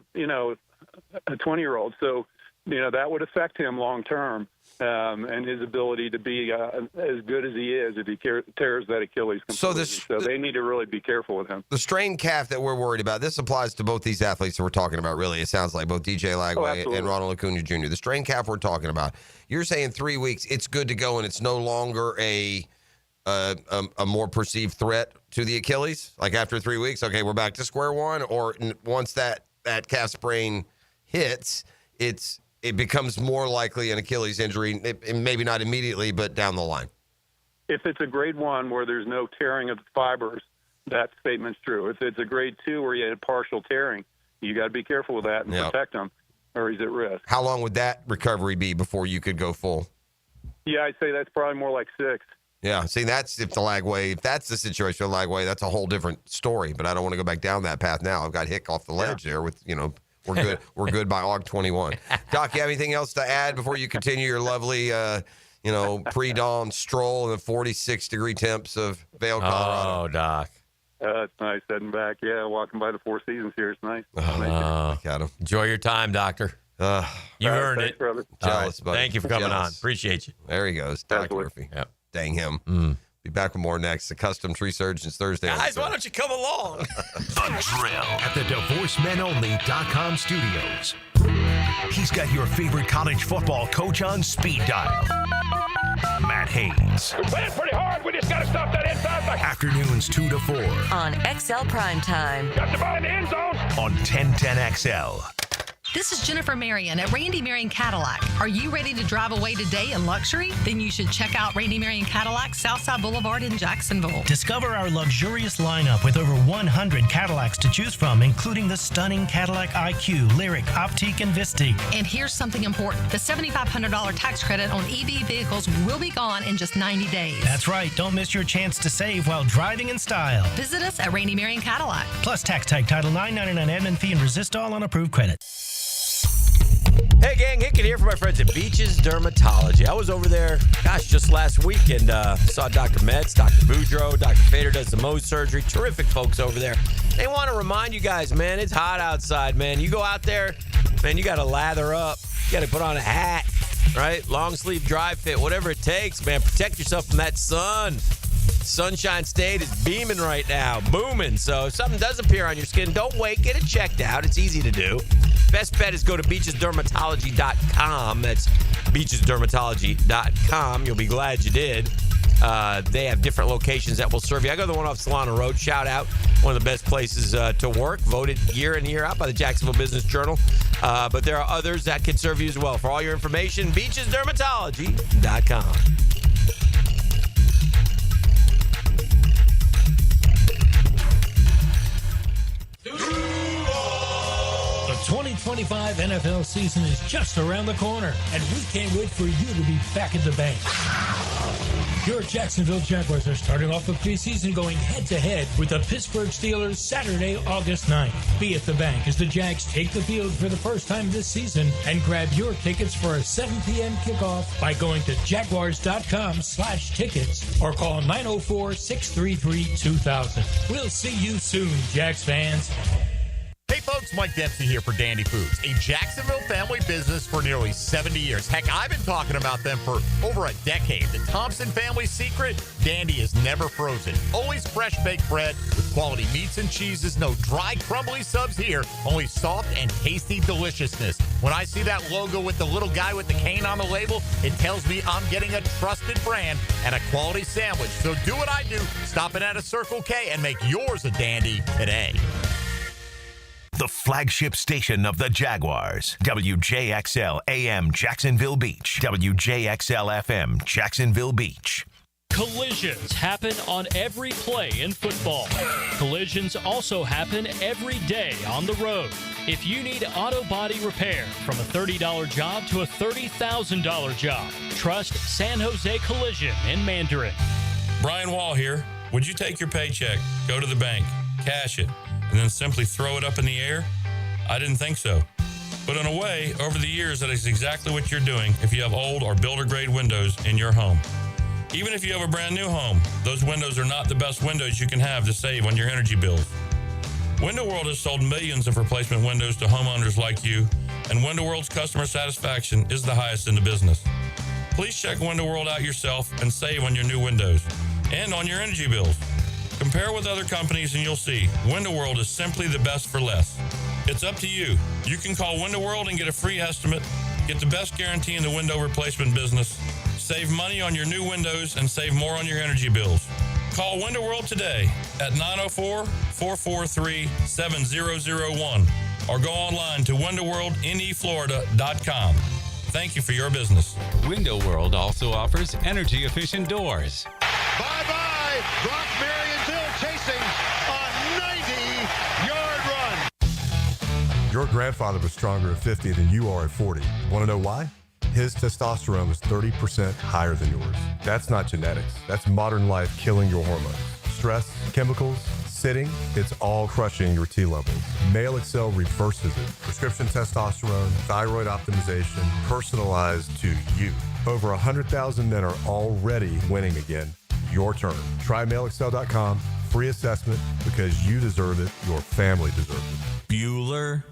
20-year-old. So, that would affect him long term, and his ability to be as good as he is if he tears that Achilles completely. So they need to really be careful with him. The strained calf that we're worried about, this applies to both these athletes that we're talking about, really. It sounds like both DJ Lagway and Ronald Acuna Jr. The strained calf we're talking about, you're saying 3 weeks, it's good to go, and it's no longer a more perceived threat to the Achilles? Like after 3 weeks, okay, we're back to square one? Or once that calf sprain hits, it becomes more likely an Achilles injury, maybe not immediately, but down the line? If it's a grade 1 where there's no tearing of the fibers, that statement's true. If it's a grade 2 where you had partial tearing, you got to be careful with that and protect him, or he's at risk. How long would that recovery be before you could go full? Yeah, I'd say that's probably more like 6. Yeah, see, that's if that's the situation with Lagway, that's a whole different story, but I don't want to go back down that path now. I've got Hick off the ledge there with, we're good. We're good by Aug 21. Doc, you have anything else to add before you continue your lovely, pre-dawn stroll in the 46-degree temps of Vail, Colorado? Oh, Doc. It's nice heading back. Yeah, walking by the Four Seasons here. It's nice. Got him. Enjoy your time, Doctor. You earned it. Brother. Jealous, buddy. Thank you for coming on. Appreciate you. There he goes. Doc Murphy. Yep. Dang him. Be back with more next. The Custom Tree Surgeons Thursday. Guys, why don't you come along? The Drill at the DivorceMenOnly.com studios. He's got your favorite college football coach on speed dial. Matt Haynes. We're playing pretty hard. We just got to stop that inside back. Afternoons 2 to 4. On XL Primetime. Got the ball in the end zone. On 1010XL. This is Jennifer Marion at Randy Marion Cadillac. Are you ready to drive away today in luxury? Then you should check out Randy Marion Cadillac, Southside Boulevard in Jacksonville. Discover our luxurious lineup with over 100 Cadillacs to choose from, including the stunning Cadillac IQ, Lyric, Optique, and Vistique. And here's something important. The $7,500 tax credit on EV vehicles will be gone in just 90 days. That's right. Don't miss your chance to save while driving in style. Visit us at Randy Marion Cadillac. Plus tax tag, Title $9.99 admin fee, and resist all on approved credit. Hey, gang, Hickett here for my friends at Beaches Dermatology. I was over there, just last week and saw Dr. Metz, Dr. Boudreaux, Dr. Fader does the Mohs surgery. Terrific folks over there. They want to remind you guys, man, it's hot outside, man. You go out there, man, you got to lather up. You got to put on a hat, right? Long sleeve, dry fit, whatever it takes, man. Protect yourself from that sun. Sunshine State is beaming right now, booming. So if something does appear on your skin, don't wait. Get it checked out. It's easy to do. Best bet is go to beachesdermatology.com. That's beachesdermatology.com. You'll be glad you did. They have different locations that will serve you. I go to the one off Solana Road. Shout out. One of the best places to work. Voted year in, year out by the Jacksonville Business Journal. But there are others that can serve you as well. For all your information, beachesdermatology.com. The 2025 NFL season is just around the corner, and we can't wait for you to be back at the bank. Your Jacksonville Jaguars are starting off the preseason going head-to-head with the Pittsburgh Steelers Saturday, August 9th. Be at the bank as the Jags take the field for the first time this season, and grab your tickets for a 7 p.m. kickoff by going to jaguars.com/tickets or call 904-633-2000. We'll see you soon, Jags fans. Hey folks, Mike Dempsey here for Dandy Foods, a Jacksonville family business for nearly 70 years. Heck, I've been talking about them for over a decade. The Thompson family secret, Dandy is never frozen. Always fresh baked bread with quality meats and cheeses. No dry, crumbly subs here. Only soft and tasty deliciousness. When I see that logo with the little guy with the cane on the label, it tells me I'm getting a trusted brand and a quality sandwich. So do what I do. Stop in at a Circle K and make yours a Dandy today. The flagship station of the Jaguars. WJXL AM Jacksonville Beach. WJXL FM Jacksonville Beach. Collisions happen on every play in football. Collisions also happen every day on the road. If you need auto body repair, from a $30 job to a $30,000 job, trust San Jose Collision in Mandarin. Brian Wall here. Would you take your paycheck, go to the bank, cash it, and then simply throw it up in the air? I didn't think so. But in a way, over the years, that is exactly what you're doing if you have old or builder-grade windows in your home. Even if you have a brand new home, those windows are not the best windows you can have to save on your energy bills. Window World has sold millions of replacement windows to homeowners like you, and Window World's customer satisfaction is the highest in the business. Please check Window World out yourself and save on your new windows and on your energy bills. Compare with other companies and you'll see Window World is simply the best for less. It's up to you. You can call Window World and get a free estimate, get the best guarantee in the window replacement business, save money on your new windows, and save more on your energy bills. Call Window World today at 904-443-7001 or go online to windowworldneflorida.com. Thank you for your business. Window World also offers energy-efficient doors. Bye-bye. Brock Marionville chasing a 90-yard run. Your grandfather was stronger at 50 than you are at 40. Want to know why? His testosterone was 30% higher than yours. That's not genetics. That's modern life killing your hormones. Stress, chemicals, sitting, it's all crushing your T levels. Male Excel reverses it. Prescription testosterone, thyroid optimization, personalized to you. Over 100,000 men are already winning again. Your turn. Try MaleExcel.com. Free assessment, because you deserve it. Your family deserves it. Bueller.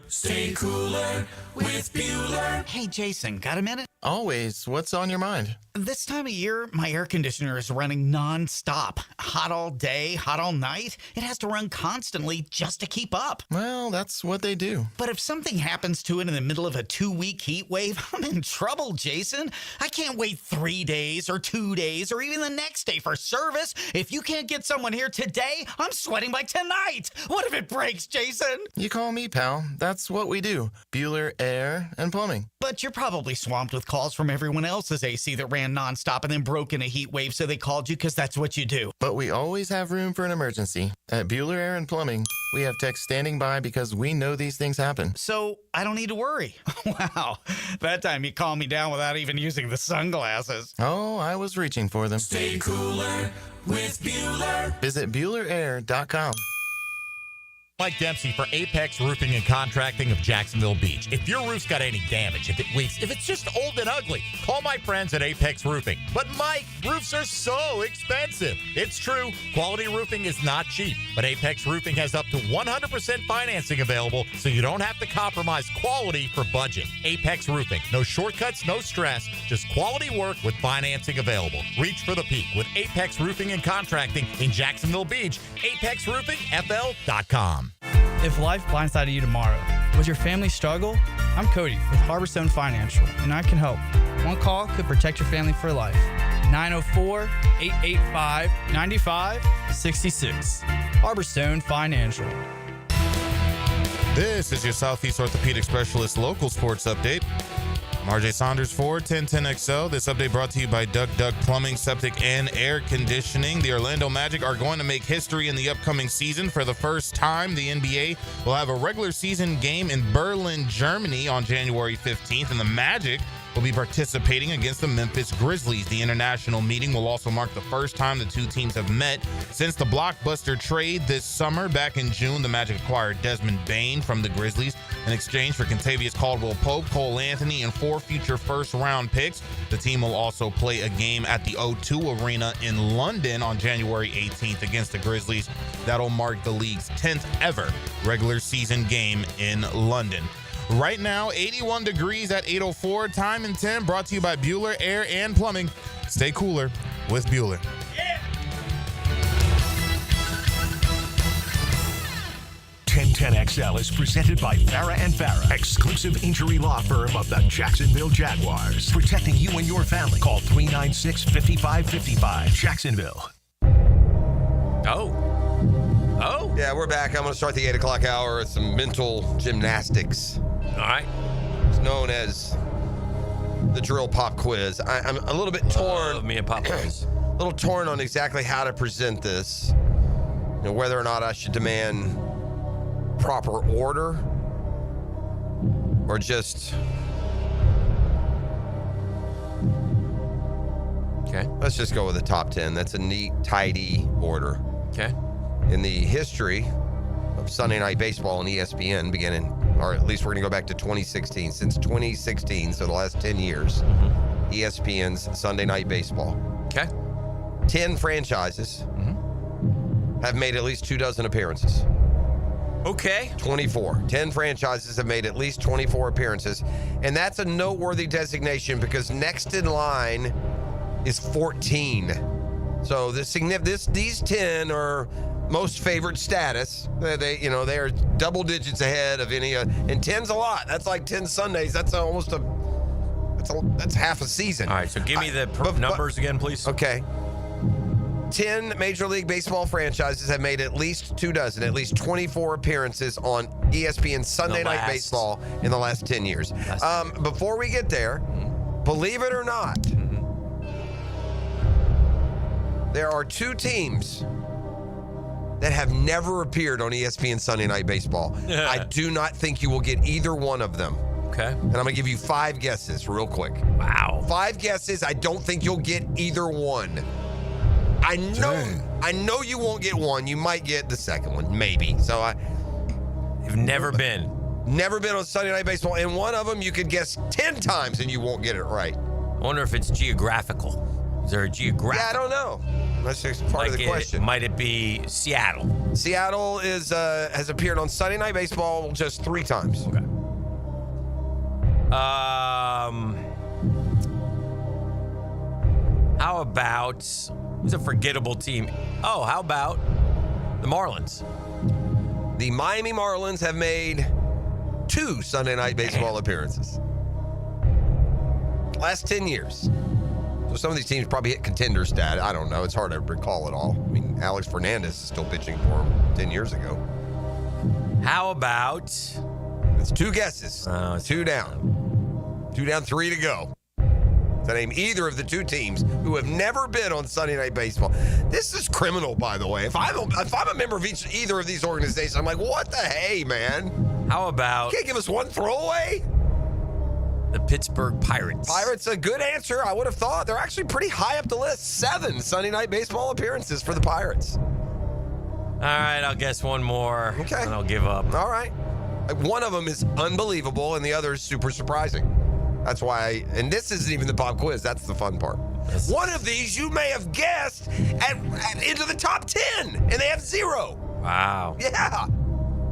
Stay cooler with Bueller. Hey, Jason, got a minute? Always. What's on your mind? This time of year, my air conditioner is running non-stop. Hot all day, hot all night. It has to run constantly just to keep up. Well, that's what they do. But if something happens to it in the middle of a 2-week heat wave, I'm in trouble, Jason. I can't wait 3 days or 2 days or even the next day for service. If you can't get someone here today, I'm sweating by tonight. What if it breaks, Jason? You call me, pal. That's what we do. Bueller Air and Plumbing. But you're probably swamped with calls from everyone else's AC that ran nonstop and then broke in a heat wave, so they called you because that's what you do. But we always have room for an emergency. At Bueller Air and Plumbing, we have techs standing by because we know these things happen. So I don't need to worry. Wow. That time you calmed me down without even using the sunglasses. Oh, I was reaching for them. Stay cooler with Bueller. Visit BuellerAir.com. Mike Dempsey for Apex Roofing and Contracting of Jacksonville Beach. If your roof's got any damage, if it leaks, if it's just old and ugly, call my friends at Apex Roofing. But Mike, roofs are so expensive. It's true, quality roofing is not cheap, but Apex Roofing has up to 100% financing available, so you don't have to compromise quality for budget. Apex Roofing, no shortcuts, no stress, just quality work with financing available. Reach for the peak with Apex Roofing and Contracting in Jacksonville Beach. ApexRoofingFL.com. If life blindsided you tomorrow, would your family struggle? I'm Cody with Harborstone Financial, and I can help. One call could protect your family for life. 904-885-9566. Harborstone Financial. This is your Southeast Orthopedic Specialist local sports update. I'm RJ Saunders for 1010XL. This update brought to you by Duck Plumbing, Septic, and Air Conditioning. The Orlando Magic are going to make history in the upcoming season. For the first time, the NBA will have a regular season game in Berlin, Germany on January 15th, and the Magic will be participating against the Memphis Grizzlies. The international meeting will also mark the first time the two teams have met since the blockbuster trade this summer. Back in June, the Magic acquired Desmond Bane from the Grizzlies in exchange for Kentavious Caldwell-Pope, Cole Anthony, and 4 future first-round picks. The team will also play a game at the O2 Arena in London on January 18th against the Grizzlies. That'll mark the league's 10th ever regular season game in London. Right now, 81 degrees at 8:04. Time and 10 brought to you by Bueller Air and Plumbing. Stay cooler with Bueller. 1010XL is presented by Farah and Farah, exclusive injury law firm of the Jacksonville Jaguars. Protecting you and your family. Call 396-5555. Jacksonville. Oh. Yeah, we're back. I'm going to start the 8 o'clock hour with some mental gymnastics. All right. It's known as the drill pop quiz. I'm a little bit torn. Me and pop quiz. A little torn on exactly how to present this. Whether or not I should demand proper order or just... Okay. Let's just go with the top 10. That's a neat, tidy order. Okay. In the history of Sunday Night Baseball on ESPN, beginning, or at least we're going to go back to 2016. Since 2016, so the last 10 years, ESPN's Sunday Night Baseball. Okay. 10 franchises have made at least 24 appearances. Okay. 24. 10 franchises have made at least 24 appearances. And that's a noteworthy designation because next in line is 14. So these 10 are most favored status. They are double digits ahead of any, and 10's a lot. That's like 10 Sundays. That's half a season. All right, so give me the numbers again, please. Okay. 10 Major League Baseball franchises have made at least 24 appearances on ESPN Sunday Night Baseball in the last 10 years. Before we get there, believe it or not, there are 2 teams that have never appeared on ESPN Sunday Night Baseball. I do not think you will get either one of them. Okay. And I'm going to give you 5 guesses real quick. Wow. 5 guesses. I don't think you'll get either one. I know you won't get one. You might get the second one, maybe. So You've never been on Sunday Night Baseball, and one of them you could guess 10 times and you won't get it right. I wonder if it's geographical. Is there a geographical? Yeah, I don't know. That's just part of the question. Might it be Seattle? Seattle has appeared on Sunday Night Baseball just 3 times. Okay. How about who's a forgettable team? Oh, how about the Marlins? The Miami Marlins have made 2 Sunday Night Baseball appearances. Last 10 years. So some of these teams probably hit contender stat. I don't know. It's hard to recall it all. I mean, Alex Fernandez is still pitching for him 10 years ago. How about... It's 2 guesses. 2 down. 2 down, 3 to go. To name either of the 2 teams who have never been on Sunday Night Baseball. This is criminal, by the way. If I'm a member of either of these organizations, I'm like, what the hey, man? How about... You can't give us one throwaway? The Pittsburgh Pirates. Pirates, a good answer. I would have thought. They're actually pretty high up the list. 7 Sunday Night Baseball appearances for the Pirates. All right, I'll guess one more. Okay. And I'll give up. All right. One of them is unbelievable, and the other is super surprising. That's why, and this isn't even the pop quiz. That's the fun part. One of these you may have guessed into the top 10, and they have 0. Wow. Yeah.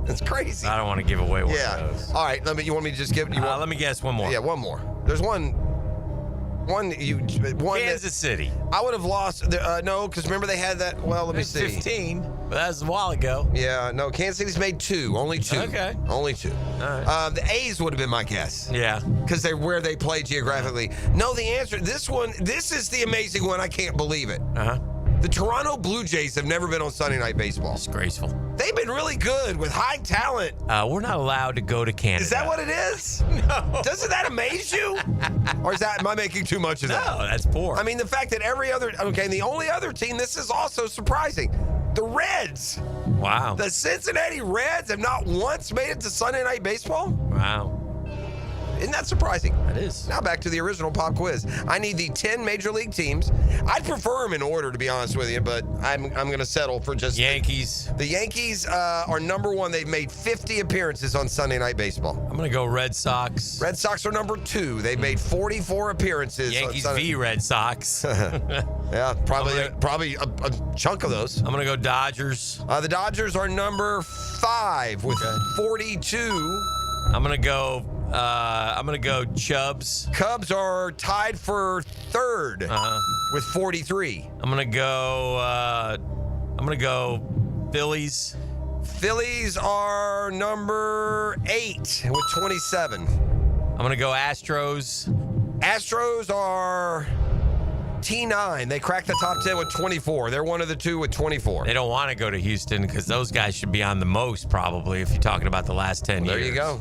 That's crazy. I don't want to give away one of those. All right. You want me to just give it? Let me guess one more. Yeah, one more. There's one Kansas City. I would have lost. No, because remember they had that. Well, let me see. 15, but that was a while ago. Yeah, no. Kansas City's made 2. Only 2. Okay. Only 2. All right. The A's would have been my guess. Yeah. Because they're where they play geographically. No, the answer. This is the amazing one. I can't believe it. The Toronto Blue Jays have never been on Sunday Night Baseball. Disgraceful. They've been really good with high talent. We're not allowed to go to Canada. Is that what it is? No. Doesn't that amaze you? Or am I making too much of that? No, that's poor. I mean, the fact that the only other team, this is also surprising. The Reds. Wow. The Cincinnati Reds have not once made it to Sunday Night Baseball? Wow. Isn't that surprising? It is. Now back to the original pop quiz. I need the 10 major league teams. I'd prefer them in order, to be honest with you, but I'm going to settle for just Yankees. The Yankees are number 1. They've made 50 appearances on Sunday Night Baseball. I'm going to go Red Sox. Red Sox are number 2. They've made 44 appearances. Yankees v. Red Sox. Yeah, probably a chunk of those. I'm going to go Dodgers. The Dodgers are number 5 with 42. I'm gonna go Chubs. Cubs are tied for 3rd with 43. I'm gonna go Phillies. Phillies are number 8 with 27. I'm gonna go Astros. Astros are T9. They cracked the top 10 with 24. They're one of the 2 with 24. They don't want to go to Houston because those guys should be on the most probably if you're talking about the last 10 years. There you go.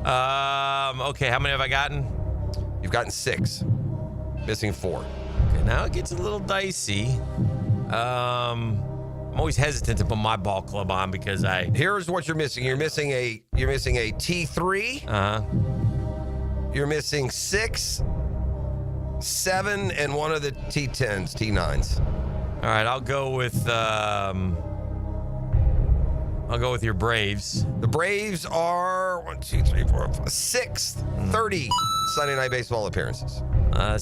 Okay, how many have I gotten? You've gotten 6. Missing 4. Okay, now it gets a little dicey. I'm always hesitant to put my ball club on because Here's what you're missing. You're missing a T3. You're missing 6, 7, and one of the T10s, T9s. All right, I'll go with your Braves. The Braves are 6th, 30 Sunday Night Baseball appearances.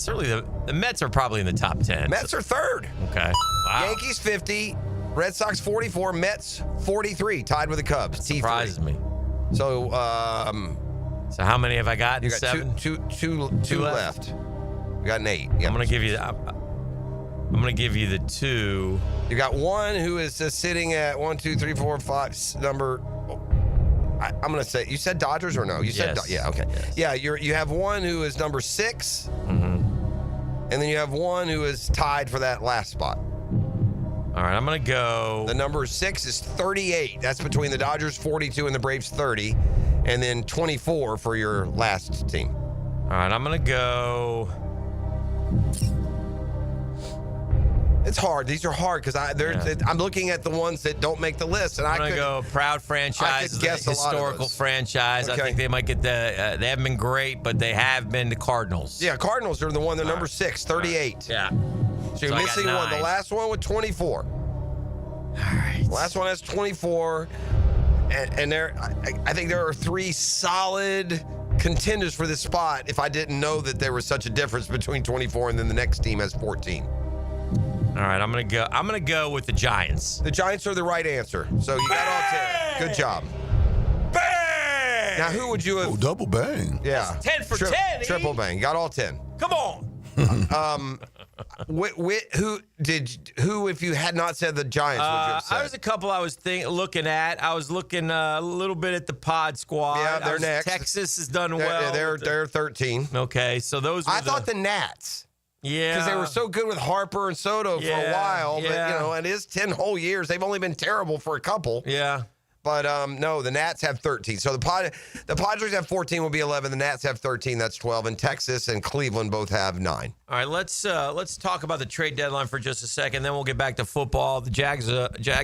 Certainly the Mets are probably in the top 10. Mets are 3rd. Okay. Wow. Yankees 50, Red Sox 44, Mets 43, tied with the Cubs. T3. Surprises me. So, so how many have I got? You got 7? two left. You got an 8. Yep. I'm gonna give you the 2. You got one who is sitting at 1, 2, 3, 4, 5 number. I'm gonna say you said Dodgers or no? You said Yes. yeah. Okay. Yes. Yeah. You have one who is number 6, and then you have one who is tied for that last spot. All right, I'm gonna go. The number 6 is 38. That's between the Dodgers 42 and the Braves 30, and then 24 for your last team. All right, I'm gonna go. It's hard. These are hard because I'm looking at the ones that don't make the list, and I'm gonna go proud franchise, guess a lot of historical those. franchise. Okay. I think they might get the. They haven't been great, but they have been the Cardinals. Yeah, Cardinals are the one. They're number 6, 38. Yeah. So you're I got missing one. 9. The last one with 24. All right. The last one has 24, and there. I think there are 3 solid contenders for this spot. If I didn't know that there was such a difference between 24 and then the next team has 14. All right, I'm gonna go with the Giants. The Giants are the right answer. So you got all 10. Good job. Bang! Now who would you have? Double bang. Yeah. That's 10 for 10. Triple bang. Got all 10. Come on. Who if you had not said the Giants would you have said? I was a couple I was looking at. I was looking a little bit at the Pod Squad. Yeah, they're next. Texas has done well. They're 13. Okay, so those. I thought the Gnats. Yeah. Because they were so good with Harper and Soto for a while. But, it is 10 whole years. They've only been terrible for a couple. Yeah. But, no, the Nats have 13. So the Padres have 14, will be 11. The Nats have 13, that's 12. And Texas and Cleveland both have 9. All right, let's talk about the trade deadline for just a second. Then we'll get back to football. The Jags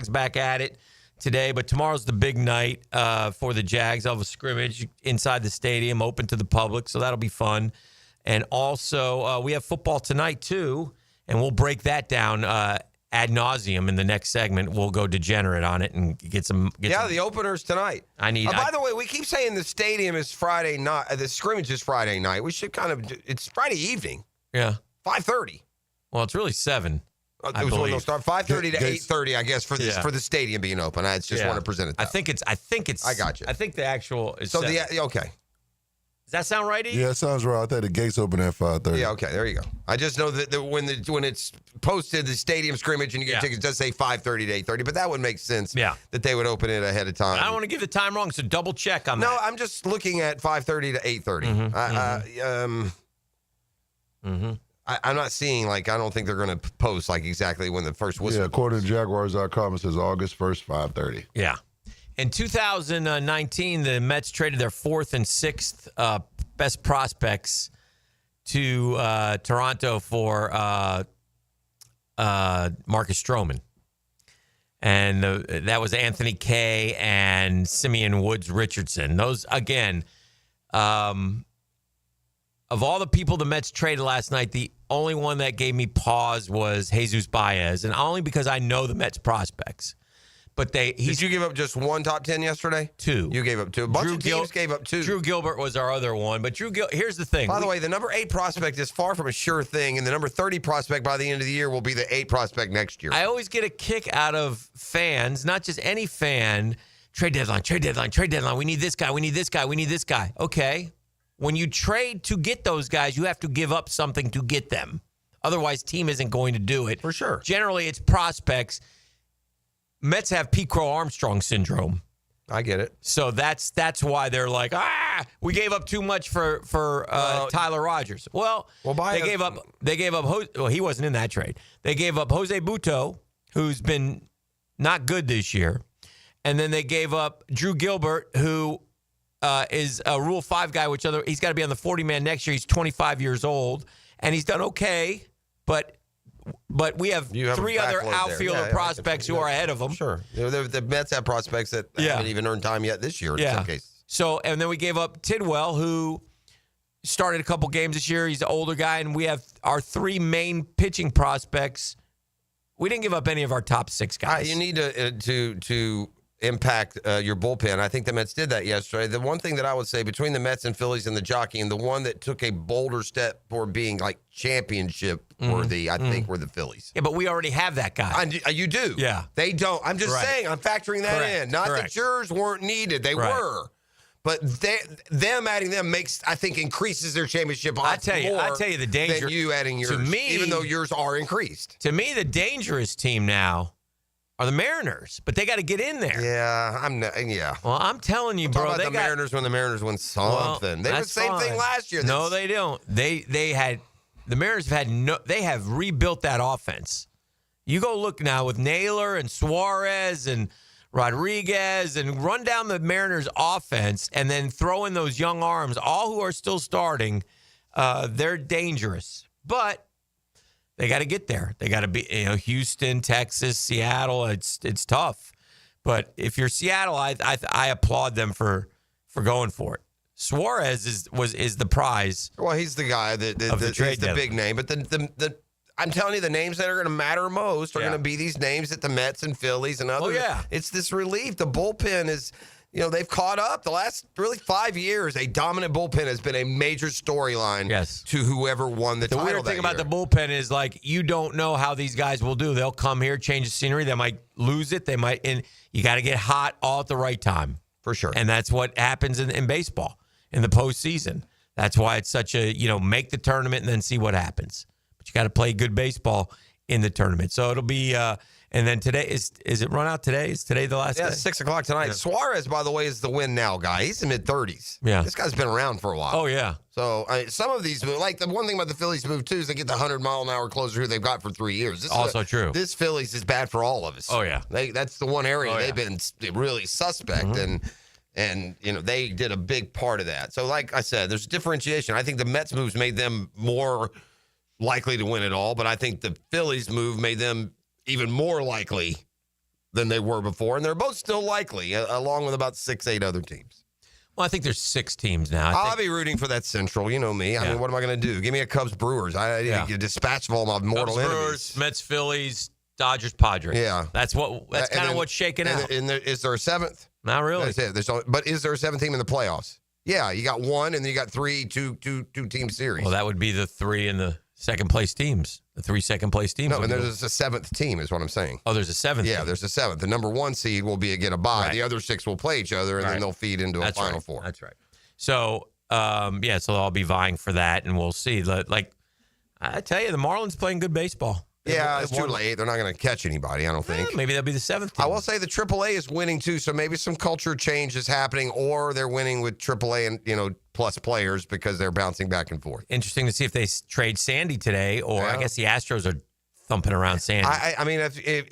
back at it today, but tomorrow's the big night for the Jags. They'll have a scrimmage inside the stadium, open to the public, so that'll be fun. And also, we have football tonight, too, and we'll break that down ad nauseum in the next segment. We'll go degenerate on it and get some. The opener's tonight. By the way, we keep saying the stadium is Friday night. The scrimmage is Friday night. We should it's Friday evening. Yeah. 5:30. Well, it's really 7. It was when they'll start 5:30 to 8:30, I guess, for the stadium being open. I just want to present it. I think it's. I got you. I think the actual is. So 7. okay. Does that sound right, E? Yeah, it sounds right. I think the gates open at 5:30. Yeah, okay, there you go. I just know that when it's posted, the stadium scrimmage, and you get tickets, it does say 5:30 to 8:30, but that would make sense that they would open it ahead of time. I don't want to give the time wrong, so double check on that. No, I'm just looking at 5:30 to 8:30. I'm not seeing, I don't think they're going to post, exactly when the first whistle. Yeah, according to Jaguars.com, it says August 1st, 5:30. Yeah. In 2019, the Mets traded their 4th and 6th best prospects to Toronto for Marcus Stroman. And that was Anthony Kay and Simeon Woods Richardson. Those, again, of all the people the Mets traded last night, the only one that gave me pause was Jesus Baez, and only because I know the Mets prospects. But did you give up just one top 10 yesterday? 2. You gave up 2. A bunch of teams gave up 2. Drew Gilbert was our other one. But here's the thing. By the way, the number 8 prospect is far from a sure thing, and the number 30 prospect by the end of the year will be the 8 prospect next year. I always get a kick out of fans, not just any fan. Trade deadline, trade deadline, trade deadline. We need this guy, we need this guy, we need this guy. Okay. When you trade to get those guys, you have to give up something to get them. Otherwise, team isn't going to do it. For sure. Generally, it's prospects. Mets have Pete Crow Armstrong syndrome. I get it. So that's why they're like, we gave up too much for Tyler Rogers. Well, they gave up. Well, he wasn't in that trade. They gave up Jose Butto, who's been not good this year, and then they gave up Drew Gilbert, who is a Rule 5 guy. He's got to be on the 40-man next year. He's 25 years old, and he's done okay, but we have 3 other outfielder prospects who are ahead of him. Sure. The Mets have prospects that haven't even earned time yet this year in some cases. So, and then we gave up Tidwell, who started a couple games this year. He's an older guy, and we have our 3 main pitching prospects. We didn't give up any of our top 6 guys. You need to impact your bullpen. I think the Mets did that yesterday. The one thing that I would say between the Mets and Phillies and the jockey, and the one that took a bolder step for being like championship worthy, I think, were the Phillies. Yeah, but we already have that guy. You do. Yeah. They don't. I'm just saying, I'm factoring that in. Not Correct. that yours weren't needed. They were. But them adding them increases their championship odds I tell you the danger than you adding yours, to me, even though yours are increased. To me, the dangerous team now are the Mariners, but they got to get in there. Yeah, Well, I'm telling you, bro. They got Mariners when the Mariners win something. They were the same thing last year. No, they don't. The Mariners have rebuilt that offense. You go look now with Naylor and Suarez and Rodriguez and run down the Mariners offense and then throw in those young arms, all who are still starting. They're dangerous, but they got to get there. They got to be, Houston, Texas, Seattle. It's tough, but if you're Seattle, I applaud them for going for it. Suarez is the prize. Well, he's the guy that he's the big name, but I'm telling you, the names that are going to matter most are going to be these names at the Mets and Phillies and others. Oh, yeah. It's this relief. The bullpen is. They've caught up. The last really 5 years, a dominant bullpen has been a major storyline to whoever won the title. The weird thing about the bullpen is, you don't know how these guys will do. They'll come here, change the scenery. They might lose it. And you got to get hot all at the right time. For sure. And that's what happens in baseball in the postseason. That's why it's such a, make the tournament and then see what happens. But you got to play good baseball in the tournament. So it'll be and then today, is it run out today? Is today the last day? 6 o'clock tonight. Yeah. Suarez, by the way, is the win now guy. He's in mid-30s. Yeah. This guy's been around for a while. Oh, yeah. So some of these, the one thing about the Phillies move, too, is they get the 100-mile-an-hour closer who they've got for 3 years. This also true. This Phillies is bad for all of us. Oh, yeah. That's the one area they've been really suspect, and they did a big part of that. So like I said, there's differentiation. I think the Mets moves made them more likely to win it all, but I think the Phillies move made them even more likely than they were before, and they're both still likely, along with about 6-8 other teams. Well, I think there's 6 teams now. I'll be rooting for that Central. You know me. I mean, what am I going to do? Give me a Cubs Brewers. I need to dispatch of all my mortal Cubs, enemies. Brewers, Mets, Phillies, Dodgers, Padres. Yeah, that's kind of what's shaking out. And is there a 7th? Not really. That's it. But is there a 7th team in the playoffs? Yeah, you got 1, and then you got 3 two-team series. Well, that would be the 3 in the second-place teams. The 3 second-place teams. No, and there's a 7th team is what I'm saying. Oh, there's a 7th Yeah, team. there's a 7th. The number 1 seed will get a bye. Right. The other 6 will play each other, and then they'll feed into a Final Four. That's right. So, so they'll all be vying for that, and we'll see. Like, I tell you, the Marlins playing good baseball. Yeah, it's too late. They're not going to catch anybody, I don't think. Maybe they'll be the 7th team. I will say the AAA is winning, too, so maybe some culture change is happening, or they're winning with AAA and, plus players because they're bouncing back and forth. Interesting to see if they trade Sandy today, or I guess the Astros are thumping around Sandy. I mean, if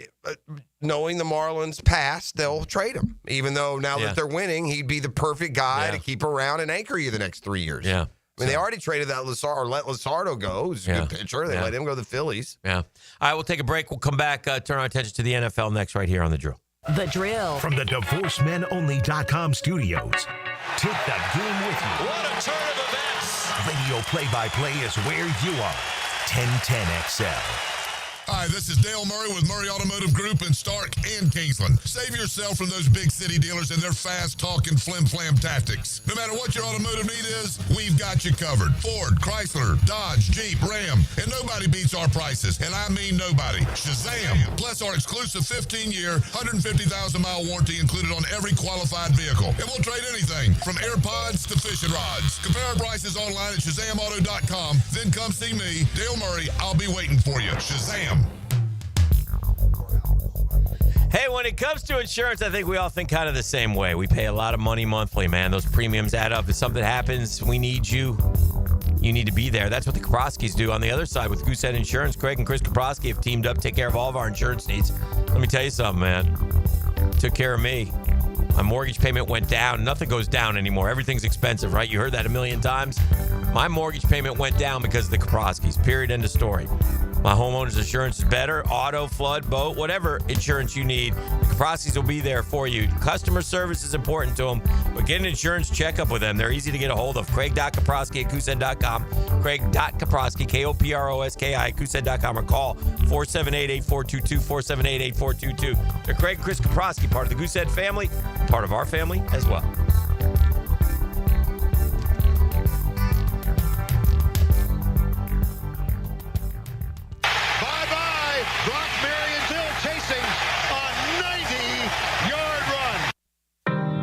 knowing the Marlins past, they'll trade him, even though now that they're winning, he'd be the perfect guy to keep around and anchor you the next 3 years. Yeah. I mean, they already traded that let Luzardo go, who's a good pitcher. They let him go to the Phillies. Yeah. All right, we'll take a break. We'll come back, turn our attention to the NFL next right here on The Drill. The Drill. From the DivorceMenOnly.com studios. Take the game with you. What a turn of events! Radio play-by-play is where you are. 1010XL. Hi, this is Dale Murray with Murray Automotive Group in Stark and Kingsland. Save yourself from those big city dealers and their fast-talking flim-flam tactics. No matter what your automotive need is, we've got you covered. Ford, Chrysler, Dodge, Jeep, Ram, and nobody beats our prices, and I mean nobody. Shazam! Plus our exclusive 15-year, 150,000-mile warranty included on every qualified vehicle. And we'll trade anything from AirPods to fishing rods. Compare our prices online at ShazamAuto.com. Then come see me, Dale Murray. I'll be waiting for you. Shazam! Hey, when it comes to insurance, I think we all think kind of the same way. We pay a lot of money monthly, man. Those premiums add up. If something happens, we need you. You need to be there. That's what the Kaproskis do on the other side with Goosehead Insurance. Craig and Chris Kaproski have teamed up to take care of all of our insurance needs. Let me tell you something, man. Took care of me. My mortgage payment went down. Nothing goes down anymore. Everything's expensive, right? You heard that a million times. My mortgage payment went down because of the Kaproskis. Period. End of story. My homeowner's insurance is better. Auto, flood, boat, whatever insurance you need, the Kaproskis will be there for you. Customer service is important to them, but get an insurance checkup with them. They're easy to get a hold of. Craig.Kaproski at Goosehead.com. Craig.Kaproski, K-O-P-R-O-S-K-I at Goosehead.com, or call 478-8422, 478-8422. They're Craig and Chris Kaproski, part of the Goosehead family, part of our family as well.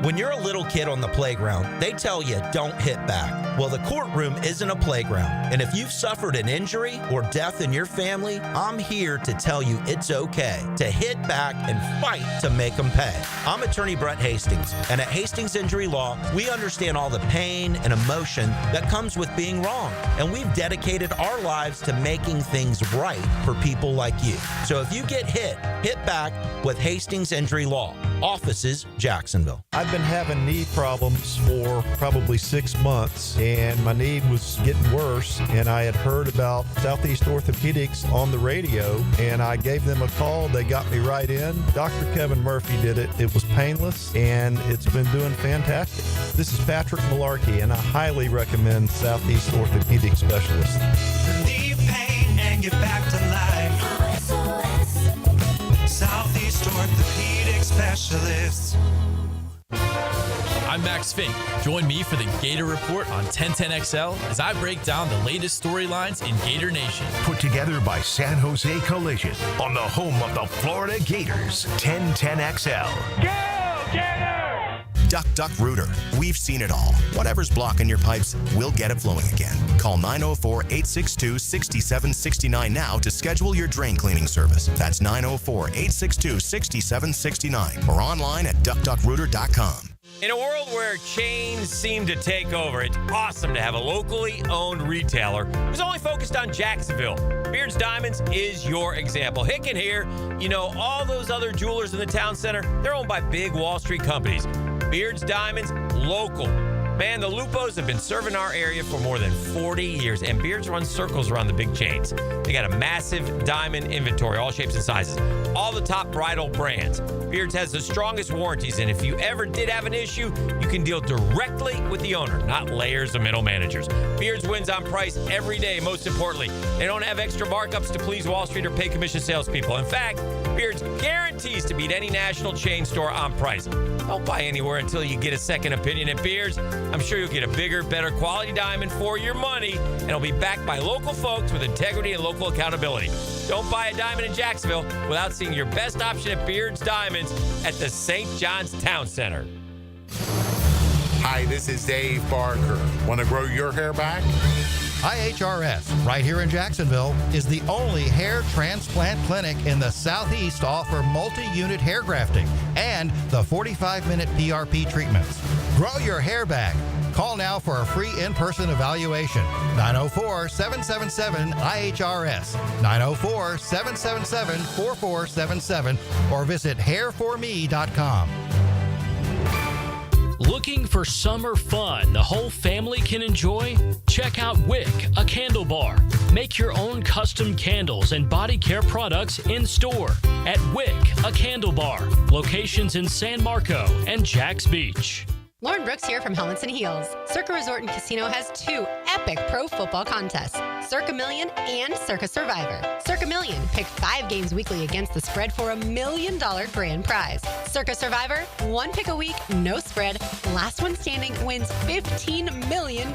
When you're a little kid on the playground, they tell you don't hit back. Well, the courtroom isn't a playground. And if you've suffered an injury or death in your family, I'm here to tell you it's okay to hit back and fight to make them pay. I'm attorney Brett Hastings, and at Hastings Injury Law, we understand all the pain and emotion that comes with being wrong. And we've dedicated our lives to making things right for people like you. So if you get hit back with Hastings Injury Law. Offices, Jacksonville. I've been having knee problems for probably 6 months, and my knee was getting worse, and I had heard about Southeast Orthopedics on the radio, and I gave them a call. They got me right in. Dr. Kevin Murphy did it. It was painless, and it's been doing fantastic. This is Patrick Malarkey, and I highly recommend Southeast Orthopedic Specialists. Relieve pain and get back to life. Southeast Orthopedic Specialists. I'm Max Fink. Join me for the Gator Report on 1010XL as I break down the latest storylines in Gator Nation. Put together by San Jose Collision on the home of the Florida Gators. 1010XL. Go, Gator! Duck Rooter. We've seen it all. Whatever's blocking your pipes, we'll get it flowing again. Call 904-862-6769 now to schedule your drain cleaning service. That's 904-862-6769 or online at duckrooter.com. In a world where chains seem to take over, it's awesome to have a locally owned retailer who's only focused on Jacksonville. Beard's Diamonds is your example. Hick and here, you know, all those other jewelers in the town center, they're owned by big Wall Street companies. Beard's Diamonds, local. Man, the Lupos have been serving our area for more than 40 years, and Beards run circles around the big chains. They got a massive diamond inventory, all shapes and sizes, all the top bridal brands. Beards has the strongest warranties, and if you ever did have an issue, you can deal directly with the owner, not layers of middle managers. Beards wins on price every day. Most importantly, they don't have extra markups to please Wall Street or pay commission salespeople. In fact, Beards guarantees to beat any national chain store on price. Don't buy anywhere until you get a second opinion at Beards. I'm sure you'll get a bigger, better quality diamond for your money, and it'll be backed by local folks with integrity and local accountability. Don't buy a diamond in Jacksonville without seeing your best option at Beards Diamonds at the St. John's Town Center. Hi, this is Dave Barker. Want to grow your hair back? IHRS, right here in Jacksonville, is the only hair transplant clinic in the Southeast to offer multi-unit hair grafting and the 45-minute PRP treatments. Grow your hair back. Call now for a free in-person evaluation. 904-777-IHRS, 904-777-4477, or visit hairforme.com. Looking for summer fun the whole family can enjoy? Check out Wick, a candle bar. Make your own custom candles and body care products in store at Wick, a candle bar. Locations in San Marco and Jax Beach. Lauren Brooks here from Helmets and Heels. Circa Resort and Casino has 2 epic pro football contests, Circa Million and Circa Survivor. Circa Million, pick 5 games weekly against the spread for $1 million grand prize. Circa Survivor, 1 pick a week, no spread. Last one standing wins $15 million.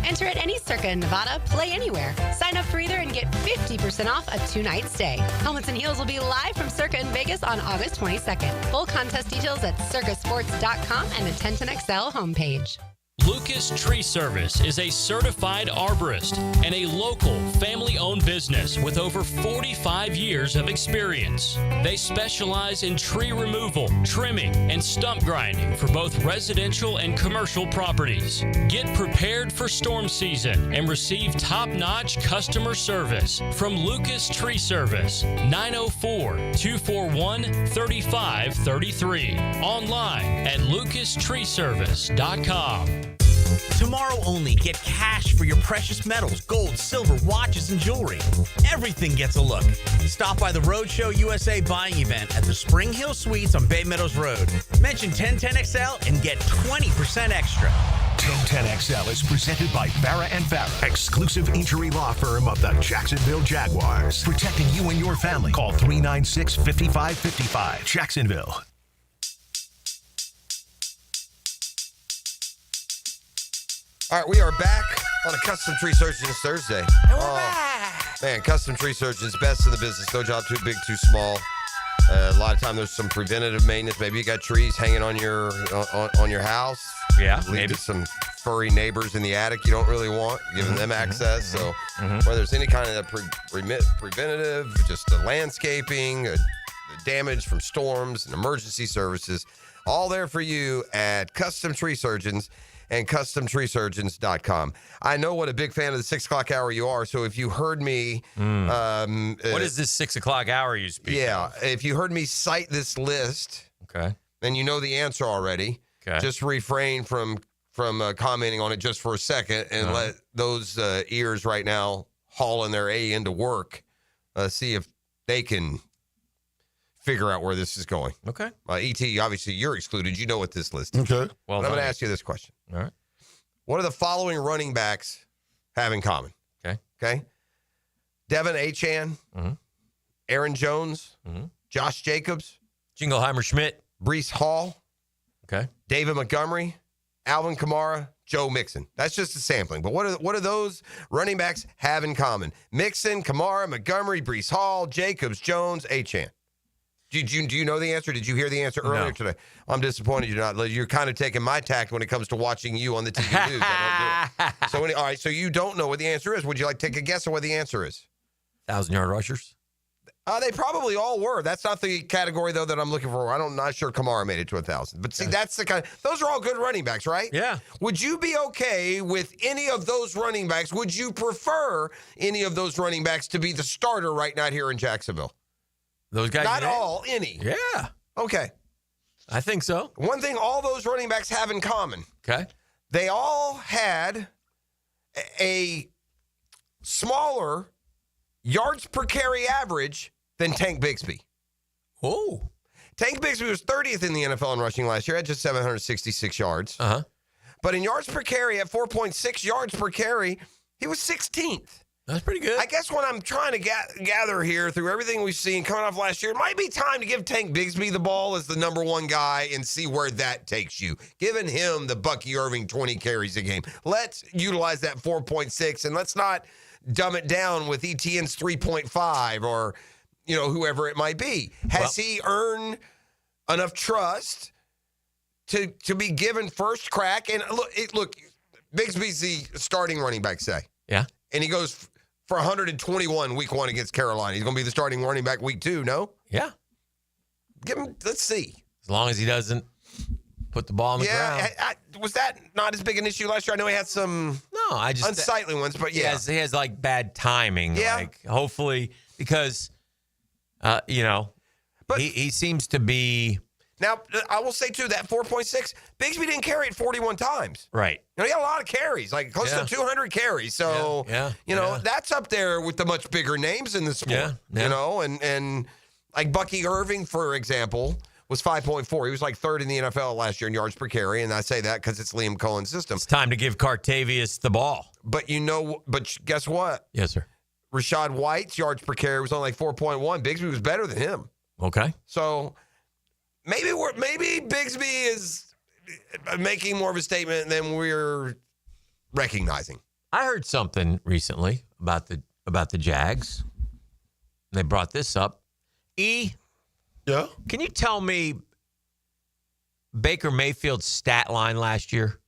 Enter at any Circa in Nevada, play anywhere. Sign up for either and get 50% off a 2-night stay. Helmets and Heels will be live from Circa in Vegas on August 22nd. Full contest details at circasports.com and the 1010XL homepage. Lucas Tree Service is a certified arborist and a local family-owned business with over 45 years of experience. They specialize in tree removal, trimming, and stump grinding for both residential and commercial properties. Get prepared for storm season and receive top-notch customer service from Lucas Tree Service, 904-241-3533. Online at lucastreeservice.com. Tomorrow only, get cash for your precious metals, gold, silver, watches, and jewelry. Everything gets a look. Stop by the Roadshow USA buying event at the Spring Hill Suites on Bay Meadows Road. Mention 1010XL and get 20% extra. 1010XL is presented by Farrah & Farrah, exclusive injury law firm of the Jacksonville Jaguars. Protecting you and your family. Call 396-5555. Jacksonville. All right, we are back on a Custom Tree Surgeons Thursday. Man, Custom Tree Surgeons, best in the business. No job too big, too small. A lot of time there's some preventative maintenance. Maybe you got trees hanging on your house. Yeah, Lead maybe to some furry neighbors in the attic you don't really want, giving them access. So whether there's any kind of preventative, just the landscaping, the damage from storms and emergency services, all there for you at Custom Tree Surgeons and CustomTreeSurgeons.com. I know what a big fan of the 6 o'clock hour you are, so if you heard me... what is this 6 o'clock hour you speak of? If you heard me cite this list, then you know the answer already. Just refrain from commenting on it just for a second and let those ears right now hauling their A into work see if they can figure out where this is going. Okay. E.T., obviously you're excluded. You know what this list is. Okay. Well, I'm going to ask you this question. All right. What do the following running backs have in common? Okay. Devin Achane, Aaron Jones, Josh Jacobs, Jingleheimer Schmidt, Breece Hall, David Montgomery, Alvin Kamara, Joe Mixon. That's just a sampling. But what do those running backs have in common? Mixon, Kamara, Montgomery, Breece Hall, Jacobs, Jones, Achane. Do you know the answer? Did you hear the answer earlier today? I'm disappointed you're not. You're kind of taking my tact when it comes to watching you on the TV news. I don't do it. So all right, so you don't know what the answer is. Would you like to take a guess on what the answer is? 1,000-yard rushers? They probably all were. That's not the category, though, that I'm looking for. I'm not sure Kamara made it to 1,000. But see, that's the kind of, those are all good running backs, right? Yeah. Would you be okay with any of those running backs? Would you prefer any of those running backs to be the starter right now here in Jacksonville? Those guys? Not all, any. Yeah. Okay. I think so. One thing all those running backs have in common. They all had a smaller yards per carry average than Tank Bigsby. Oh. Tank Bigsby was 30th in the NFL in rushing last year at just 766 yards. But in yards per carry at 4.6 yards per carry, he was 16th. That's pretty good. I guess what I'm trying to gather here through everything we've seen coming off last year, it might be time to give Tank Bigsby the ball as the number one guy and see where that takes you. Giving him the Bucky Irving 20 carries a game. Let's utilize that 4.6 and let's not dumb it down with Etienne's 3.5 or, whoever it might be. Has he earned enough trust to be given first crack? And look, Bigsby's the starting running back, say. Yeah. And he goes for 121 week 1 against Carolina. He's going to be the starting running back week 2, no? Yeah. Give him, let's see. As long as he doesn't put the ball on the ground. Was that not as big an issue last year? I know he had some unsightly ones, but yeah. He has like bad timing. Yeah. Like, hopefully, because, but he seems to be. Now, I will say, too, that 4.6, Bigsby didn't carry it 41 times. Right. He got a lot of carries, like close to 200 carries. So, that's up there with the much bigger names in the sport. And like Bucky Irving, for example, was 5.4. He was like third in the NFL last year in yards per carry, and I say that because it's Liam Cohen's system. It's time to give Cartavius the ball. But guess what? Yes, sir. Rashad White's yards per carry was only like 4.1. Bigsby was better than him. Okay. So maybe Bigsby is making more of a statement than we're recognizing. I heard something recently about the Jags. They brought this up. Yeah. Can you tell me Baker Mayfield's stat line last year?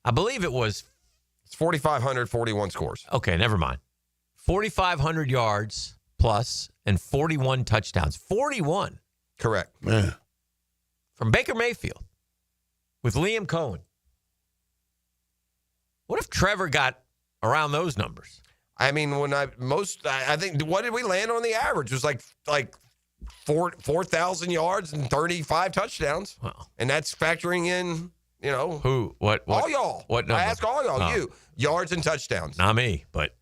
I believe it's 4,541 scores. Okay, never mind. 4,500 yards plus and 41 touchdowns. 41. Correct. Man. From Baker Mayfield with Liam Cohen. What if Trevor got around those numbers? I mean, I think, what did we land on the average? It was like 4,000 yards and 35 touchdowns. Wow. And that's factoring in, Who? What? all y'all. What number? I ask all y'all, Oh. you. Yards and touchdowns. Not me, but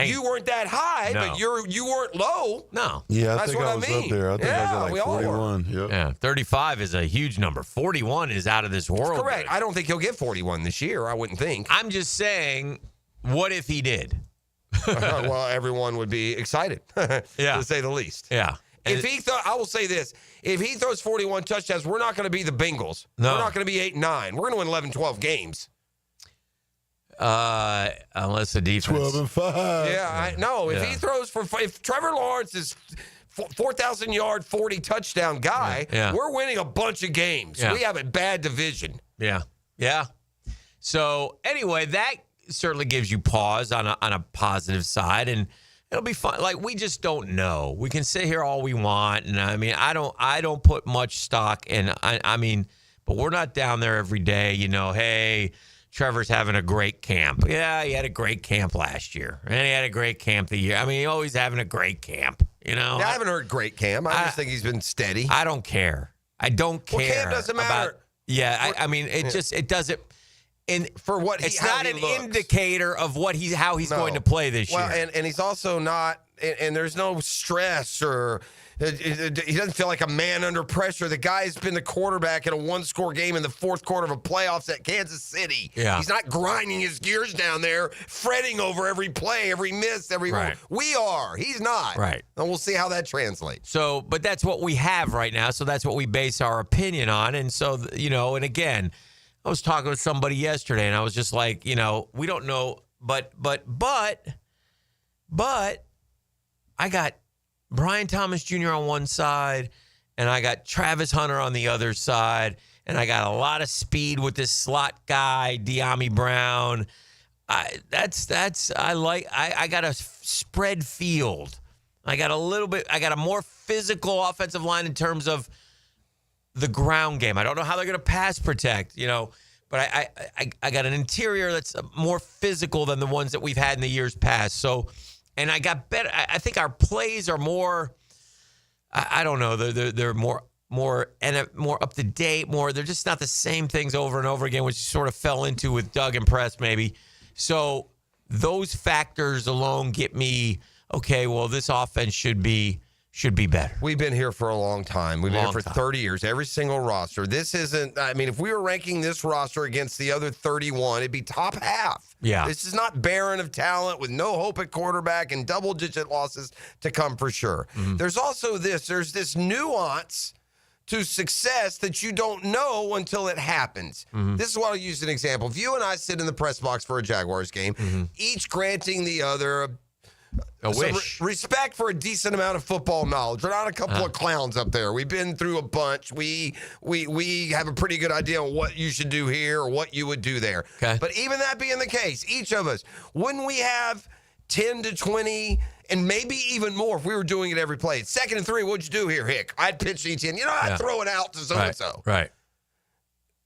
You weren't that high, No. but you weren't low. No. Yeah, I That's think what I I was mean. up there. I think I was at we like all were. 41. Yep. Yeah, 35 is a huge number. 41 is out of this world. Correct. I don't think he'll get 41 this year. I wouldn't think. I'm just saying, what if he did? Well, everyone would be excited, Yeah. to say the least. Yeah. If I will say this, if he throws 41 touchdowns, we're not going to be the Bengals. No. We're not going to be 8-9. We're going to win 11, 12 games. Unless the defense. 12 and 5. Yeah, I know. If Yeah. he throws if Trevor Lawrence is 4,000 yard, 40 touchdown guy, Yeah. we're winning a bunch of games. Yeah. We have a bad division. Yeah. Yeah. So anyway, that certainly gives you pause on a positive side, and it'll be fun. Like, we just don't know. We can sit here all we want, and I mean, I don't put much stock in. I mean, but we're not down there every day. Hey, Trevor's having a great camp. Yeah, he had a great camp last year, and he had a great camp the year. I mean, he's always having a great camp. Yeah, I haven't heard great Cam. I just think he's been steady. I don't care. I don't care. Well, Cam doesn't matter. I mean, it doesn't. And for what it's how not he an looks. indicator of how he's going to play this well, year. and he's also not, and there's no stress or he doesn't feel like a man under pressure. The guy's been the quarterback in a one-score game in the fourth quarter of a playoffs at Kansas City. Yeah. He's not grinding his gears down there, fretting over every play, every miss, every Right. We are. He's not. Right. And we'll see how that translates. So, but that's what we have right now. So that's what we base our opinion on. And so, and again, I was talking with somebody yesterday, and I was just like, we don't know, but I got Brian Thomas Jr. on one side, and I got Travis Hunter on the other side, and I got a lot of speed with this slot guy, De'Ami Brown. I got a spread field. I got a more physical offensive line in terms of the ground game. I don't know how they're going to pass protect, but I got an interior that's more physical than the ones that we've had in the years past. So, and I got better. I think our plays are more, I don't know, they're more up to date, they're just not the same things over and over again, which sort of fell into with Doug and Press maybe. So those factors alone get me, okay, well, this offense should be better. We've been here for a long time. We've been here for 30 years. Every single roster. This isn't, if we were ranking this roster against the other 31, it'd be top half. Yeah. This is not barren of talent with no hope at quarterback and double-digit losses to come for sure. Mm-hmm. There's also there's this nuance to success that you don't know until it happens. Mm-hmm. This is what I'll use an example. If you and I sit in the press box for a Jaguars game, each granting the other a some wish. Respect for a decent amount of football knowledge. We're not a couple of clowns up there. We've been through a bunch. We have a pretty good idea on what you should do here or what you would do there. Okay. But even that being the case, each of us, wouldn't we have 10 to 20 and maybe even more if we were doing it every play? 2nd and 3, what'd you do here, Hick? I'd pitch each in. I'd throw it out to so-and-so. Right.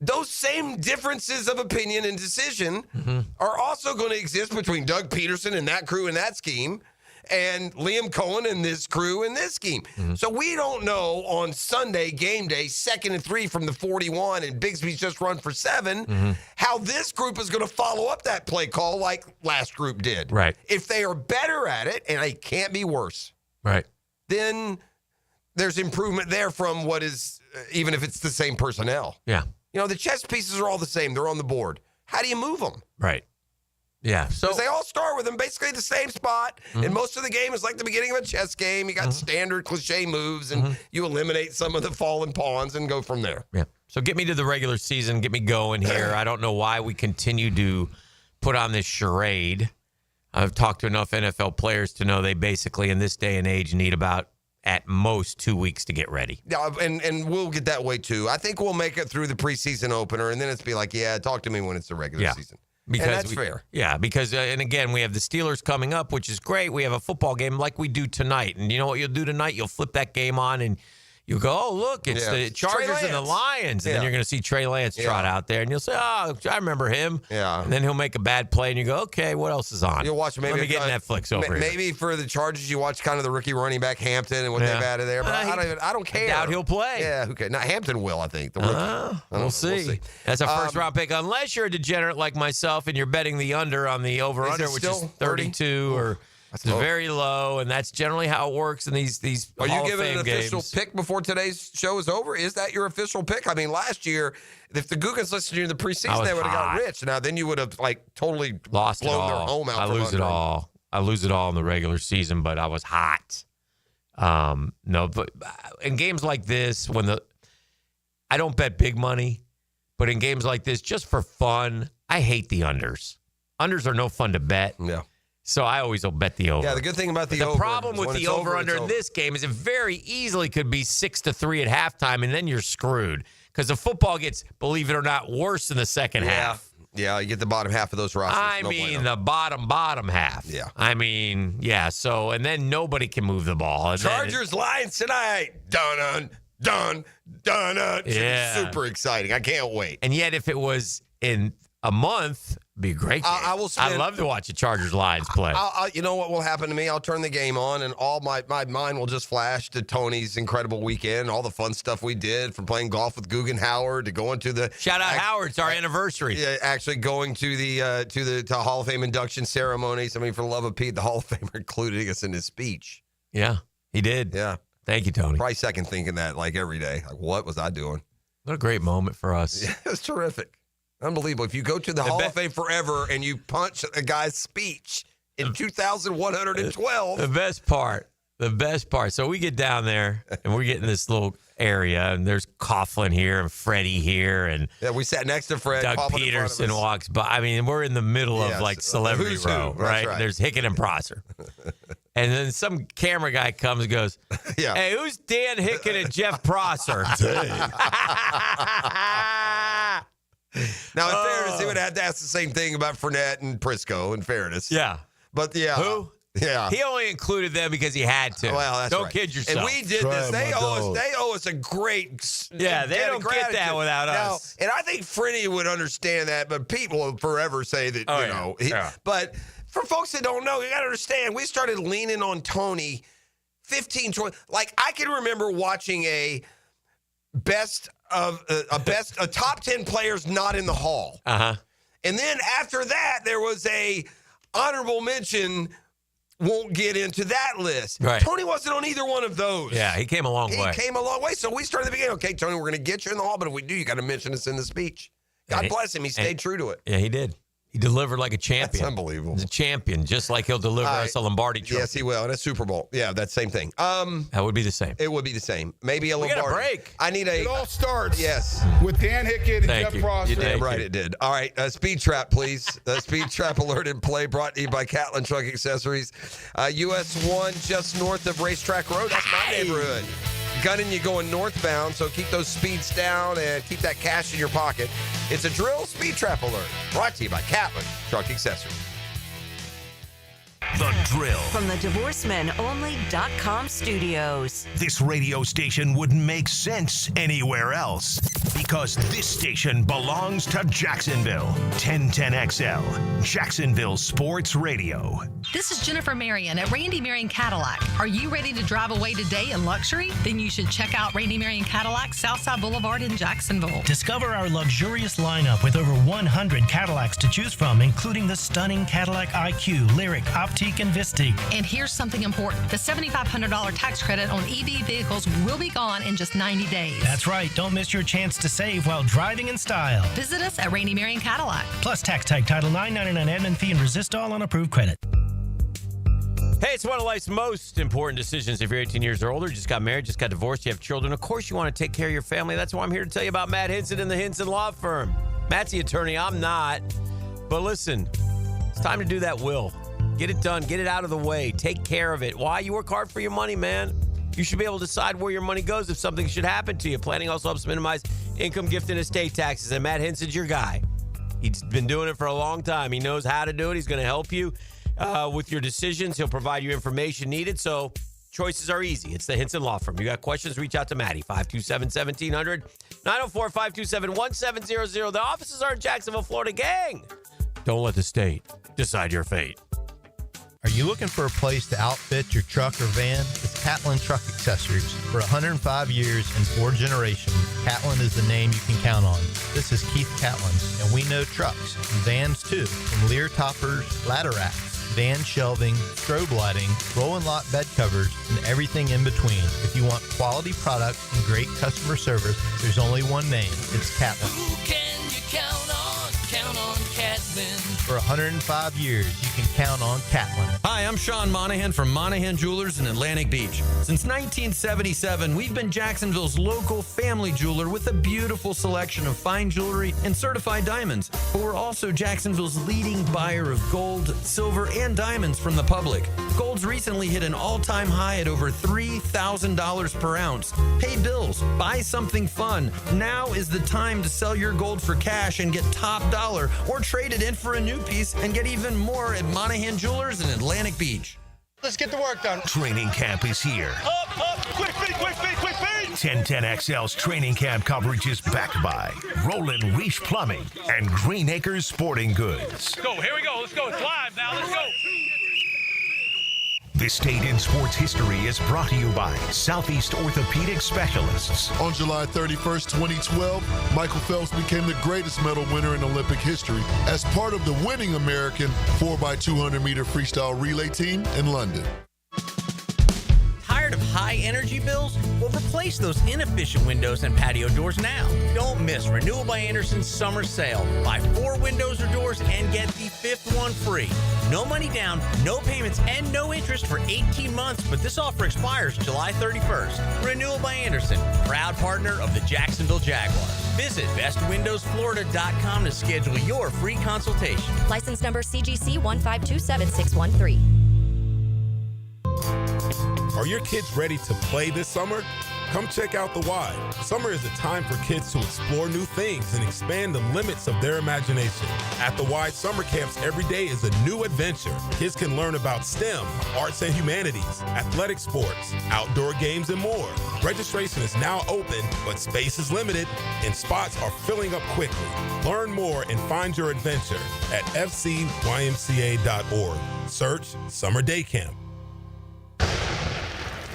Those same differences of opinion and decision are also going to exist between Doug Peterson and that crew and that scheme and Liam Cohen and this crew and this scheme. So we don't know on Sunday, game day, 2nd and 3 from the 41 and Bigsby's just run for 7, how this group is going to follow up that play call like last group did. Right. If they are better at it, and it can't be worse, Right. then there's improvement there from what is even if it's the same personnel. Yeah. You know, the chess pieces are all the same. They're on the board. How do you move them? Right. Yeah. So Because they all start with them basically the same spot, and most of the game is like the beginning of a chess game. You got standard cliche moves, and you eliminate some of the fallen pawns and go from there. Yeah. So get me to the regular season. Get me going here. I don't know why we continue to put on this charade. I've talked to enough NFL players to know they basically, in this day and age, need about at most 2 weeks to get ready. Yeah, and we'll get that way too. I think we'll make it through the preseason opener, and then it's be like, yeah, talk to me when it's the regular season. Because and that's fair. Yeah, because, and again, we have the Steelers coming up, which is great. We have a football game like we do tonight. And you know what you'll do tonight? You'll flip that game on and you go, oh, look, it's the Chargers and the Lions. And then you're going to see Trey Lance trot out there. And you'll say, oh, I remember him. Yeah. And then he'll make a bad play. And you go, okay, what else is on? You'll watch maybe. Let me get Netflix over here. Maybe for the Chargers, you watch kind of the rookie running back Hampton and what they've added there. But I don't care. I doubt he'll play. Yeah, okay. Now, Hampton will, I think. The rookie. We'll see. That's a first-round pick. Unless you're a degenerate like myself and you're betting the under on the over-under, which is 32 or... It's very low, and that's generally how it works in these Are Hall you of giving Fame an official games. pick before today's show is over? Is that your official pick? I mean, last year, if the Googans listened to you in the preseason, they would have got rich. Now, then you would have totally Lost it blown all. their home out. I from lose it under them. all. I lose it all in the regular season, but I was hot. No, but in games like this, I don't bet big money, but in games like this, just for fun, I hate the unders. Unders are no fun to bet. Yeah. So I always will bet the over. Yeah, the good thing about the over. The problem with when the it's over-under it's in this game is it very easily could be 6-3 at halftime, and then you're screwed. Because the football gets, believe it or not, worse in the second half. Yeah, you get the bottom half of those rosters. I mean, the bottom half. Yeah. I mean, yeah. So, and then nobody can move the ball. And Chargers Lions tonight. Dun. Yeah. Super exciting. I can't wait. And yet, if it was in a month, it'd be a great game. I'd love to watch the Chargers Lions play. You know what will happen to me? I'll turn the game on, and all my mind will just flash to Tony's incredible weekend, all the fun stuff we did, from playing golf with Guggen Howard to going to the shout out Howard. It's our anniversary. Yeah, actually going to the Hall of Fame induction ceremonies. I mean, for the love of Pete, the Hall of Famer included us in his speech. Yeah, he did. Yeah. Thank you, Tony. Probably second thinking that like every day. Like, what was I doing? What a great moment for us. Yeah, it was terrific. Unbelievable. If you go to the Hall of Fame forever and you punch a guy's speech in 2,112. The best part. So we get down there and we're getting this little area, and there's Coughlin here and Freddie here. And yeah, we sat next to Fred. Doug Peterson walks by. I mean, we're in the middle of like celebrity row, right? Right. There's Hicken and Prosser. And then some camera guy comes and goes, hey, who's Dan Hicken and Jeff Prosser? Now, in fairness, he would have to ask the same thing about Fournette and Prisco, in fairness. Yeah. But, yeah. Who? Yeah. He only included them because he had to. Well, that's Don't right. kid yourself. And we did this. They owe us a great Yeah, they don't get that without us. And I think Frenny would understand that, but people will forever say that, you know. But for folks that don't know, you got to understand, we started leaning on Tony 15, 20. Like, I can remember watching a top 10 players not in the Hall. Uh-huh. And then after that, there was a honorable mention, won't get into that list. Right. Tony wasn't on either one of those. Yeah, he came a long way. He came a long way. So we started the beginning. Okay, Tony, we're going to get you in the Hall, but if we do, you got to mention us in the speech. God bless him. He stayed true to it. Yeah, he did. He delivered like a champion. That's unbelievable. He's a champion, just like he'll deliver us a Lombardi trophy. Yes, he will. And a Super Bowl. Yeah, that same thing. That would be the same. It would be the same. Maybe a We Lombardi. got a break. I need It all starts Yes. with Dan Hicken and Thank Jeff you. Prosser. You did. Damn right it did. All right, Speed Trap, please. Speed Trap alert in play brought to you by Catlin Truck Accessories. US 1 just north of Racetrack Road. That's my neighborhood. Gunning you going northbound, so keep those speeds down and keep that cash in your pocket. It's a drill Speed Trap alert brought to you by Catlin Truck Accessories. The Drill. From the DivorceMenOnly.com studios. This radio station wouldn't make sense anywhere else because this station belongs to Jacksonville. 1010XL, Jacksonville Sports Radio. This is Jennifer Marion at Randy Marion Cadillac. Are you ready to drive away today in luxury? Then you should check out Randy Marion Cadillac, Southside Boulevard in Jacksonville. Discover our luxurious lineup with over 100 Cadillacs to choose from, including the stunning Cadillac IQ, Lyric, Optimism, Vistique and Vistique. And here's something important. The $7,500 tax credit on EV vehicles will be gone in just 90 days. That's right. Don't miss your chance to save while driving in style. Visit us at Rainey Marion Cadillac. Plus tax tag Title $9.99 admin fee and resist all on approved credit. Hey, it's one of life's most important decisions. If you're 18 years or older, just got married, just got divorced, you have children, of course you want to take care of your family. That's why I'm here to tell you about Matt Hinson and the Hinson Law Firm. Matt's the attorney. I'm not. But listen, it's time to do that will. Get it done. Get it out of the way. Take care of it. Why? You work hard for your money, man. You should be able to decide where your money goes if something should happen to you. Planning also helps minimize income, gift, and estate taxes. And Matt Hinson's your guy. He's been doing it for a long time. He knows how to do it. He's going to help you with your decisions. He'll provide you information needed. So choices are easy. It's the Hinson Law Firm. You got questions, reach out to Maddie, 527-1700, 904-527-1700. The offices are in Jacksonville, Florida. Gang, don't let the state decide your fate. Are you looking for a place to outfit your truck or van? It's Catlin Truck Accessories. For 105 years and 4 generations, Catlin is the name you can count on. This is Keith Catlin, and we know trucks and vans too, from Lear toppers, ladder racks, van shelving, strobe lighting, roll and lock bed covers, and everything in between. If you want quality products and great customer service, there's only one name. It's Catlin. Who can you count on? Count on Catlin. For 105 years, you can count on Catlin. Hi, I'm Sean Monahan from Monahan Jewelers in Atlantic Beach. Since 1977, we've been Jacksonville's local family jeweler with a beautiful selection of fine jewelry and certified diamonds. But we're also Jacksonville's leading buyer of gold, silver, and diamonds from the public. Gold's recently hit an all-time high at over $3,000 per ounce. Pay bills, buy something fun. Now is the time to sell your gold for cash and get top dollar, or trade it in for a new piece and get even more at Monahan Jewelers in Atlantic Beach. Let's get the work done. Training camp is here. Up, quick feet, quick feet, quick feet. 1010XL's training camp coverage is backed by Roland Reach Plumbing and Green Acres Sporting Goods. Go, here we go. Let's go. It's live now. Let's go. This Day in Sports History is brought to you by Southeast Orthopedic Specialists. On July 31st, 2012, Michael Phelps became the greatest medal winner in Olympic history as part of the winning American 4x200-meter freestyle relay team in London. Tired of high energy bills? Well, replace those inefficient windows and patio doors now. Don't miss Renewal by Anderson's summer sale. Buy 4 windows or doors and get the 5th one free. No money down, no payments, and no interest for 18 months, but this offer expires July 31st. Renewal by Anderson, proud partner of the Jacksonville Jaguars. Visit bestwindowsflorida.com to schedule your free consultation. License number CGC 1527613. Are your kids ready to play this summer? Come check out The Y. Summer is a time for kids to explore new things and expand the limits of their imagination. At The Y Summer Camps, every day is a new adventure. Kids can learn about STEM, arts and humanities, athletic sports, outdoor games, and more. Registration is now open, but space is limited, and spots are filling up quickly. Learn more and find your adventure at fcymca.org. Search Summer Day Camp.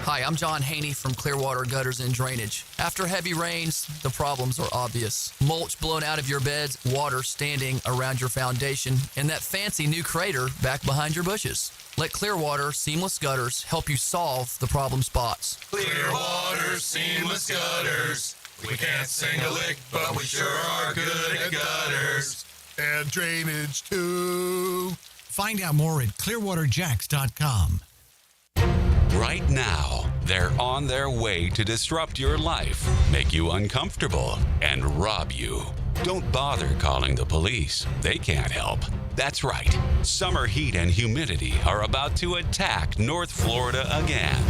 Hi, I'm John Haney from Clearwater Gutters and Drainage. After heavy rains, the problems are obvious. Mulch blown out of your beds, water standing around your foundation, and that fancy new crater back behind your bushes. Let Clearwater Seamless Gutters help you solve the problem spots. Clearwater Seamless Gutters. We can't sing a lick, but we sure are good at gutters. And drainage, too. Find out more at clearwaterjacks.com. Right now, they're on their way to disrupt your life, make you uncomfortable, and rob you. Don't bother calling the police. They can't help. That's right. Summer heat and humidity are about to attack North Florida again.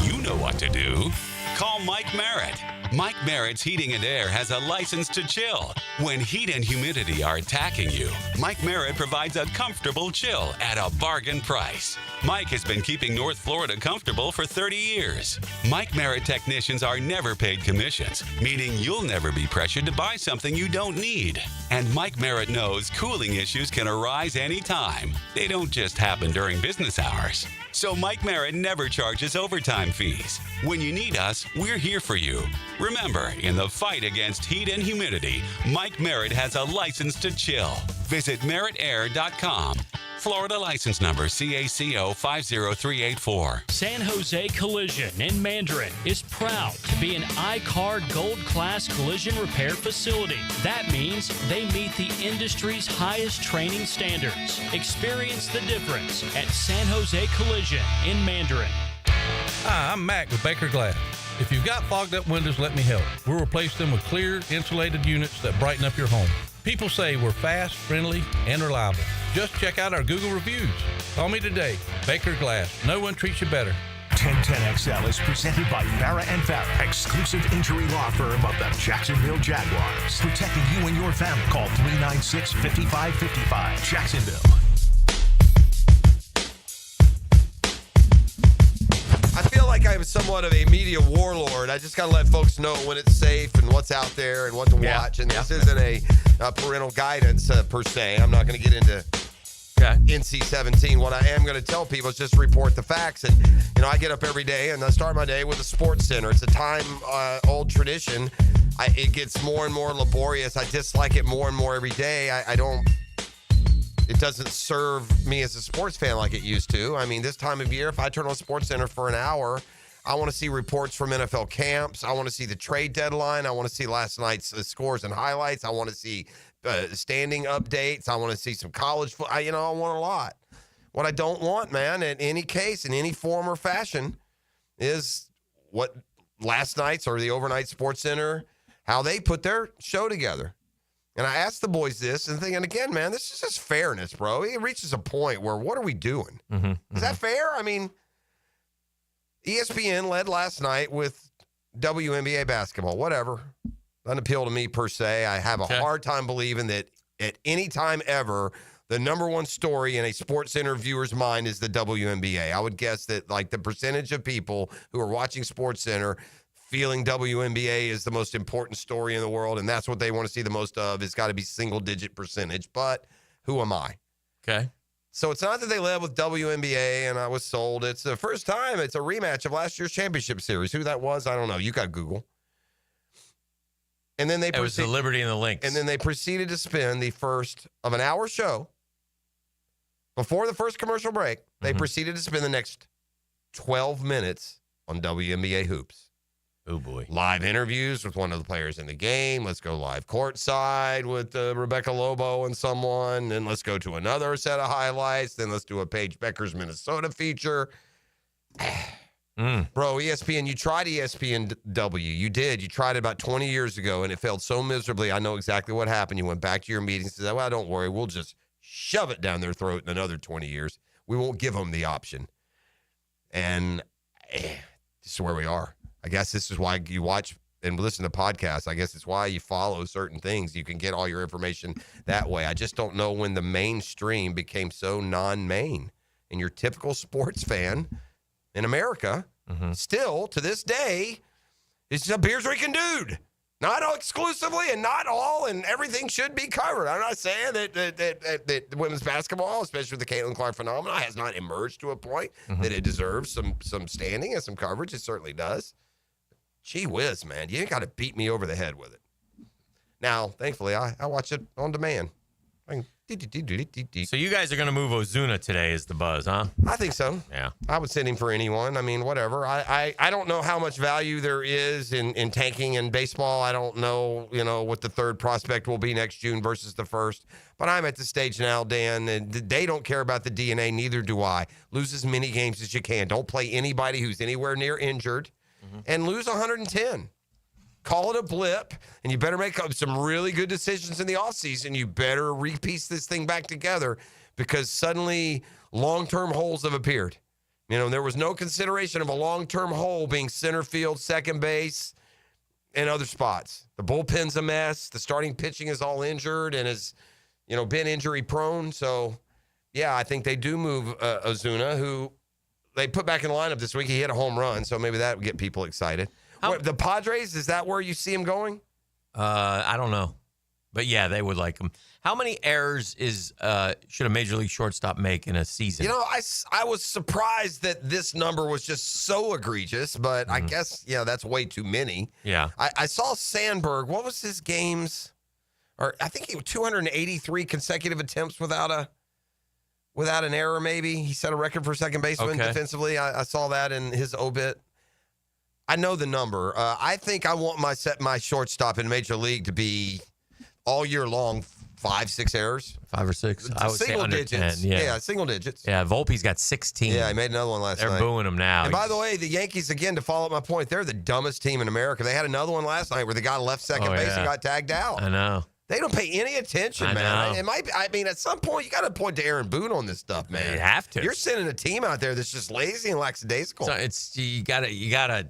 You know what to do. Call Mike Merritt. Mike Merritt's Heating and Air has a license to chill. When heat and humidity are attacking you, Mike Merritt provides a comfortable chill at a bargain price. Mike has been keeping North Florida comfortable for 30 years. Mike Merritt technicians are never paid commissions, meaning you'll never be pressured to buy something you don't need. And Mike Merritt knows cooling issues can arise anytime. They don't just happen during business hours. So Mike Merritt never charges overtime fees. When you need us, we're here for you. Remember, in the fight against heat and humidity, Mike Merritt has a license to chill. Visit merrittair.com. Florida license number CACO 50384. San Jose Collision in Mandarin is proud to be an I-CARD Gold Class collision repair facility. That means they meet the industry's highest training standards. Experience the difference at San Jose Collision in Mandarin. Hi, I'm Mac with Baker Glass. If you've got fogged up windows, let me help. We'll replace them with clear, insulated units that brighten up your home. People say we're fast, friendly, and reliable. Just check out our Google reviews. Call me today. Baker Glass. No one treats you better. 1010XL is presented by Farrah & Farrah, exclusive injury law firm of the Jacksonville Jaguars. Protecting you and your family. Call 396-5555. Jacksonville. I feel like I'm somewhat of a media warlord. I just got to let folks know when it's safe and what's out there and what to watch. And this isn't a parental guidance per se. I'm not going to get into NC-17. What I am going to tell people is just report the facts. And, I get up every day and I start my day with a sports center. It's a time-old tradition. It gets more and more laborious. I dislike it more and more every day. It doesn't serve me as a sports fan like it used to. I mean, this time of year, if I turn on Sports Center for an hour, I want to see reports from NFL camps. I want to see the trade deadline. I want to see last night's scores and highlights. I want to see standing updates. I want to see some college football. I want a lot. What I don't want, man, in any case, in any form or fashion, is what last night's or the overnight Sports Center, how they put their show together. And I asked the boys this and thinking, again, man, this is just fairness, bro. It reaches a point where what are we doing? Is that fair? I mean, ESPN led last night with WNBA basketball, whatever. Doesn't appeal to me per se. I have a hard time believing that at any time ever, the number one story in a sports center viewer's mind is the WNBA. I would guess that like the percentage of people who are watching Sports Center feeling WNBA is the most important story in the world, and that's what they want to see the most of. It's got to be single-digit percentage, but who am I? Okay. So it's not that they led with WNBA and I was sold. It's the first time. It's a rematch of last year's championship series. Who that was, I don't know. You got Google. And then it was the Liberty and the Lynx. And then they proceeded to spend the first of an hour show before the first commercial break. They proceeded to spend the next 12 minutes on WNBA hoops. Oh, boy. Live interviews with one of the players in the game. Let's go live courtside with Rebecca Lobo and someone. Then let's go to another set of highlights. Then let's do a Paige Becker's Minnesota feature. Bro, ESPN, you tried ESPNW. You did. You tried it about 20 years ago, and it failed so miserably. I know exactly what happened. You went back to your meetings and said, well, don't worry. We'll just shove it down their throat in another 20 years. We won't give them the option. And this is where we are. I guess this is why you watch and listen to podcasts. I guess it's why you follow certain things. You can get all your information that way. I just don't know when the mainstream became so non-main. And your typical sports fan in America, still to this day, is a beers drinking dude. Not all exclusively and not all, and everything should be covered. I'm not saying that women's basketball, especially with the Caitlin Clark phenomenon, has not emerged to a point that it deserves some standing and some coverage. It certainly does. Gee whiz, man. You ain't got to beat me over the head with it. Now, thankfully, I watch it on demand. So you guys are going to move Ozuna today is the buzz, huh? I think so. Yeah. I would send him for anyone. I mean, whatever. I don't know how much value there is in tanking in baseball. I don't know, what the third prospect will be next June versus the first. But I'm at the stage now, Dan, and they don't care about the DNA. Neither do I. Lose as many games as you can. Don't play anybody who's anywhere near injured. And lose 110. Call it a blip, and you better make some really good decisions in the offseason. You better repiece this thing back together because suddenly long-term holes have appeared. There was no consideration of a long-term hole being center field, second base, and other spots. The bullpen's a mess. The starting pitching is all injured and has, been injury-prone. So, yeah, I think they do move Ozuna, who they put back in the lineup this week. He hit a home run, so maybe that would get people excited. The Padres, is that where you see him going? I don't know. But, yeah, they would like him. How many errors should a Major League shortstop make in a season? I was surprised that this number was just so egregious, but I guess, that's way too many. Yeah. I saw Sandberg. What was his games? Or I think he had 283 consecutive attempts without without an error, maybe. He set a record for second baseman defensively. I saw that in his obit. I know the number. I think I want my shortstop in Major League to be all year long 5-6 errors. 5 or 6. I would say under digits. 10. Yeah, single digits. Yeah, Volpe's got 16. Yeah, he made another one last night. They're booing him now. And by the way, the Yankees, again, to follow up my point, they're the dumbest team in America. They had another one last night where the guy left second base and got tagged out. I know. They don't pay any attention, man. It might be, I mean, at some point, you got to point to Aaron Boone on this stuff, man. You have to. You're sending a team out there that's just lazy and lackadaisical. So it's you gotta.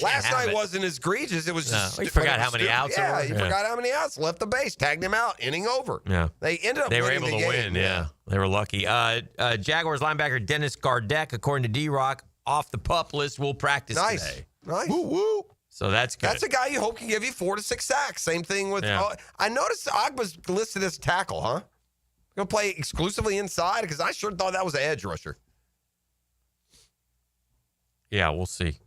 Last night wasn't as egregious. It was just. You forgot how many outs. Yeah, you forgot how many outs. Left the base, tagged him out, inning over. Yeah, they ended up. They were winning able to win. Yeah, they were lucky. Jaguars linebacker Dennis Gardeck, according to D-Rock, off the PUP list, will practice today. Nice. Woo woo. So that's good. That's a guy you hope can give you 4 to 6 sacks. Same thing with. I noticed Ogba's listed as tackle, huh? Gonna play exclusively inside because I sure thought that was an edge rusher. Yeah, we'll see.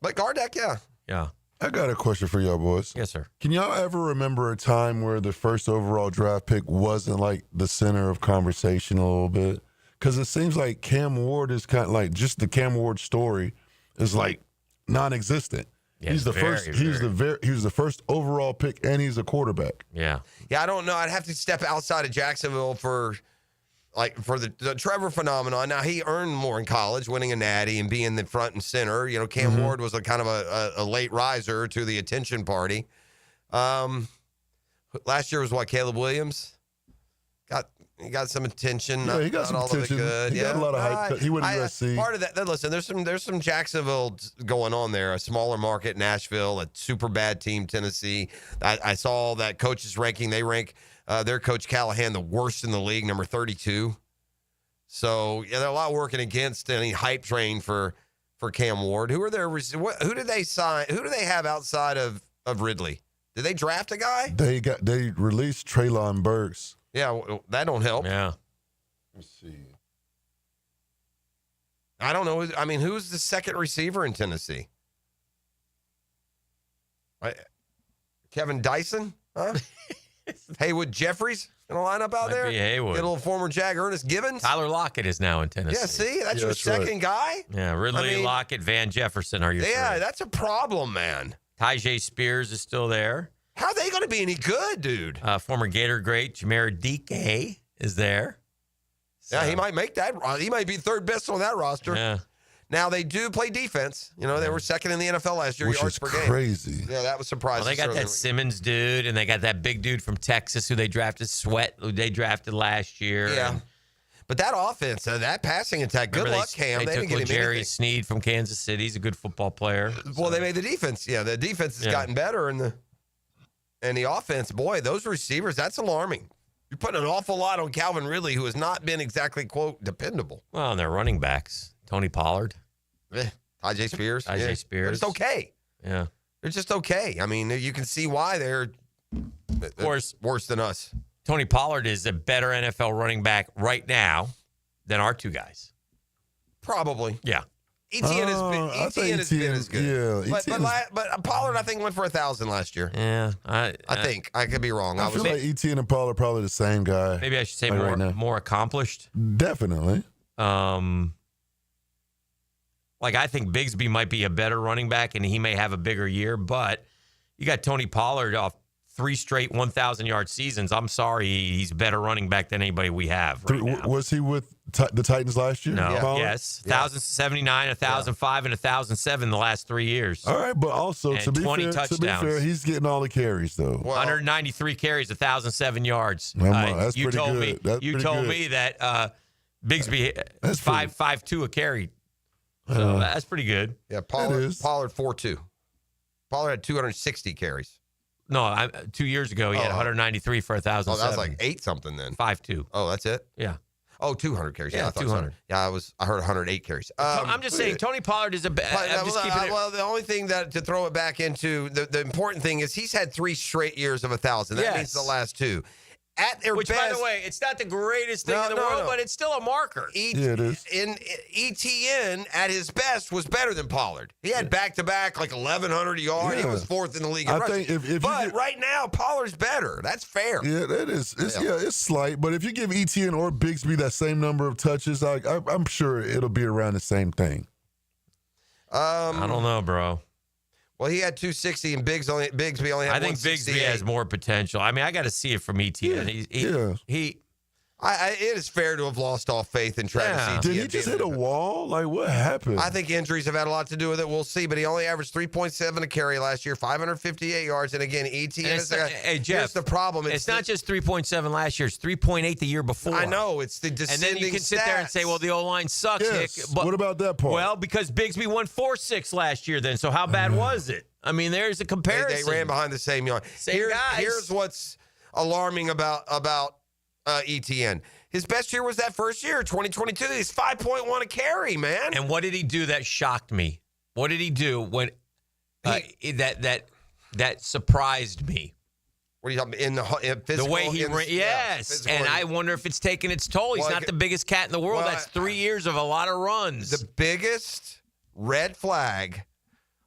But Gardeck, yeah. I got a question for y'all boys. Yes, sir. Can y'all ever remember a time where the first overall draft pick wasn't like the center of conversation a little bit? Because it seems like Cam Ward is kind of like just the Cam Ward story is like non-existent. Yeah, he's the first. He was the first overall pick, and he's a quarterback. Yeah. Yeah, I don't know. I'd have to step outside of Jacksonville for the Trevor phenomenon. Now, he earned more in college, winning a natty and being the front and center. You know, Cam Ward was a kind of a late riser to the attention party. Last year was Caleb Williams. He got some attention. Yeah, he got some attention. He got a lot of hype. He went to USC. Part of that. Listen, there's some Jacksonville going on there. A smaller market, Nashville, a super bad team, Tennessee. I saw that coaches ranking. They rank their coach Callahan the worst in the league, number 32. So yeah, they're a lot working against any hype train for Cam Ward. Who did they sign? Who do they have outside of Ridley? Did they draft a guy? They released Treylon Burks. Yeah, that don't help. Yeah. Let's see. I don't know. I mean, who's the second receiver in Tennessee? Kevin Dyson? Huh? Haywood Jeffries in a lineup out there? Be Haywood. Get a little former Jag Ernest Givens? Tyler Lockett is now in Tennessee. Yeah, see? That's your second guy? Yeah, Ridley, Lockett, Van Jefferson are your three. That's a problem, man. Tajay Spears is still there. How are they going to be any good, dude? Former Gator great Jameer Dike is there. So. Yeah, he might make that. He might be third best on that roster. Yeah. Now, they do play defense. You know, they were second in the NFL last year. Which yards is per game. crazy. Yeah, that was surprising. Well, they got that Simmons dude, and they got that big dude from Texas who they drafted, Sweat, who they drafted last year. Yeah. But that offense, that passing attack, good luck, Cam. They took Jerry Sneed from Kansas City. He's a good football player. Well, they made the defense. Yeah, the defense has gotten better, and the offense, boy, those receivers, that's alarming. You're putting an awful lot on Calvin Ridley, who has not been exactly, quote, dependable. Well, and their running backs, Tony Pollard. Tajay Spears. Tajay Spears. But it's okay. Yeah. They're just okay. I mean, you can see why they're of course, worse than us. Tony Pollard is a better NFL running back right now than our two guys. Probably. Yeah. ETN has been as good. Yeah, but Pollard, I think, went for 1,000 last year. Yeah. I think. I could be wrong. I feel like ETN and Paul are probably the same guy. Maybe I should say like more accomplished. Definitely. Like, I think Bigsby might be a better running back, and he may have a bigger year, but you got Tony Pollard off 3 straight 1,000-yard seasons. I'm sorry, he's a better running back than anybody we have right now. Was he with the Titans last year? No. Pollard? Yes. 1,079, 1,005, and 1,007 the last 3 years. All right, but also, to be fair, he's getting all the carries, though. 193 carries, 1,007 yards. That's you pretty told good. You told me that Bigsby is 5.52 a carry. So that's pretty good. Yeah, Pollard 4.2. Pollard had 260 carries. No, 2 years ago he had 193 for 1,007. Oh, that was like 8 something then. 5.2. Oh, that's it? Yeah. Oh, 200 carries. Yeah, I thought 200. So. Yeah, I heard 108 carries. I'm just saying, Tony Pollard is well, the only thing to throw it back into, the important thing is he's had 3 straight years of 1,000. That means the last 2. at their Which, best. by the way, it's not the greatest thing in the world, but it's still a marker. Yeah, it is. ETN at his best was better than Pollard. He had back-to-back, like 1,100 yards. He was fourth in the league in rushing. But right now, Pollard's better. That's fair. Yeah, that is. It's slight. But if you give ETN or Bigsby that same number of touches, I'm sure it'll be around the same thing. I don't know, bro. Well, he had 260, and Bigsby only had 168. I think Bigsby has more potential. I mean, I got to see it from ETN. It is fair to have lost all faith in Travis Etienne. Did he just hit a wall? Like, what happened? I think injuries have had a lot to do with it. We'll see. But he only averaged 3.7 a carry last year, 558 yards. And again, Etienne is hey, Jeff, here's the problem. It's not just 3.7 last year. It's 3.8 the year before. I know. It's the descending And then you can sit there and say, well, the O-line sucks, Yes. Hick. But, what about that part? Well, because Bigsby won 4.6 last year then. So how bad was it? I mean, there's a comparison. They ran behind the same yard. Guys. Here's what's alarming about ETN. His best year was that first year, 2022. He's 5.1 a carry, man. And what did he do that shocked me? What did he do when that surprised me? What are you talking about? In physical? The way he ran, yes. And I wonder if it's taking its toll. He's not the biggest cat in the world. That's 3 years of a lot of runs. The biggest red flag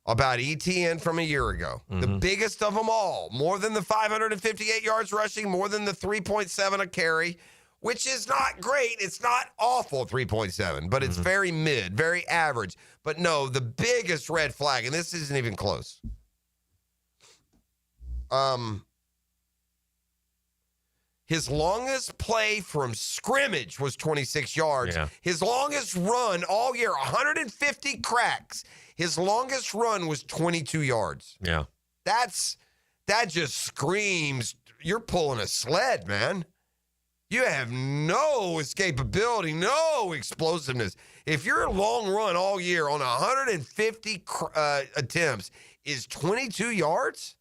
about ETN from a year ago, the biggest of them all, more than the 558 yards rushing, more than the 3.7 a carry, which is not great. It's not awful, 3.7, but it's very mid, very average. But no, the biggest red flag, and this isn't even close. His longest play from scrimmage was 26 yards. Yeah. His longest run all year, 150 cracks. His longest run was 22 yards. Yeah. That just screams, you're pulling a sled, man. You have no escapability, no explosiveness. If your long run all year on 150 attempts is 22 yards,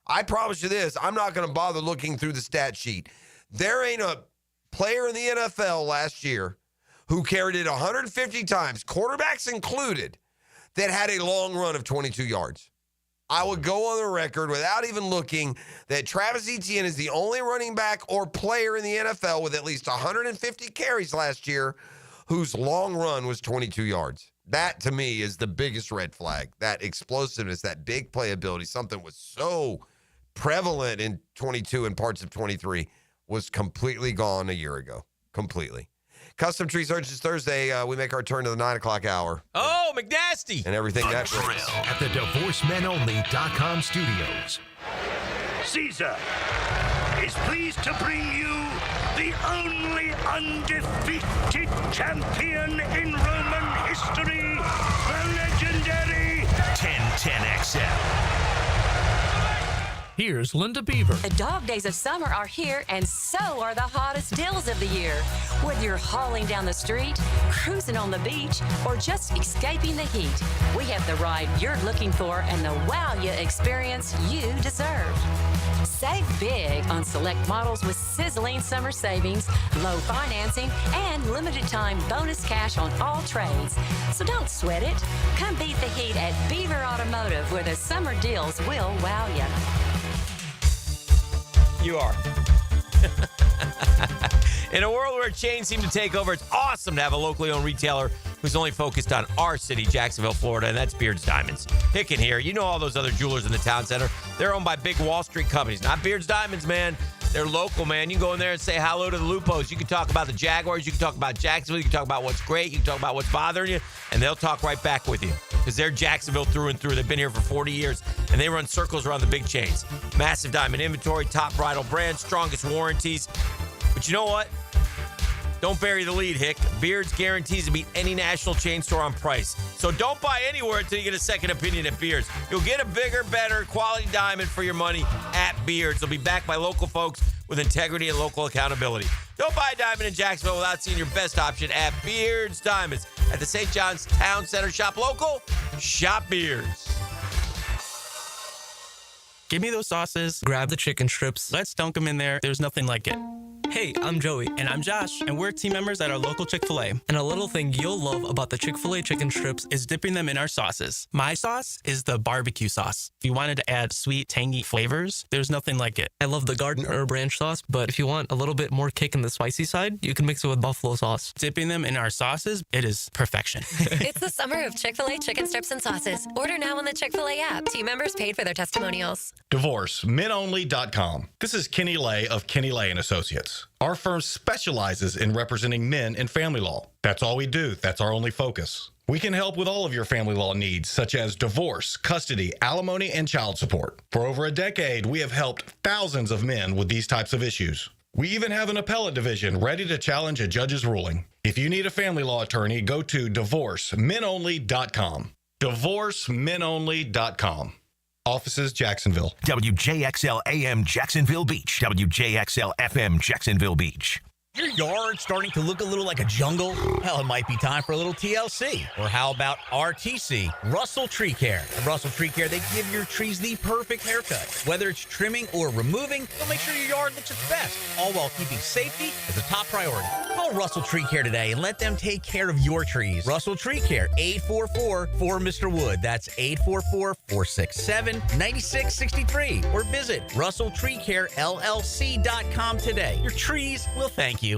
I promise you this, I'm not going to bother looking through the stat sheet. There ain't a player in the NFL last year who carried it 150 times, quarterbacks included, that had a long run of 22 yards. I would go on the record without even looking that Travis Etienne is the only running back or player in the NFL with at least 150 carries last year whose long run was 22 yards. That, to me, is the biggest red flag. That explosiveness, that big playability, something was so prevalent in 22 and parts of 23 was completely gone a year ago. Completely. Custom Tree Searches Thursday. We make our turn to the 9 o'clock hour. Oh, McNasty. And everything The that Drill brings. at the DivorceMenOnly.com studios. Caesar is pleased to bring you the only undefeated champion in Roman history, the legendary 1010XL. Here's Linda Beaver. The dog days of summer are here, and so are the hottest deals of the year. Whether you're hauling down the street, cruising on the beach, or just escaping the heat, we have the ride you're looking for and the wow you experience you deserve. Save big on select models with sizzling summer savings, low financing, and limited time bonus cash on all trades. So don't sweat it. Come beat the heat at Beaver Automotive, where the summer deals will wow you. You are. In a world where chains seem to take over, it's awesome to have a locally owned retailer who's only focused on our city, Jacksonville, Florida, and that's Beard's Diamonds. Hicken here. You know all those other jewelers in the town center. They're owned by big Wall Street companies. Not Beard's Diamonds, man. They're local, man. You can go in there and say hello to the Lupos. You can talk about the Jaguars. You can talk about Jacksonville. You can talk about what's great. You can talk about what's bothering you, and they'll talk right back with you because they're Jacksonville through and through. They've been here for 40 years, and they run circles around the big chains. Massive diamond inventory, top bridal brands, strongest warranties. But you know what? Don't bury the lead, Hick. Beards guarantees to beat any national chain store on price. So don't buy anywhere until you get a second opinion at Beards. You'll get a bigger, better quality diamond for your money at Beards. They'll be backed by local folks with integrity and local accountability. Don't buy a diamond in Jacksonville without seeing your best option at Beards Diamonds. At the St. John's Town Center. Shop local. Shop Beards. Give me those sauces, grab the chicken strips. Let's dunk them in there. There's nothing like it. Hey, I'm Joey. And I'm Josh. And we're team members at our local Chick-fil-A. And a little thing you'll love about the Chick-fil-A chicken strips is dipping them in our sauces. My sauce is the barbecue sauce. If you wanted to add sweet, tangy flavors, there's nothing like it. I love the garden herb ranch sauce, but if you want a little bit more kick in the spicy side, you can mix it with buffalo sauce. Dipping them in our sauces, it is perfection. It's the summer of Chick-fil-A chicken strips and sauces. Order now on the Chick-fil-A app. Team members paid for their testimonials. Divorce, menonly.com. This is Kenny Lay of Kenny Lay & Associates. Our firm specializes in representing men in family law. That's all we do. That's our only focus. We can help with all of your family law needs, such as divorce, custody, alimony, and child support. For over a decade, we have helped thousands of men with these types of issues. We even have an appellate division ready to challenge a judge's ruling. If you need a family law attorney, go to divorcemenonly.com. Divorcemenonly.com. Offices, Jacksonville. WJXL AM Jacksonville Beach. WJXL FM Jacksonville Beach. Your yard starting to look a little like a jungle? Well, it might be time for a little TLC. Or how about RTC, Russell Tree Care? At Russell Tree Care, they give your trees the perfect haircut. Whether it's trimming or removing, they'll make sure your yard looks its best, all while keeping safety as a top priority. Call Russell Tree Care today and let them take care of your trees. Russell Tree Care, 844-4Mr. Wood. That's 844-467-9663. Or visit RussellTreeCareLLC.com today. Your trees will thank you.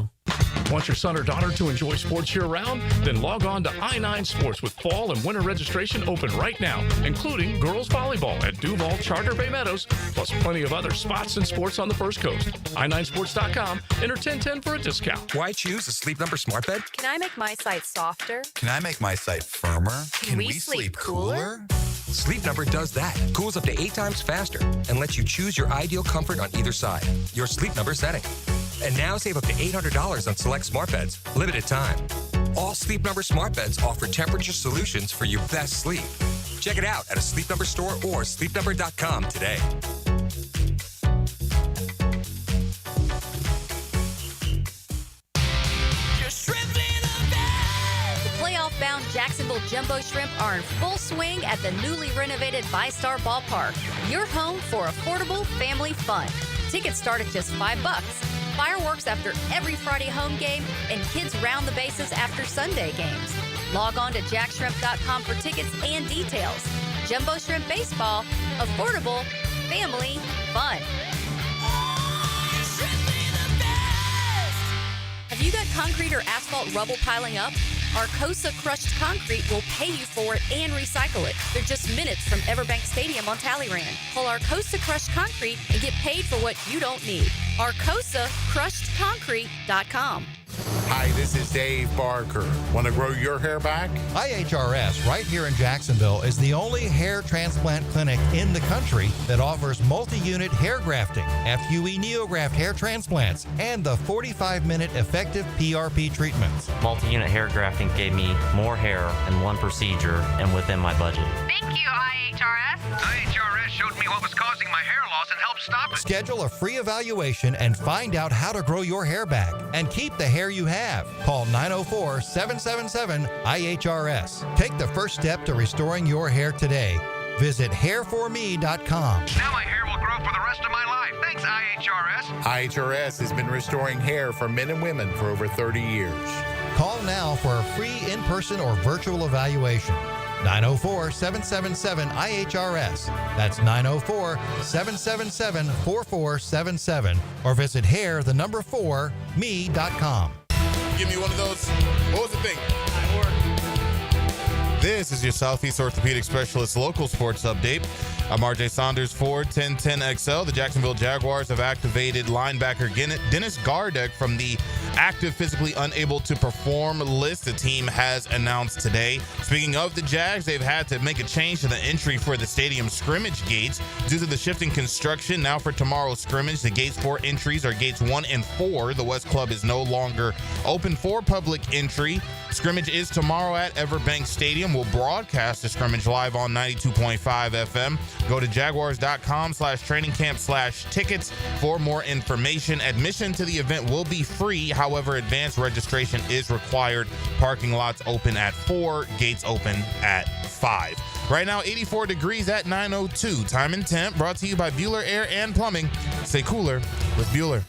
Want your son or daughter to enjoy sports year-round? Then log on to I9 Sports with fall and winter registration open right now, including girls volleyball at Duval Charter Bay Meadows, plus plenty of other spots and sports on the First Coast. I9Sports.com. Enter 1010 for a discount. Why choose a Sleep Number smart bed? Can I make my site softer? Can I make my site firmer? Can we sleep cooler? Sleep Number does that. Cools up to 8 times faster and lets you choose your ideal comfort on either side. Your Sleep Number setting. And now save up to $800 on select smart beds. Limited time. All Sleep Number smart beds offer temperature solutions for your best sleep. Check it out at a Sleep Number store or sleepnumber.com today. Playoff-bound Jacksonville Jumbo Shrimp are in full swing at the newly renovated VyStar Ballpark. Your home for affordable family fun. Tickets start at just $5. Fireworks after every Friday home game, and kids round the bases after Sunday games. Log on to jackshrimp.com for tickets and details. Jumbo Shrimp Baseball, affordable family fun. Have you got concrete or asphalt rubble piling up? Arcosa Crushed Concrete will pay you for it and recycle it. They're just minutes from Everbank Stadium on Talleyrand. Call Arcosa Crushed Concrete and get paid for what you don't need. ArcosaCrushedConcrete.com. Hi, this is Dave Barker. Want to grow your hair back? IHRS, right here in Jacksonville, is the only hair transplant clinic in the country that offers multi-unit hair grafting, FUE Neograft hair transplants, and the 45-minute effective PRP treatments. Multi-unit hair grafting gave me more hair in one procedure and within my budget. Thank you, IHRS. IHRS showed me what was causing my hair loss and helped stop it. Schedule a free evaluation and find out how to grow your hair back and keep the hair you have. Call 904-777-IHRS. Take the first step to restoring your hair today. Visit hairforme.com. Now my hair will grow for the rest of my life. Thanks, IHRS. IHRS has been restoring hair for men and women for over 30 years. Call now for a free in-person or virtual evaluation. 904-777-IHRS. That's 904-777-4477. Or visit hair4me.com. Give me one of those. What was the thing? This is your Southeast Orthopedic Specialist local sports update. I'm RJ Saunders for 1010XL. The Jacksonville Jaguars have activated linebacker Dennis Gardeck from the active physically unable to perform list the team has announced today. Speaking of the Jags, they've had to make a change to the entry for the stadium scrimmage gates due to the shifting construction. Now for tomorrow's scrimmage, the gates for entries are gates 1 and 4. The West Club is no longer open for public entry. Scrimmage is tomorrow at Everbank Stadium. We'll broadcast the scrimmage live on 92.5 FM. Go to jaguars.com/trainingcamp/tickets for more information. Admission to the event will be free. However, advanced registration is required. Parking lots open at 4, gates open at 5. Right now, 84 degrees at 9:02. Time and temp brought to you by Bueller Air and Plumbing. Stay cooler with Bueller.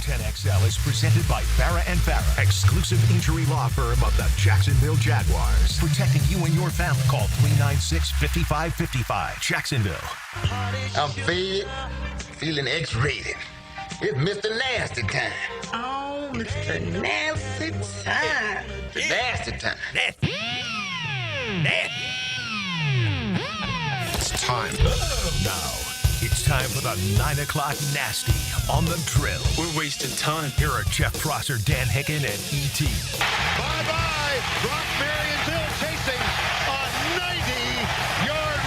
10XL is presented by Farrah & Farrah, exclusive injury law firm of the Jacksonville Jaguars. Protecting you and your family. Call 396-5555. Jacksonville. I'm feeling X-rated. It's Mr. Nasty time. Oh, Mr. Nasty time. Nasty time. Nasty. It's time. Now, it's time for the 9 o'clock nasty on the drill. We're wasting time. Here are Jeff Prosser, Dan Hicken, and E.T. Bye-bye. Brock Marionville chasing a 90-yard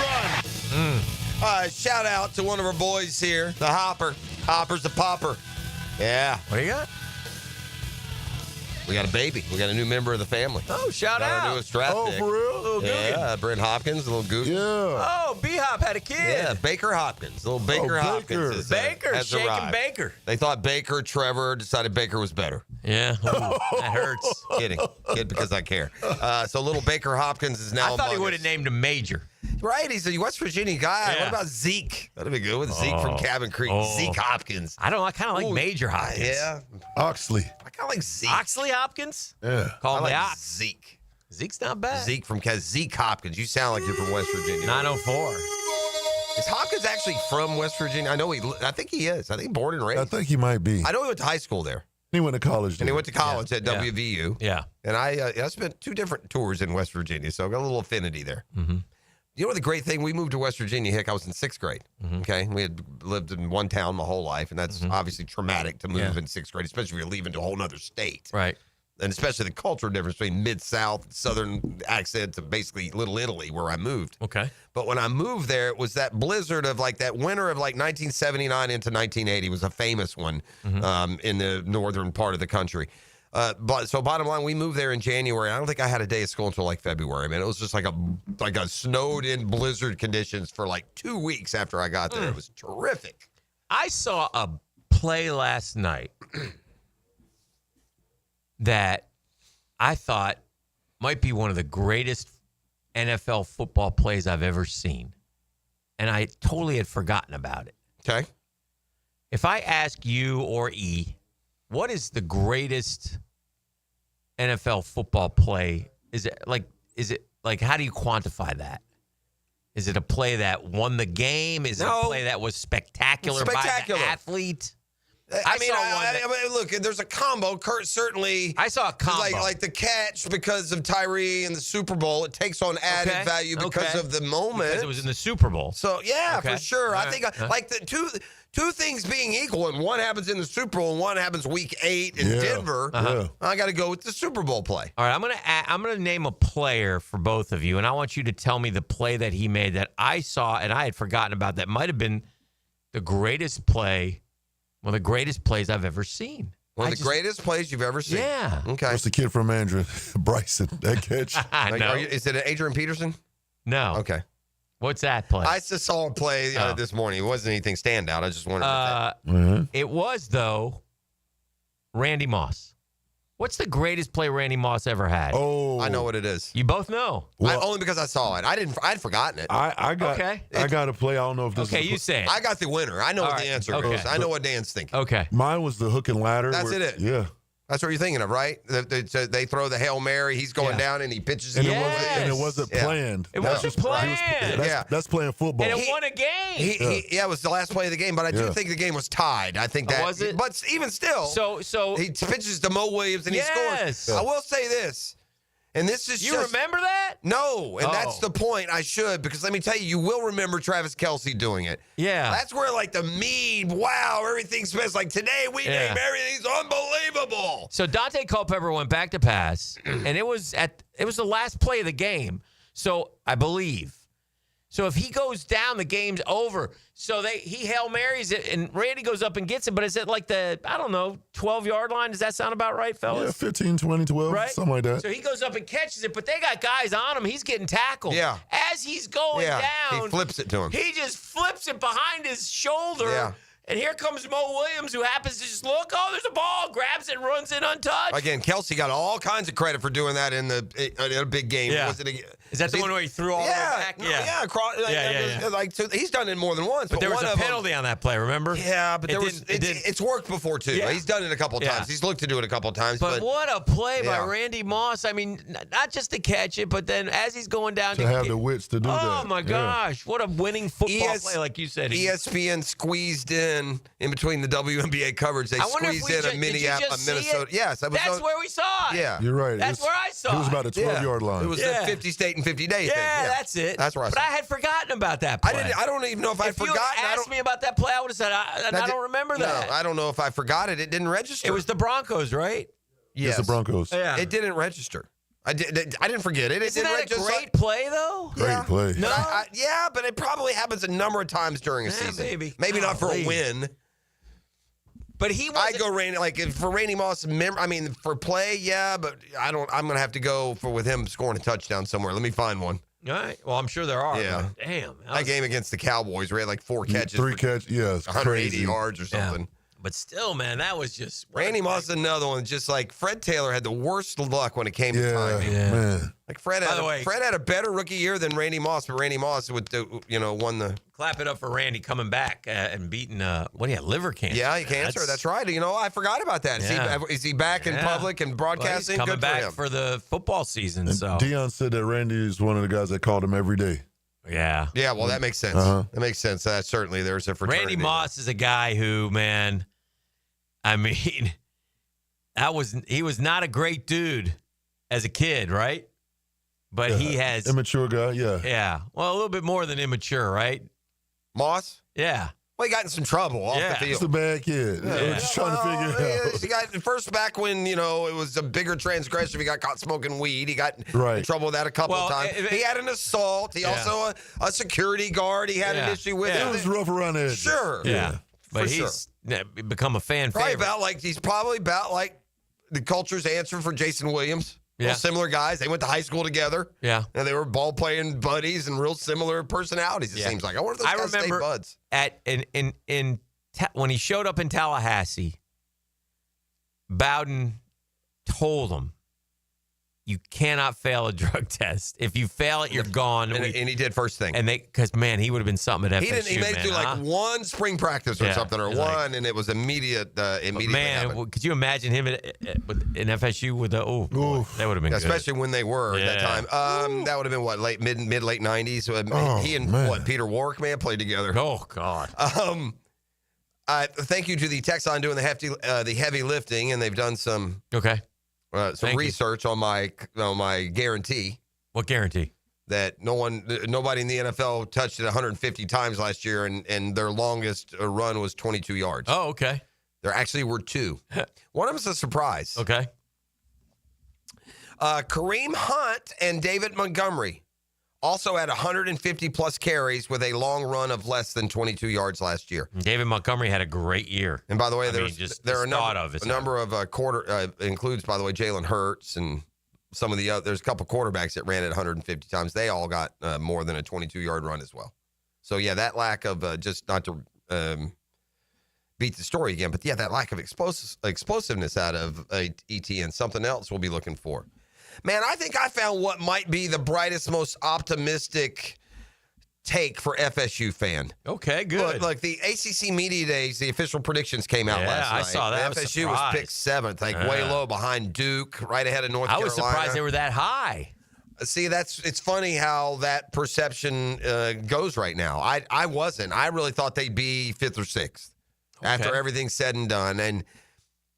run. Shout out to one of our boys here, the Hopper. Hopper's the popper. Yeah. What do you got? We got a baby. We got a new member of the family. Oh, shout got out. our newest draft pick. for real? Little Yeah, Brent Hopkins, a little goose. Yeah. Oh, B-Hop had a kid. Yeah, Baker Hopkins. Little Baker Hopkins. Is, Baker, has shaking arrived. Baker. They thought Baker, Trevor, decided Baker was better. Yeah, that hurts. Kidding. Kid, because I care. So little Baker Hopkins is now I thought he among would have us. named him Major. Right, he's a West Virginia guy. Yeah. What about Zeke? That'd be good with Zeke from Cabin Creek. Zeke Hopkins. I kind of like Major Hopkins. Yeah. Oxley. I kind of like Zeke. Oxley Hopkins? Yeah. Call I him like the Ox. Zeke. Zeke's not bad. Zeke Hopkins. You sound like you're from West Virginia. 904. Is Hopkins actually from West Virginia? I think he is. I think born and raised. I think he might be. I know he went to high school there. He went to college there. And he went to college at Yeah. WVU. Yeah. And I spent 2 different tours in West Virginia, so I got a little affinity there. Mm-hmm. You know the great thing? We moved to West Virginia, Hick. I was in 6th grade. Okay. We had lived in one town my whole life, and that's obviously traumatic to move in 6th grade, especially if you're leaving to a whole nother state. Right. And especially the cultural difference between Mid-South, Southern accent to basically Little Italy, where I moved. Okay. But when I moved there, it was that blizzard of like that winter of like 1979 into 1980 was a famous one in the northern part of the country. So bottom line, we moved there in January. I don't think I had a day of school until like February. Man, it was just like a snowed in blizzard conditions for like 2 weeks after I got there. It was terrific. I saw a play last night that I thought might be one of the greatest NFL football plays I've ever seen. And I totally had forgotten about it. Okay. If I ask you or E, what is the greatest NFL football play? Is it like how do you quantify that? Is it a play that won the game? Is it a play that was spectacular by the athlete? I mean, look, there's a combo. Kurt certainly. I saw a combo. Like the catch because of Tyree and the Super Bowl. It takes on added value because of the moment. Because it was in the Super Bowl. So, yeah, Okay. for sure. All I think right. like the two things being equal, and one happens in the Super Bowl and one happens week 8 in Denver, I got to go with the Super Bowl play. All right, I'm gonna name a player for both of you, and I want you to tell me the play that he made that I saw and I had forgotten about that might have been the greatest play, one of the greatest plays I've ever seen. One of the greatest plays you've ever seen. Yeah. Okay. What's the kid from Andrew? Bryson, that catch. I know. Is it Adrian Peterson? No. Okay. What's that play? I just saw him play this morning. It wasn't anything standout. I just wanted to It was, though, Randy Moss. What's the greatest play Randy Moss ever had? Oh, I know what it is. You both know. Only because I saw it. I'd forgotten it. I got a play. I don't know if this Okay, is you say it. I got the winner. I know All what right. the answer Okay. is. I know what Dan's thinking. Okay. Mine was the hook and ladder. That's where- it. Yeah. That's what you're thinking of, right? They throw the Hail Mary. He's going down and he pitches it. And it wasn't planned. It That's wasn't just- planned. That's playing football. And it won a game. It was the last play of the game, but I do think the game was tied. I think that was it? But even still, So he pitches to Mo Williams and he scores. I will say this, and this is you remember that? No, and that's Oh. the point. I should, because let me tell you, you will remember Travis Kelce doing it. Yeah. That's where like the mean, wow, everything's best. Like today we name everything's unbelievable. So Dante Culpepper went back to pass, and it was the last play of the game. So I believe. So if he goes down, the game's over. So he Hail Marys it, and Randy goes up and gets it, but it's at like the, 12-yard line. Does that sound about right, fellas? Yeah, 15, 20, 12, Right? something like that. So he goes up and catches it, but they got guys on him. He's getting tackled. Yeah. As he's going down. He flips it to him. He just flips it behind his shoulder. Yeah. And here comes Mo Williams, who happens to just look, there's a ball, grabs it, runs in untouched. Again, Kelce got all kinds of credit for doing that in a big game. Yeah. Is that the one where he threw all the way back? So he's done it more than once. But there was a penalty on that play, remember? Yeah, but it's worked before, too. Yeah. He's done it a couple times. He's looked to do it a couple times. But what a play by Randy Moss. I mean, not just to catch it, but then as he's going down to have the wits to do that. Oh, my gosh. What a winning football play, like you said. ESPN squeezed in between the WNBA coverage. They squeezed in a Minnesota. Yes. That's where we saw it. Yeah. You're right. That's where I saw it. It was about a 12-yard line. It was the 50 state and 50 day thing. Yeah, that's it. That's where I saw it. But I had forgotten about that play. I don't even know if I'd forgotten. If you had asked me about that play, I would have said, I don't remember that. No, I don't know if I forgot it. It didn't register. It was the Broncos, right? Yes. It's the Broncos. Yeah. It didn't register. I didn't forget it. Isn't that a great play, though? Great play. No? But it probably happens a number of times during a season. Maybe not for a win. But he was. I go Randy, for Randy Moss. For play, but I'm going to have to go with him scoring a touchdown somewhere. Let me find one. All right. Well, I'm sure there are. Yeah. Damn. That game against the Cowboys, we had 4 catches. 3 catches, yes. 180 yards or something. Yeah. But still, man, that was just. Randy Moss is another one. Just like Fred Taylor had the worst luck when it came to timing. Yeah, man. Fred had a better rookie year than Randy Moss, but Randy Moss won the. Clap it up for Randy coming back and beating liver cancer. Yeah, cancer. That's right. I forgot about that. Is he back in public and broadcasting? Well, he's coming back for him. for the football season. And so Deion said that Randy is one of the guys that called him every day. Yeah. Yeah. Well, that makes sense. Uh-huh. That makes sense. Certainly, there's a fraternity. Randy Moss is a guy who, man. I mean, he was not a great dude as a kid, right? But he has immature guy, yeah. Yeah. Well, a little bit more than immature, right? Moss? Yeah. Well, he got in some trouble off the field. He's a bad kid. We're just trying to figure it out. He got first back when, it was a bigger transgression. He got caught smoking weed. He got in trouble with that a couple of times. He had an assault. He also a security guard. He had an issue with it. It was rough around the edges. Sure. Yeah. But he's become a fan favorite. He's probably about like the culture's answer for Jason Williams. Yeah. Similar guys. They went to high school together. Yeah. And they were ball playing buddies and real similar personalities, it seems like. I wonder if those guys stay buds. When he showed up in Tallahassee, Bowden told him, you cannot fail a drug test. If you fail it, you're gone. And he did first thing. And because man, he would have been something at FSU. He made it through one spring practice or something, or one, and it was immediate. Man, could you imagine him in FSU with that would have been especially good. When they were at that time. That would have been what late 90s. So he and Peter Warwick played together. Oh God. Thank you to the Texan doing the heavy lifting, and they've done some research on my guarantee. What guarantee? That nobody in the NFL touched it 150 times last year, and their longest run was 22 yards. Oh, okay. There actually were 2. One of them is a surprise. Okay. Kareem Hunt and David Montgomery also had 150-plus carries with a long run of less than 22 yards last year. David Montgomery had a great year. And by the way, there are a number of includes, by the way, Jalen Hurts and some of the other. There's a couple quarterbacks that ran it 150 times. They all got more than a 22-yard run as well. So, that lack of just not to beat the story again, but, that lack of explosiveness out of ETN, something else we'll be looking for. Man, I think I found what might be the brightest, most optimistic take for FSU fan. Okay, good. Look, the ACC Media Days, the official predictions came out last night. I saw that. FSU was picked 7th, way low behind Duke, right ahead of North Carolina. I was surprised they were that high. See, it's funny how that perception goes right now. I wasn't. I really thought they'd be 5th or 6th after everything's said and done.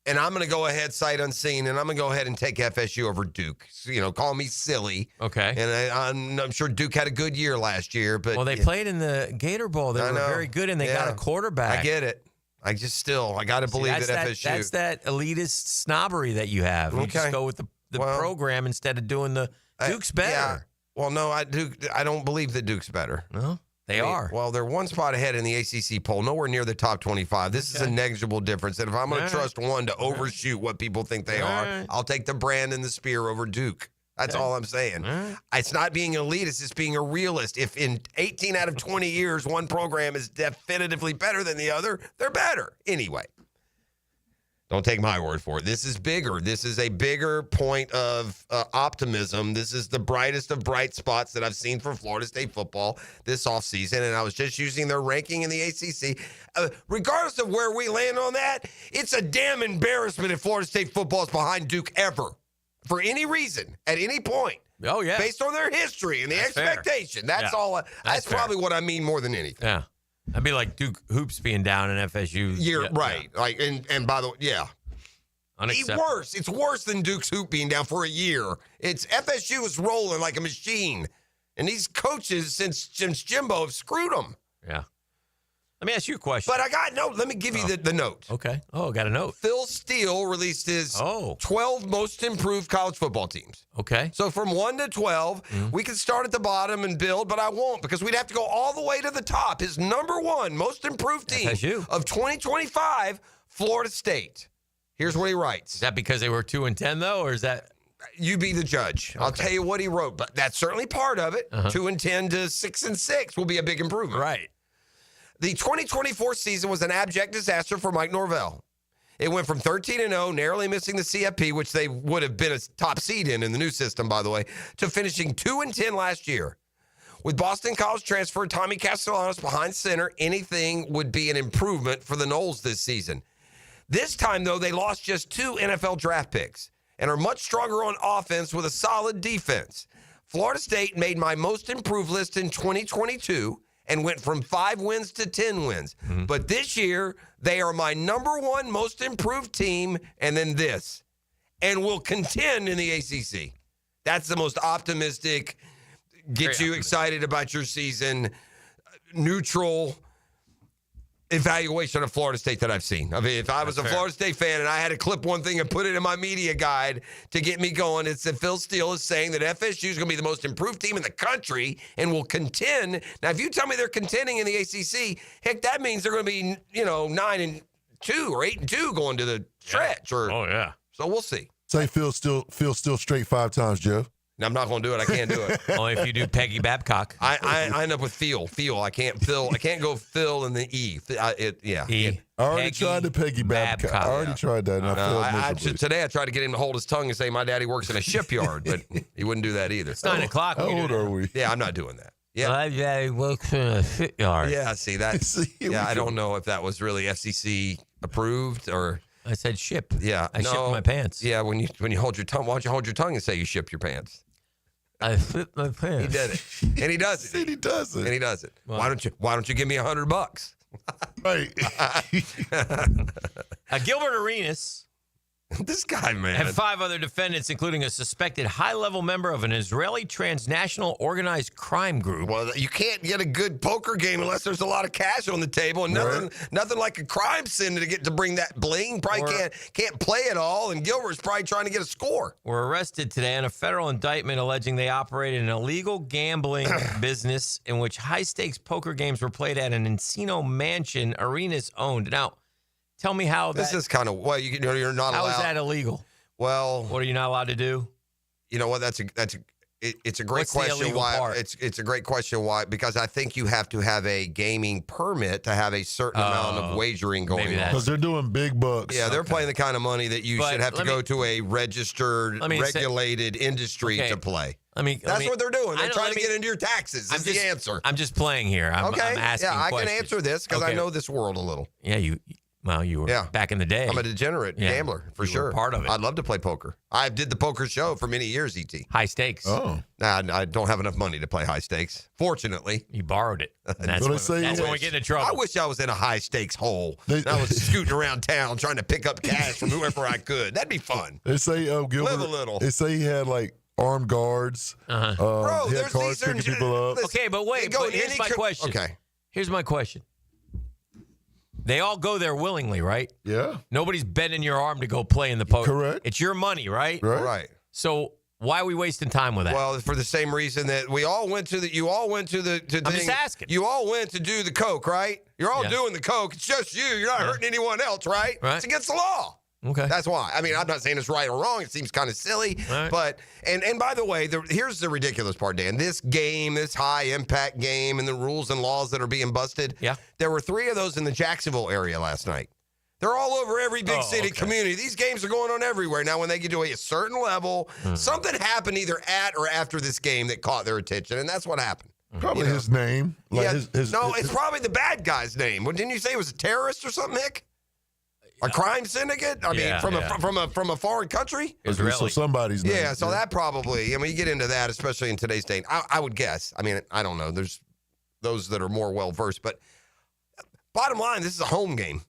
And I'm going to go ahead sight unseen, and I'm going to go ahead and take FSU over Duke. So, call me silly. Okay. And I'm sure Duke had a good year last year. But they played in the Gator Bowl. They were very good, and they got a quarterback. I get it. I got to believe that FSU. That's that elitist snobbery that you have. You just go with the program instead of doing the Duke's better. Yeah. Well, no, I don't believe that Duke's better. No. They are. Well, they're one spot ahead in the ACC poll, nowhere near the top 25. This is a negligible difference. And if I'm going to trust one to overshoot what people think they are, I'll take the brand and the spear over Duke. That's all I'm saying. It's not being elitist, it's being a realist. If in 18 out of 20 years, one program is definitively better than the other, they're better. Anyway. Don't take my word for it. This is bigger. This is a bigger point of optimism. This is the brightest of bright spots that I've seen for Florida State football this offseason, and I was just using their ranking in the ACC. Regardless of where we land on that, it's a damn embarrassment if Florida State football is behind Duke ever, for any reason, at any point. Oh, yeah. Based on their history and the expectation. Fair. That's all. That's probably what I mean more than anything. Yeah. That'd be like Duke hoops being down in FSU. Right. Yeah. Like, and by the way, worse. It's worse than Duke's hoop being down for a year. It's FSU is rolling like a machine, and these coaches since Jimbo have screwed them. Yeah. Let me ask you a question. But I got no. Let me give you the note. Okay. Oh, I got a note. Phil Steele released his 12 most improved college football teams. Okay. So from 1 to 12, we can start at the bottom and build, but I won't because we'd have to go all the way to the top. His number 1 most improved team of 2025, Florida State. Here's what he writes. Is that because they were 2-10 though, or is that? You be the judge. Okay. I'll tell you what he wrote, but that's certainly part of it. 2-10 to 6-6 will be a big improvement. Right. The 2024 season was an abject disaster for Mike Norvell. It went from 13-0, narrowly missing the CFP, which they would have been a top seed in the new system, by the way, to finishing 2-10 last year. With Boston College transfer Tommy Castellanos behind center, anything would be an improvement for the Noles this season. This time, though, they lost just 2 NFL draft picks and are much stronger on offense with a solid defense. Florida State made my most improved list in 2022 and went from 5 wins to 10 wins. But this year, they are my number 1 most improved team, and then this, and will contend in the ACC. That's the most optimistic, get you excited about your season, neutral evaluation of Florida State that I've seen. I mean, if I was a Florida State fan and I had to clip one thing and put it in my media guide to get me going, it's that Phil Steele is saying that FSU is going to be the most improved team in the country and will contend. Now, if you tell me they're contending in the ACC, heck, that means they're going to be, 9-2 or 8-2 going to the stretch. So we'll see. Say Phil Steele straight 5 times, Jeff. I'm not going to do it. I can't do it. Only if you do Peggy Babcock. I end up with Feel. I can't go Phil in the E. I already tried the Peggy Babcock. I already tried that. And today I tried to get him to hold his tongue and say my daddy works in a shipyard, but he wouldn't do that either. It's 9 o'clock. How old are we? Yeah, I'm not doing that. Yeah. My daddy works in a shipyard. Yeah, see that? I don't know if that was really FCC approved or. I said ship. Yeah, I shipped my pants. Yeah, when you hold your tongue, why don't you hold your tongue and say you ship your pants? I flip my pants. He did it, and he does it. And he does it. And he does it. Well, why don't you give me $100? Right. Gilbert Arenas. This guy, man. And 5 other defendants, including a suspected high-level member of an Israeli transnational organized crime group. Well, you can't get a good poker game unless there's a lot of cash on the table, and nothing like a crime syndicate to get to bring that bling. Probably can't play it all, and Gilbert's probably trying to get a score. Were arrested today on a federal indictment alleging they operated an illegal gambling business in which high-stakes poker games were played at an Encino mansion Arenas owned. Now, tell me how this is kind of you're not allowed. How is that illegal? Well, what are you not allowed to do? You know what? It's a great question. Why? It's a great question. Why? Because I think you have to have a gaming permit to have a certain amount of wagering going on. Because they're doing big bucks. Yeah, they're playing the kind of money that you should have to go to a registered, regulated industry to play. That's what they're doing. They're trying to get into your taxes. That's the answer. I'm just playing here. I'm asking I questions. can answer this because I know this world a little. Yeah, you were back in the day. I'm a degenerate gambler, for sure. Were part of it. I'd love to play poker. I did the poker show for many years, E.T. High stakes. Oh. Nah, I don't have enough money to play high stakes, fortunately. You borrowed it. And that's when we get into trouble. I wish I was in a high stakes hole. I was scooting around town trying to pick up cash from whoever I could. That'd be fun. They say, Gilbert, live a little. They say he had armed guards. Bro, he had cars picking people up. Okay, but wait. Here's my question. Okay. Here's my question. They all go there willingly, right? Yeah. Nobody's bending your arm to go play in the poker. Correct. It's your money, right? Right. So why are we wasting time with that? Well, for the same reason that we all went to the. You all went to the. I'm just asking. You all went to do the coke, right? You're all doing the coke. It's just you. You're not hurting anyone else, right? It's against the law. Okay. That's why. I'm not saying it's right or wrong. It seems kind of silly. Right. But, and by the way, here's the ridiculous part, Dan. This game, this high-impact game and the rules and laws that are being busted, there were 3 of those in the Jacksonville area last night. They're all over every big city community. These games are going on everywhere. Now, when they get to a certain level, something happened either at or after this game that caught their attention, and that's what happened. Probably his name. Like it's probably the bad guy's name. Well, didn't you say it was a terrorist or something, Nick? A crime syndicate? I mean, from a foreign country? Israeli. So somebody's name. Yeah, so that probably, I mean, you get into that, especially in today's day. I would guess. I mean, I don't know. There's those that are more well-versed. But bottom line, this is a home game.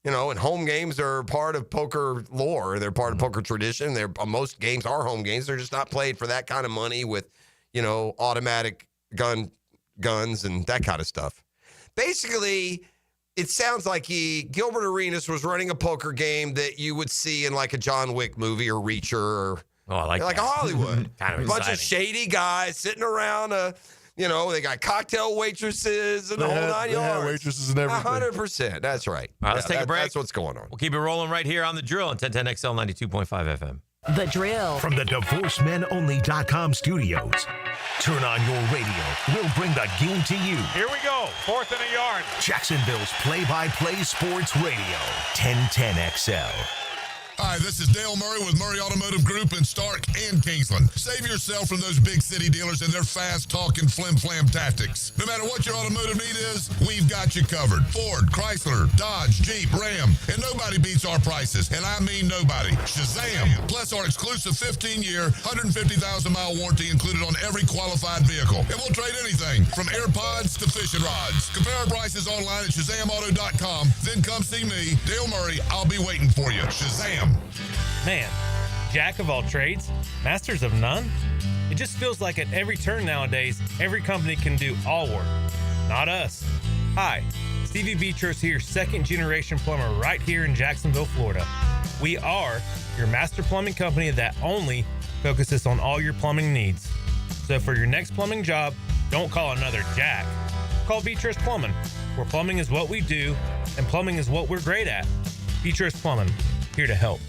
You know, and home games are part of poker lore. They're part of poker tradition. Most games are home games. They're just not played for that kind of money with, automatic guns and that kind of stuff. Basically, it sounds like Gilbert Arenas was running a poker game that you would see in like a John Wick movie or Reacher or like a Hollywood. Kind of a bunch of shady guys sitting around they got cocktail waitresses and the whole 9 yards. Yeah, waitresses and everything. 100%. That's right. All right, let's take a break. That's what's going on. We'll keep it rolling right here on The Drill on 1010XL 92.5 FM. The Drill. From the DivorceMenOnly.com studios. Turn on your radio. We'll bring the game to you. Here we go. 4th and a yard. Jacksonville's play-by-play sports radio. 1010XL. Hi, this is Dale Murray with Murray Automotive Group in Stark and Kingsland. Save yourself from those big city dealers and their fast-talking flim-flam tactics. No matter what your automotive need is, we've got you covered. Ford, Chrysler, Dodge, Jeep, Ram, and nobody beats our prices, and I mean nobody. Shazam! Plus our exclusive 15-year, 150,000-mile warranty included on every qualified vehicle. And we'll trade anything from AirPods to fishing rods. Compare our prices online at ShazamAuto.com. Then come see me, Dale Murray. I'll be waiting for you. Shazam! Man, jack of all trades, masters of none? It just feels like at every turn nowadays, every company can do all work. Not us. Hi, Stevie Beatrice here, second-generation plumber right here in Jacksonville, Florida. We are your master plumbing company that only focuses on all your plumbing needs. So for your next plumbing job, don't call another Jack. Call Beatrice Plumbing, where plumbing is what we do, and plumbing is what we're great at. Beatrice Plumbing, here to help.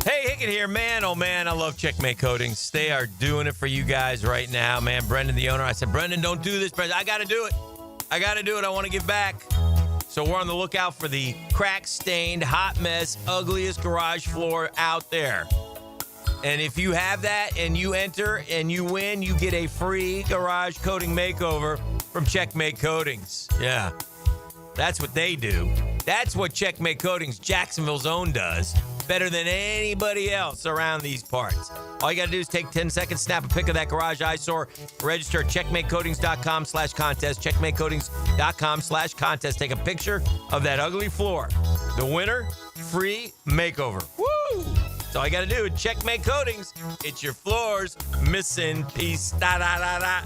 Hey, Hickett here. Man, oh man, I love Checkmate Coatings. They are doing it for you guys right now, man. Brendan, the owner, I said, Brendan, don't do this. Brendan, I got to do it. I want to give back. So we're on the lookout for the crack-stained, hot mess, ugliest garage floor out there. And if you have that and you enter and you win, you get a free garage coating makeover from Checkmate Coatings. Yeah. That's what they do. That's what Checkmate Coatings, Jacksonville's own, does. Better than anybody else around these parts. All you got to do is take 10 seconds, snap a pic of that garage eyesore, register at checkmatecoatings.com/contest, checkmatecoatings.com/contest. Take a picture of that ugly floor. The winner, free makeover. Woo! That's all you got to do. Checkmate Coatings. It's your floor's missing piece. Da da da da.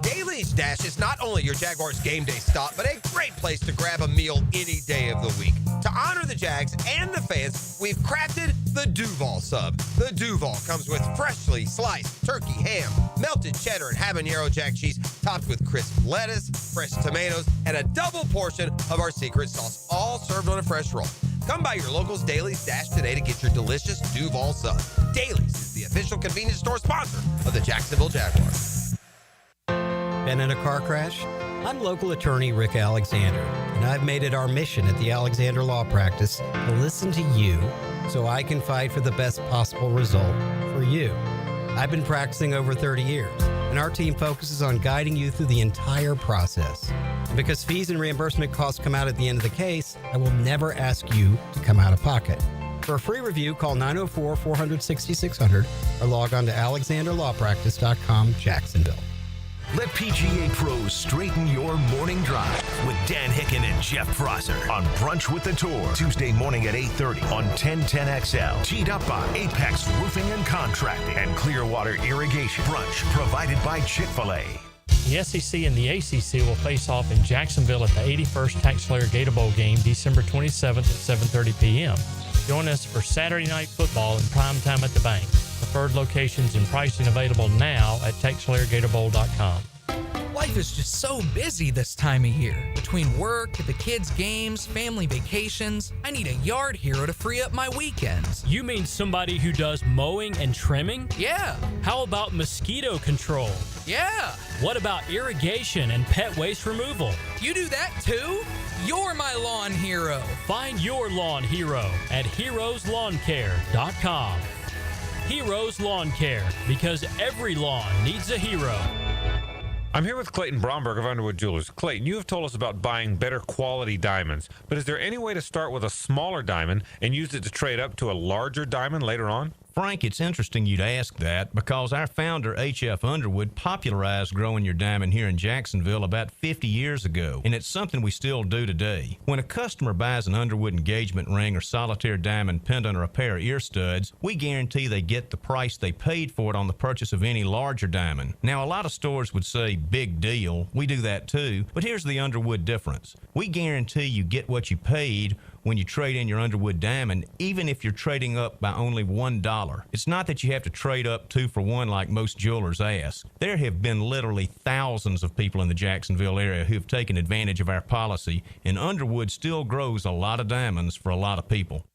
Daly's Dash is not only your Jaguars game day stop, but a great place to grab a meal any day of the week. To honor the Jags and the fans, we've crafted the Duval sub. The Duval comes with freshly sliced turkey, ham, melted cheddar, and habanero jack cheese, topped with crisp lettuce, fresh tomatoes, and a double portion of our secret sauce, all served on a fresh roll. Come by your local's Daly's Dash today to get your delicious Duval sub. Daly's is the official convenience store sponsor of the Jacksonville Jaguars. Been in a car crash? I'm local attorney Rick Alexander, and I've made it our mission at the Alexander Law Practice to listen to you so I can fight for the best possible result for you. I've been practicing over 30 years, and our team focuses on guiding you through the entire process. And because fees and reimbursement costs come out at the end of the case, I will never ask you to come out of pocket. For a free review, call 904-400-6600 or log on to alexanderlawpractice.com, Jacksonville. Let PGA pros straighten your morning drive with Dan Hicken and Jeff Prosser on Brunch with the Tour, Tuesday morning at 8:30 on 1010XL. Teed up by Apex Roofing and Contracting and Clearwater Irrigation. Brunch provided by Chick-fil-A. The SEC and the ACC will face off in Jacksonville at the 81st TaxSlayer Gator Bowl game, December 27th at 7:30 p.m. Join us for Saturday Night Football in prime time at the bank. Preferred locations and pricing available now at TaxSlayerGatorBowl.com. Life is just so busy this time of year. Between work, the kids' games, family vacations, I need a yard hero to free up my weekends. You mean somebody who does mowing and trimming? Yeah. How about mosquito control? Yeah. What about irrigation and pet waste removal? You do that too? You're my lawn hero. Find your lawn hero at heroeslawncare.com. Heroes Lawn Care, because every lawn needs a hero. I'm here with Clayton Bromberg of Underwood Jewelers. Clayton, you have told us about buying better quality diamonds, but is there any way to start with a smaller diamond and use it to trade up to a larger diamond later on? Frank, it's interesting you'd ask that because our founder, H.F. Underwood, popularized growing your diamond here in Jacksonville about 50 years ago, and it's something we still do today. When a customer buys an Underwood engagement ring or solitaire diamond pendant or a pair of ear studs, we guarantee they get the price they paid for it on the purchase of any larger diamond. Now, a lot of stores would say, big deal. We do that too, but here's the Underwood difference. We guarantee you get what you paid when you trade in your Underwood diamond, even if you're trading up by only $1. It's not that you have to trade up 2 for 1 like most jewelers ask. There have been literally thousands of people in the Jacksonville area who have taken advantage of our policy, and Underwood still grows a lot of diamonds for a lot of people.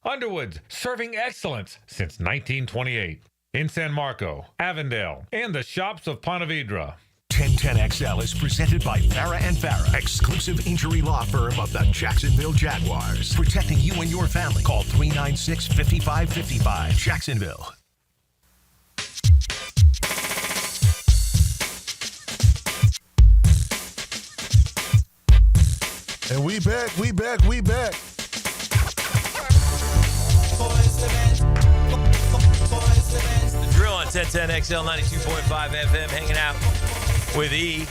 Underwood's serving excellence since 1928 in San Marco, Avondale, and the shops of Ponte Vedra. 1010XL is presented by Farah & Farah, exclusive injury law firm of the Jacksonville Jaguars. Protecting you and your family. Call 396-5555. Jacksonville. And we back. The drill on 1010XL 92.5 FM, hanging out with E.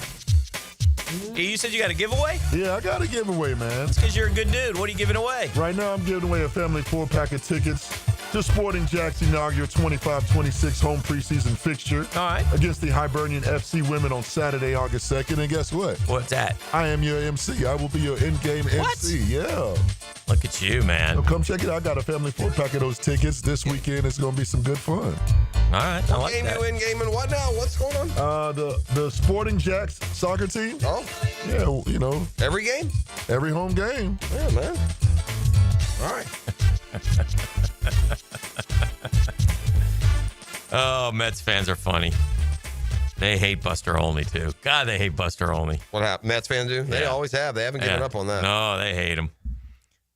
E, you said you got a giveaway? Yeah, I got a giveaway, man. It's because you're a good dude. What are you giving away? Right now, I'm giving away a family 4-pack of tickets to Sporting Jack's inaugural 25-26 home preseason fixture. All right. Against the Hibernian FC women on Saturday, August 2nd. And guess what? What's that? I am your MC. I will be your in-game MC. Yeah. Look at you, man. So come check it out. I got a family 4-pack of those tickets. This weekend, it's going to be some good fun. All right. I like that. You in-game and what now? What's going on? The Sporting Jack's soccer team. Oh. Yeah, you know. Every game? Every home game. Yeah, man. All right. Oh, Mets fans are funny. They hate Buster Olney, too. God, they hate Buster Olney. What happened? Mets fans do? They always have. They haven't given up on that. No, they hate him.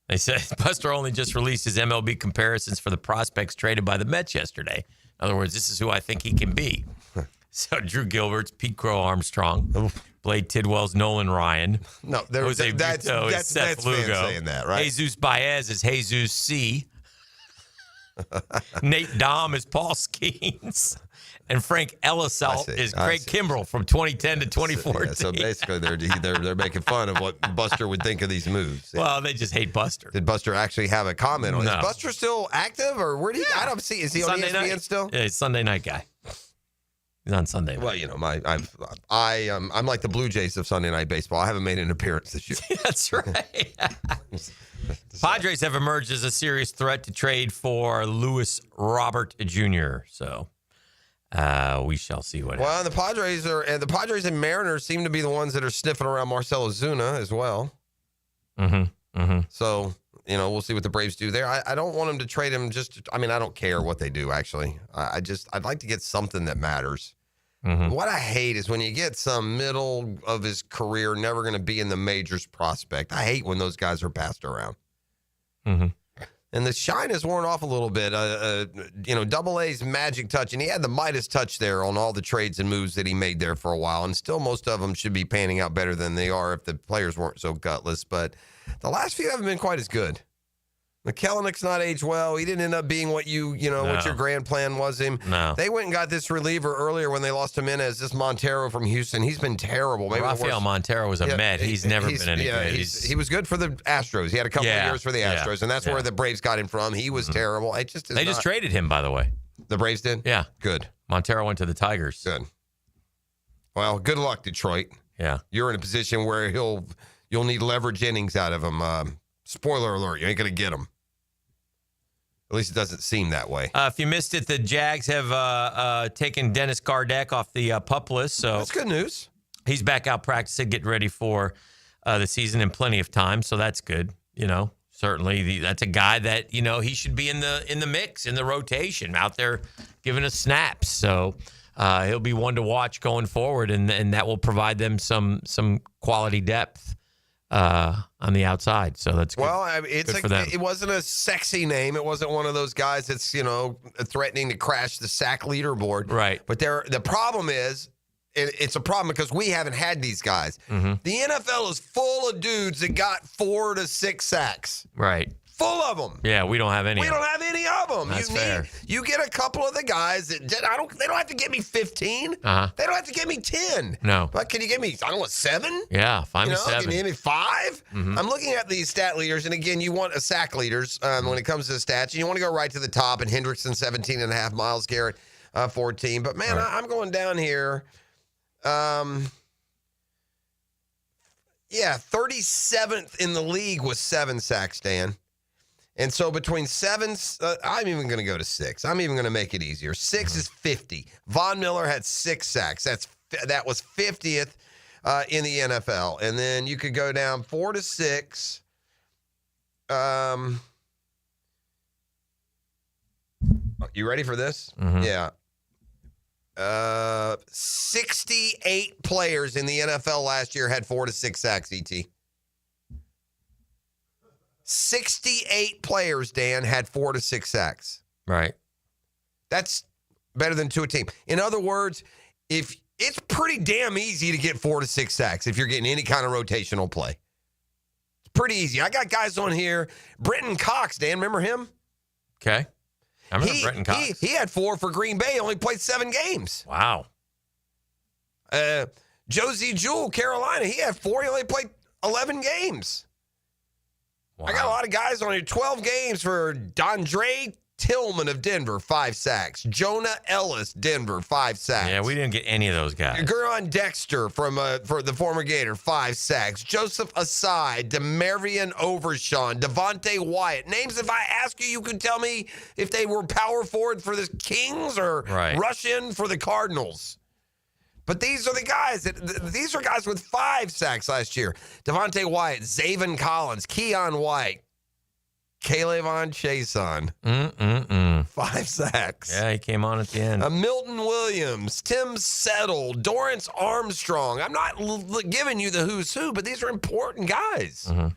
They said Buster Olney just released his MLB comparisons for the prospects traded by the Mets yesterday. In other words, this is who I think he can be. So Drew Gilbert's Pete Crow Armstrong, Blade Tidwell's Nolan Ryan. No, Jose that's Brito is Seth Mets Lugo. fans saying that, right? Jesus Baez is Jesus C. Nate Dom is Paul Skeens. And Frank Ellisalt is Craig Kimbrell from 2010 to 2014. Yeah, so basically, they're making fun of what Buster would think of these moves. Yeah. Well, they just hate Buster. Did Buster actually have a comment on it? No. Is Buster still active, or where do you? I don't see. Is he Sunday on ESPN night still? Yeah, he's Sunday night guy. He's on Sunday night. Well, you know, I'm like the Blue Jays of Sunday night baseball. I haven't made an appearance this year. That's right. Padres have emerged as a serious threat to trade for Luis Robert Jr. So we shall see what happens. Well, the Padres and Mariners seem to be the ones that are sniffing around Marcell Ozuna as well. So, you know, we'll see what the Braves do there. I don't want them to trade him I don't care what they do, actually. I'd like to get something that matters. What I hate is when you get some middle of his career, never going to be in the majors prospect. I hate when those guys are passed around. And the shine has worn off a little bit. Double A's magic touch, and he had the Midas touch there on all the trades and moves that he made there for a while, and still most of them should be panning out better than they are if the players weren't so gutless. But the last few haven't been quite as good. McKellennick's not aged well. He didn't end up being what what your grand plan was him. No. They went and got this reliever earlier when they lost Jimenez, this Montero from Houston. He's been terrible. Maybe Rafael Montero was a Met. He's never been any good. He was good for the Astros. He had a couple of years for the Astros, and that's where the Braves got him from. He was terrible. They just traded him, by the way. The Braves did? Yeah. Good. Montero went to the Tigers. Good. Well, good luck, Detroit. Yeah. You're in a position where you'll need leverage innings out of him. Spoiler alert, you ain't going to get him. At least it doesn't seem that way. If you missed it, the Jags have taken Dennis Gardeck off the PUP list. So that's good news. He's back out practicing, getting ready for the season in plenty of time, so that's good. Certainly that's a guy that he should be in the mix, in the rotation, out there giving us snaps. So he'll be one to watch going forward, and that will provide them some quality depth on the outside. So that's good. Well, good for them. It wasn't a sexy name. It wasn't one of those guys that's threatening to crash the sack leaderboard. Right. But the problem is. It's a problem because we haven't had these guys. Mm-hmm. The NFL is full of dudes that got 4 to 6 sacks. Right. Full of them. Yeah, we don't have any. We don't have any of them. That's fair. You get a couple of the guys that they don't have to give me 15. Uh-huh. They don't have to give me 10. No. But can you give me 7? Yeah, find me 7. Can you give me 5? Mm-hmm. I'm looking at these stat leaders, and again, you want a sack leaders when it comes to the stats. And you want to go right to the top, and Hendrickson 17.5, Myles Garrett 14. But man, I'm going down here. 37th in the league with 7 sacks, Dan. And so between 7, I'm even going to go to 6. I'm even going to make it easier. 6 is 50. Von Miller had 6 sacks. That was 50th in the NFL. And then you could go down 4 to 6. You ready for this? Mm-hmm. Yeah. 68 players in the NFL last year had 4 to 6 sacks, ET. 68 players, Dan, had 4 to 6 sacks. Right. That's better than 2 a team. In other words, if it's pretty damn easy to get 4 to 6 sacks if you're getting any kind of rotational play. It's pretty easy. I got guys on here. Brenton Cox, Dan, remember him? Okay. I remember Brenton Cox. He had 4 for Green Bay, only played 7 games. Wow. Josie Jewell, Carolina, he had 4, he only played 11 games. Wow. I got a lot of guys on here. 12 games for Dondre Tillman of Denver, 5 sacks. Jonah Ellis, Denver, 5 sacks. Yeah, we didn't get any of those guys. Guron Dexter for the former Gator, 5 sacks. Joseph Asai, Demarion Overshawn, Devontae Wyatt. Names, if I ask you, you could tell me if they were power forward for the Kings or rush in for the Cardinals. But these are the guys. These are guys with 5 sacks last year. Devontae Wyatt, Zaven Collins, Keon White, Caleb Chason. 5 sacks. Yeah, he came on at the end. Milton Williams, Tim Settle, Dorrance Armstrong. I'm not giving you the who's who, but these are important guys. A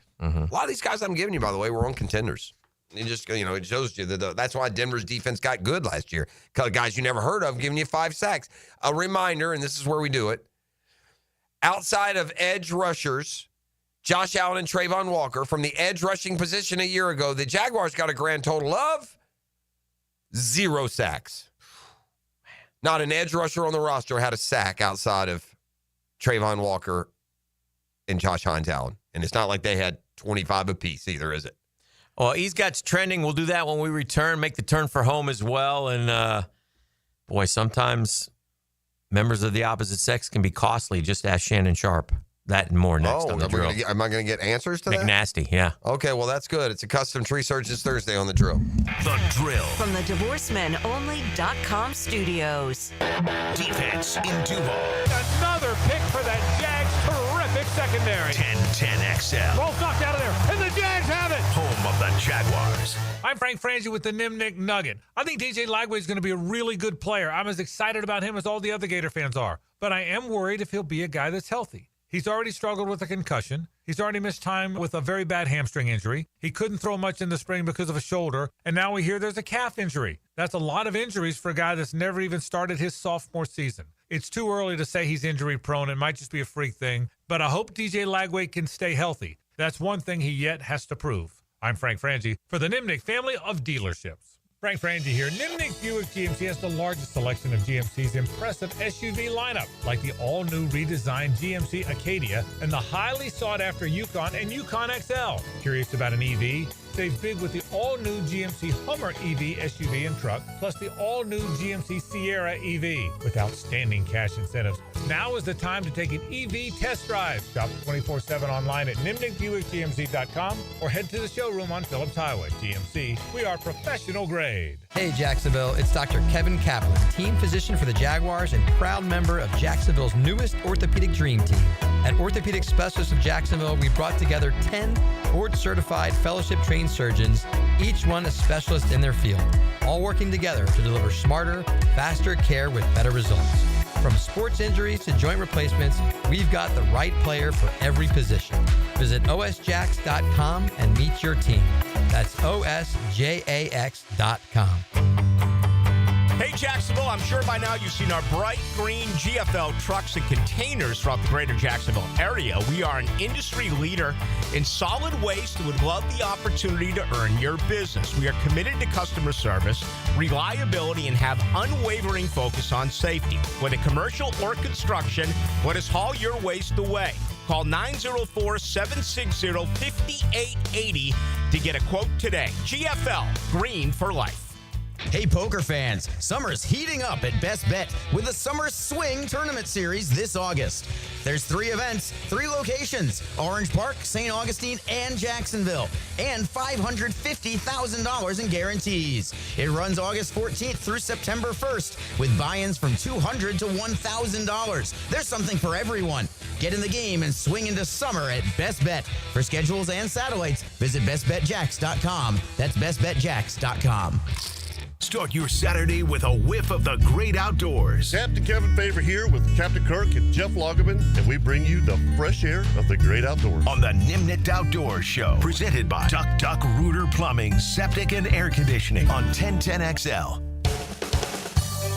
lot of these guys I'm giving you, by the way, were on contenders. It just, it shows you that that's why Denver's defense got good last year. Guys you never heard of giving you 5 sacks. A reminder, and this is where we do it. Outside of edge rushers, Josh Allen and Trayvon Walker, from the edge rushing position a year ago, the Jaguars got a grand total of 0 sacks. Not an edge rusher on the roster had a sack outside of Trayvon Walker and Josh Hines Allen. And it's not like they had 25 apiece either, is it? Well, ESGOT's trending. We'll do that when we return, make the turn for home as well. And, boy, sometimes members of the opposite sex can be costly. Just ask Shannon Sharp. That and more next on The Drill. Am I going to get answers to that? McNasty, yeah. Okay, well, that's good. It's a custom tree search this Thursday on The Drill. The Drill. From the DivorceMenOnly.com studios. Defense in Duval. Another pick for that Jags terrific secondary. 10-10 XL. Ball's knocked out of there, and the Jags have it. Home of the Jaguars. I'm Frank Frangie with the Nimnick Nugget. I think DJ Lagway is going to be a really good player. I'm as excited about him as all the other Gator fans are. But I am worried if he'll be a guy that's healthy. He's already struggled with a concussion. He's already missed time with a very bad hamstring injury. He couldn't throw much in the spring because of a shoulder. And now we hear there's a calf injury. That's a lot of injuries for a guy that's never even started his sophomore season. It's too early to say he's injury prone. It might just be a freak thing. But I hope DJ Lagway can stay healthy. That's one thing he yet has to prove. I'm Frank Frangie for the Nimnick family of dealerships. Frank Frangie here. Nimnick Buick GMC has the largest selection of GMC's impressive SUV lineup, like the all-new redesigned GMC Acadia and the highly sought-after Yukon and Yukon XL. Curious about an EV? Save big with the all-new GMC Hummer EV SUV and truck, plus the all-new GMC Sierra EV with outstanding cash incentives. Now is the time to take an EV test drive. Shop 24/7 online at nimnickbuickgmc.com or head to the showroom on Phillips Highway. GMC, we are professional grade. Hey Jacksonville, it's Dr. Kevin Kaplan, team physician for the Jaguars and proud member of Jacksonville's newest orthopedic dream team. At Orthopedic Specialists of Jacksonville, we brought together 10 board-certified fellowship-trained surgeons, each one a specialist in their field, all working together to deliver smarter, faster care with better results. From sports injuries to joint replacements, we've got the right player for every position. Visit osjax.com and meet your team. That's osjax.com. Hey Jacksonville, I'm sure by now you've seen our bright green GFL trucks and containers throughout the greater Jacksonville area. We are an industry leader in solid waste and would love the opportunity to earn your business. We are committed to customer service, reliability, and have unwavering focus on safety. Whether commercial or construction, let us haul your waste away. Call 904-760-5880 to get a quote today. GFL, green for life. Hey poker fans, summer's heating up at Best Bet with the Summer Swing Tournament Series this August. There's 3 events, 3 locations, Orange Park, St. Augustine, and Jacksonville, and $550,000 in guarantees. It runs August 14th through September 1st with buy-ins from $200 to $1,000. There's something for everyone. Get in the game and swing into summer at Best Bet. For schedules and satellites, visit bestbetjax.com. That's bestbetjax.com. Start your Saturday with a whiff of the great outdoors. Captain Kevin Favor here with Captain Kirk and Jeff Lagerman, and we bring you the fresh air of the great outdoors. On the Nimnit Outdoors Show, presented by Duck Duck Rooter Plumbing, Septic and Air Conditioning on 1010XL.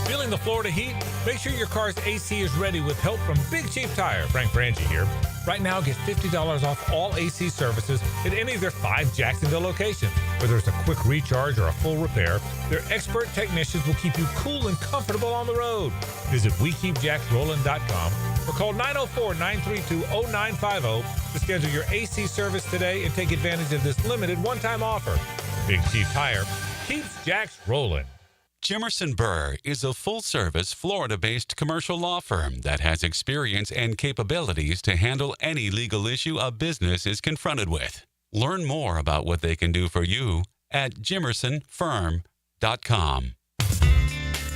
Feeling the Florida heat? Make sure your car's AC is ready with help from Big Cheap Tire. Frank Frangie here. Right now, get $50 off all AC services at any of their 5 Jacksonville locations. Whether it's a quick recharge or a full repair, their expert technicians will keep you cool and comfortable on the road. Visit WeKeepJacksRollin.com or call 904-932-0950 to schedule your AC service today and take advantage of this limited one-time offer. Big Cheap Tire keeps Jacks rolling. Jimerson Burr is a full-service, Florida-based commercial law firm that has experience and capabilities to handle any legal issue a business is confronted with. Learn more about what they can do for you at jimersonfirm.com.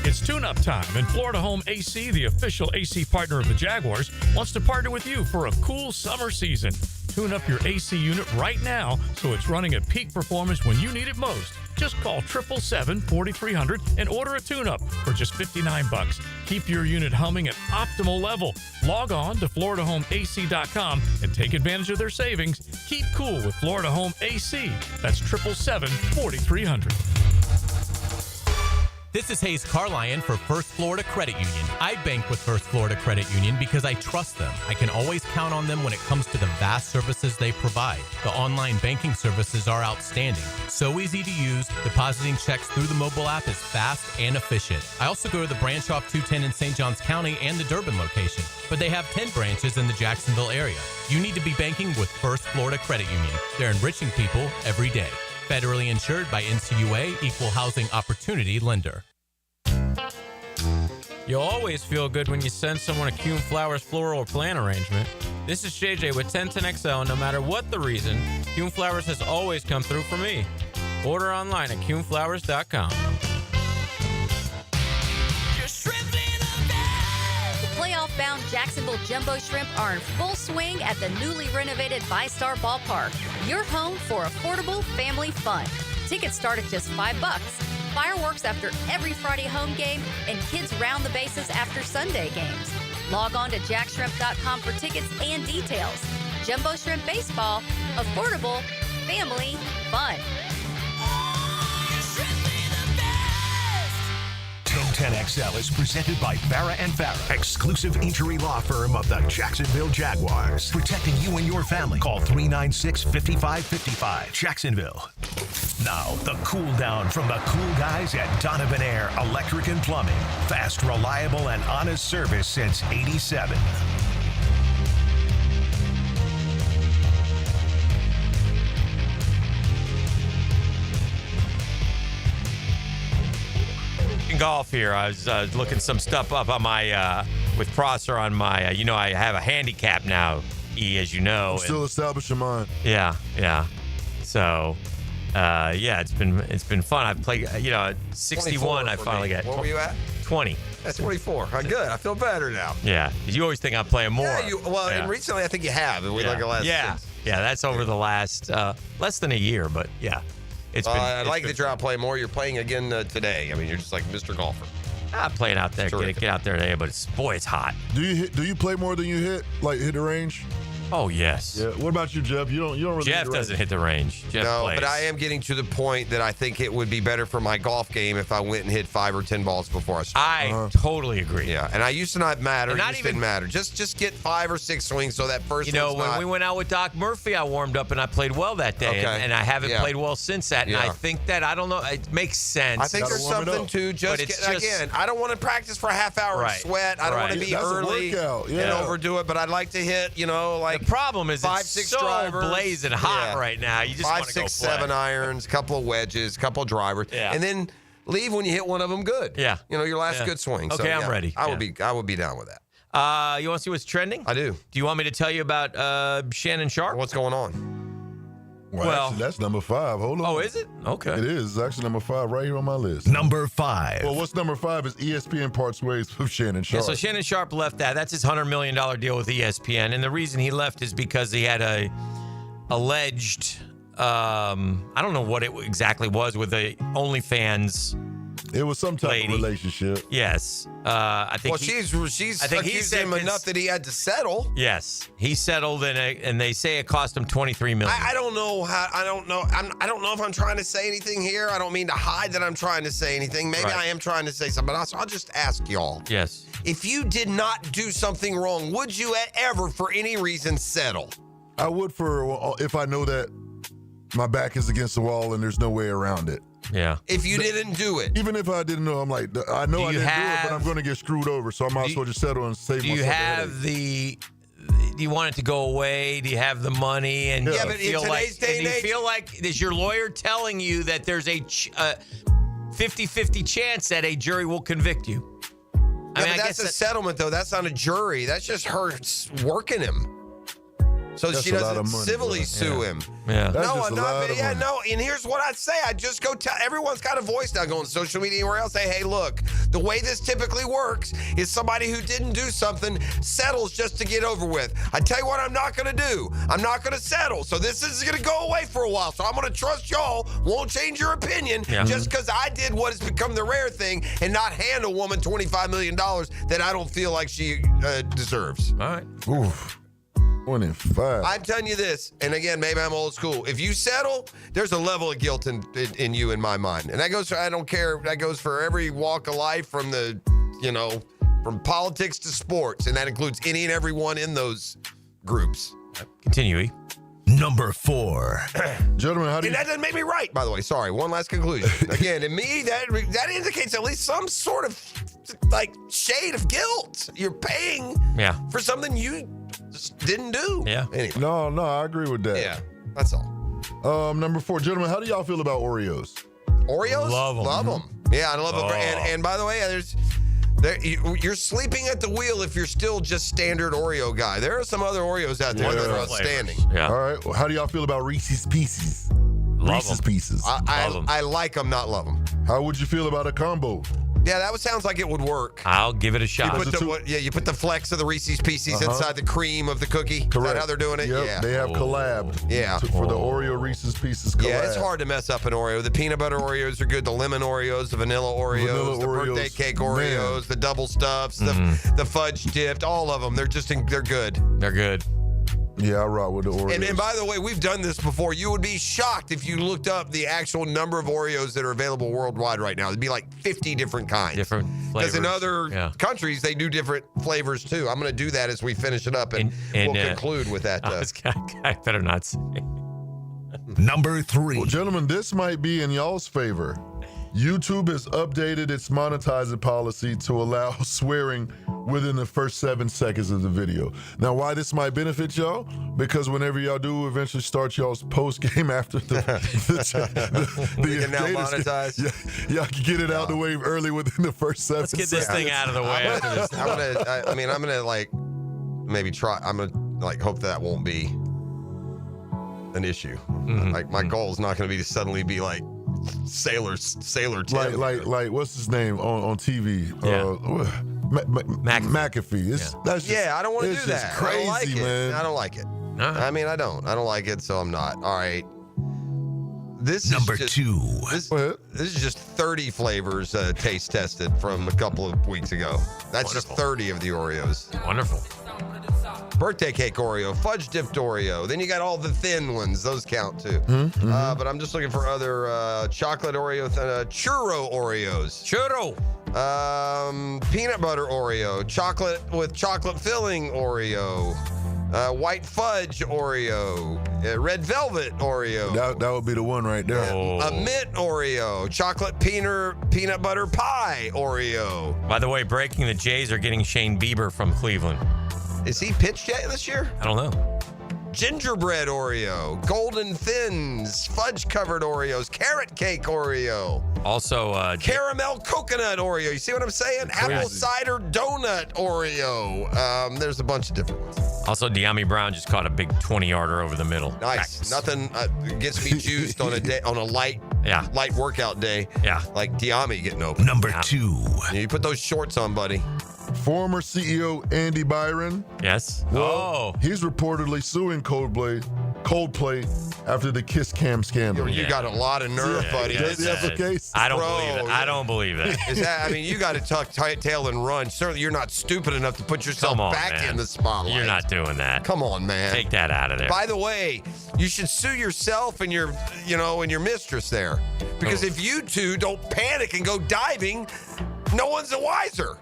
It's tune-up time, and Florida Home AC, the official AC partner of the Jaguars, wants to partner with you for a cool summer season. Tune up your AC unit right now so it's running at peak performance when you need it most. Just call 777-4300 and order a tune-up for just $59. Keep your unit humming at optimal level. Log on to FloridaHomeAC.com and take advantage of their savings. Keep cool with Florida Home AC. That's 777-4300. This is Hayes Carlion for First Florida Credit Union. I bank with First Florida Credit Union because I trust them. I can always count on them when it comes to the vast services they provide. The online banking services are outstanding. So easy to use, depositing checks through the mobile app is fast and efficient. I also go to the branch off 210 in St. Johns County and the Durbin location, but they have 10 branches in the Jacksonville area. You need to be banking with First Florida Credit Union. They're enriching people every day. Federally insured by NCUA, Equal Housing Opportunity Lender. You'll always feel good when you send someone a Kuhn Flowers floral or plant arrangement. This is JJ with 1010XL, and no matter what the reason, Kuhn Flowers has always come through for me. Order online at KuhnFlowers.com. Playoff-bound Jacksonville Jumbo Shrimp are in full swing at the newly renovated VyStar Ballpark. Your home for affordable family fun. Tickets start at just $5. Fireworks after every Friday home game, and kids round the bases after Sunday games. Log on to jackshrimp.com for tickets and details. Jumbo Shrimp Baseball, affordable family fun. 1010XL is presented by Farah & Farah, exclusive injury law firm of the Jacksonville Jaguars. Protecting you and your family. Call 396-5555. Jacksonville. Now, the cool down from the cool guys at Donovan Air Electric and Plumbing. Fast, reliable, and honest service since '87. Talking golf here. I was looking some stuff up on my with Prosser on my. I have a handicap now. As you know, I'm still establishing mine. Yeah. So, it's been fun. I've played. At 61, I finally got. What were you at? 20. That's 24. Good. I feel better now. Yeah, because you always think I'm playing more. And recently I think you have. We look at last. Yeah, that's over the last less than a year, but yeah. I like that you're out playing more. You're playing again today. I mean, you're just like Mr. Golfer. I'm playing out there. Get out there today, but it's hot. Do you play more than you hit? Like hit the range? Oh yes. Yeah. What about you, Jeff? You don't really. Jeff doesn't hit the range. Jeff plays. But I am getting to the point that I think it would be better for my golf game if I went and hit 5 or 10 balls before I started. I totally agree. Yeah, and I used to not matter. And It just didn't matter. Just get 5 or 6 swings so that first. When we went out with Doc Murphy, I warmed up and I played well that day, Okay. and I haven't played well since that. And Yeah. I think that I don't know. It makes sense. I think there's something to again. I don't want to practice for a half hour and sweat. I don't want to be That's a early workout, and yeah. overdo it. But I'd like to hit. The problem is 5, it's 6 so drivers. blazing hot right now. You just 5, want to go 6, play. 7 irons, couple of wedges, couple of drivers, and then leave when you hit one of them good. Yeah, your last good swing. Okay, I'm ready. I would be down with that. You want to see what's trending? I do. Do you want me to tell you about Shannon Sharp? What's going on? Well, actually, that's number 5. Hold on. Oh, is it? Okay. It is. It's actually number 5 right here on my list. Number 5. Well, what's number 5 is ESPN parts ways with Shannon Sharp. Yeah, so Shannon Sharp left that. That's his $100 million deal with ESPN. And the reason he left is because he had a alleged, I don't know what it exactly was with the OnlyFans. It was some type of relationship. Yes. I think she's I think he accused said him enough that he had to settle. Yes, he settled and they say it cost him $23 million. I don't know how. I don't know. I don't know if I'm trying to say anything here. I don't mean to hide that I'm trying to say anything. Maybe I am trying to say something else. I'll just ask y'all. Yes. If you did not do something wrong, would you ever, for any reason, settle? I would if I know that my back is against the wall and there's no way around it. Yeah. If you didn't do it. Even if I didn't know, I'm like, I know I didn't do it, but I'm going to get screwed over, so I might as well just settle and save myself. Do you have do you want it to go away? Do you have the money? And Yeah, do but you in feel like, today's day and do you age- feel like, is your lawyer telling you that there's a 50-50 chance that a jury will convict you? Yeah, but that's a settlement, though. That's not a jury. That's just her working him. So That's she a lot doesn't of money, civilly brother. sue him. Yeah. That's No, just I'm a lot not. of Yeah, money. no. And here's what I'd say. I'd just go tell everyone's got a voice now going to social media anywhere else. Say, hey, look, the way this typically works is somebody who didn't do something settles just to get over with. I tell you what, I'm not going to do. I'm not going to settle. So this is going to go away for a while. So I'm going to trust y'all. Won't change your opinion just because I did what has become the rare thing and not hand a woman $25 million that I don't feel like she deserves. All right. Oof. 25. I'm telling you this, and again, maybe I'm old school. If you settle, there's a level of guilt in you in my mind. And that goes for, I don't care, that goes for every walk of life from from politics to sports. And that includes any and every one in those groups. Continue. Number 4. Gentlemen, how do And you... that doesn't make me right, by the way. Sorry, one last conclusion. Again, to me, that indicates at least some sort of shade of guilt. You're paying for something you just didn't do. Yeah. Anyway. No, I agree with that. Yeah, that's all. Number 4. Gentlemen, how do y'all feel about Oreos? Oreos? Love them. Yeah, I love them. And by the way, you're sleeping at the wheel if you're still just standard Oreo guy. There are some other Oreos out there that are outstanding. Yeah. All right. Well, how do y'all feel about Reese's Pieces? Reese's Pieces. I like them, not love them. How would you feel about a combo? Yeah, that sounds like it would work. I'll give it a shot. You put the flex of the Reese's Pieces inside the cream of the cookie. Correct. Is that how they're doing it? Yep, Yeah. they have collabed. For the Oreo Reese's Pieces collab. Yeah, it's hard to mess up an Oreo. The peanut butter Oreos are good. The lemon Oreos, the vanilla Oreos, the birthday cake Oreos, the double stuffs, the fudge dipped, all of them. They're good. They're good. Yeah, I rock with the Oreos. And by the way, we've done this before. You would be shocked if you looked up the actual number of Oreos that are available worldwide right now. It'd be like 50 different kinds. Different flavors. Because in other countries, they do different flavors too. I'm going to do that as we finish it up, and we'll conclude with that. I better not say. Number 3. Well, gentlemen, this might be in y'all's favor. YouTube has updated its monetizing policy to allow swearing within the first 7 seconds of the video. Now, why this might benefit y'all? Because whenever y'all do eventually start y'all's post game after the We can now monetize. Y'all can get it out the way early within the first 7 Let's get seconds. this thing out of the way after this. I'm gonna like maybe try. I'm gonna like hope that won't be an issue. Like my goal is not gonna be to suddenly be like Sailor Tim. Like what's his name on TV? Yeah. McAfee. That's just, I don't want to do it's that. just crazy, I don't like man. it. I don't like it. I mean, I don't like it, so I'm not. All right. This Number is just, 2. This is just 30 flavors taste tested from a couple of weeks ago. That's just 30 of the Oreos. Wonderful. Birthday cake Oreo, fudge dipped Oreo. Then you got all the thin ones; those count too. But I'm just looking for other chocolate Oreo, churro Oreos. Churro. Peanut butter Oreo, chocolate with chocolate filling Oreo, white fudge Oreo, red velvet Oreo. That would be the one right there. A mint Oreo, chocolate peanut butter pie Oreo. By the way, breaking the Jays are getting Shane Bieber from Cleveland. Is he pitched yet this year? I don't know. Gingerbread Oreo, golden thins, fudge covered Oreos, carrot cake Oreo. Also, caramel coconut Oreo. You see what I'm saying? Apple cider donut Oreo. There's a bunch of different ones. Also, De'Ami Brown just caught a big 20-yarder over the middle. Nice. Nothing gets me juiced on a light workout day. Yeah. Like De'Ami getting open. Number 2. You put those shorts on, buddy. Former CEO Andy Byron. Yes. He's reportedly suing Coldplay after the Kiss Cam scandal. You got a lot of nerve, buddy. Is that the case? I don't believe it. I don't believe that. Is that? I mean, you got to tuck tail and run. Certainly, you're not stupid enough to put yourself back in the spotlight. You're not doing that. Come on, man. Take that out of there. By the way, you should sue yourself and your mistress there, because if you two don't panic and go diving, no one's the wiser.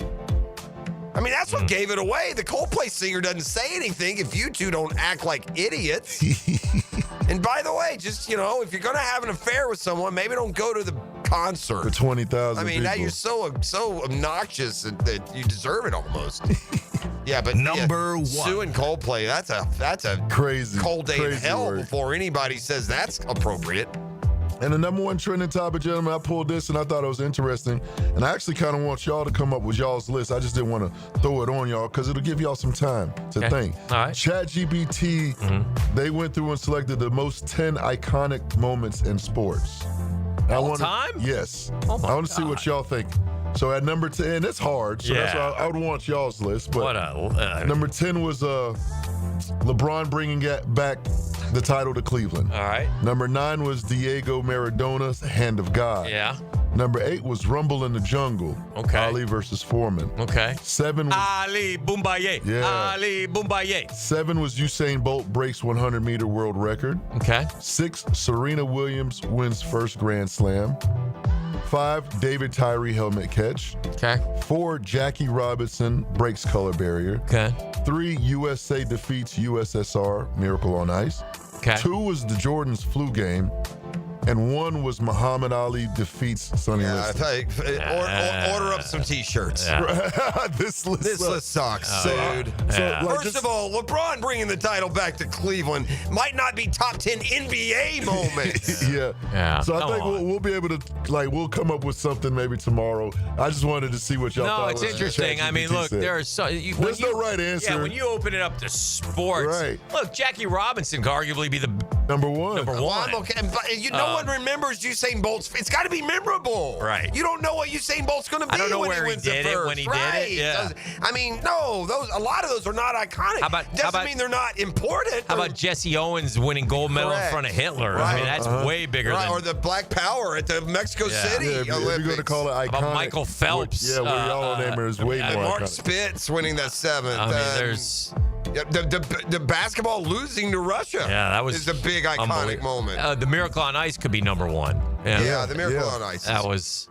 I mean, that's what gave it away. The Coldplay singer doesn't say anything if you two don't act like idiots. And by the way, just, if you're going to have an affair with someone, maybe don't go to the concert. For 20,000 I mean, now you're so obnoxious that you deserve it almost. Yeah, but Number 1. Suing Coldplay, that's a crazy cold day in hell word. before anybody says that's appropriate. And the number 1 trending topic, gentlemen, I pulled this and I thought it was interesting. And I actually kind of want y'all to come up with y'all's list. I just didn't want to throw it on y'all because it'll give y'all some time to think. All right. ChatGPT, they went through and selected the most 10 iconic moments in sports. All time? Yes. Oh my I want to see what y'all think. So at number 10, it's hard. So that's why I would want y'all's list. But number 10 was LeBron bringing back the title to Cleveland. All right. Number 9 was Diego Maradona's Hand of God. Yeah. Number 8 was Rumble in the Jungle. Okay. Ali versus Foreman. Okay. 7 was Ali Boumbaye. Yeah. Ali Boumbaye. 7 was Usain Bolt breaks 100-meter world record. Okay. 6, Serena Williams wins first Grand Slam. 5, David Tyree helmet catch. Okay. 4, Jackie Robinson breaks color barrier. Okay. 3, USA defeats USSR, Miracle on Ice. Okay. 2 was the Jordan's flu game. And 1 was Muhammad Ali defeats Sonny Liston. Order up some T-shirts. Yeah. This list sucks, dude. First of all, LeBron bringing the title back to Cleveland might not be top 10 NBA moments. Yeah. So I think we'll be able to, we'll come up with something maybe tomorrow. I just wanted to see what y'all thought. No, it's interesting. I mean, look, there are there's no right answer. Yeah, when you open it up to sports, look, Jackie Robinson could arguably be the number 1. Well, I'm okay. But no one remembers Usain Bolt's. It's got to be memorable. Right. You don't know what Usain Bolt's going to be. I don't know when where he he wins did the it first. when he did it. Yeah. I mean, no, a lot of those are not iconic. Doesn't mean they're not important. How about Jesse Owens winning gold medal in front of Hitler? Right. I mean, that's way bigger than. Or the Black Power at the Mexico City If you're Olympics. going to call it iconic. How about Michael Phelps? Where y'all name is way more Mark iconic. Spitz winning that 7th. I mean, there's. The basketball losing to Russia. Yeah, that was is a big iconic moment. The Miracle on Ice could be number 1. Yeah, the Miracle on Ice. That was.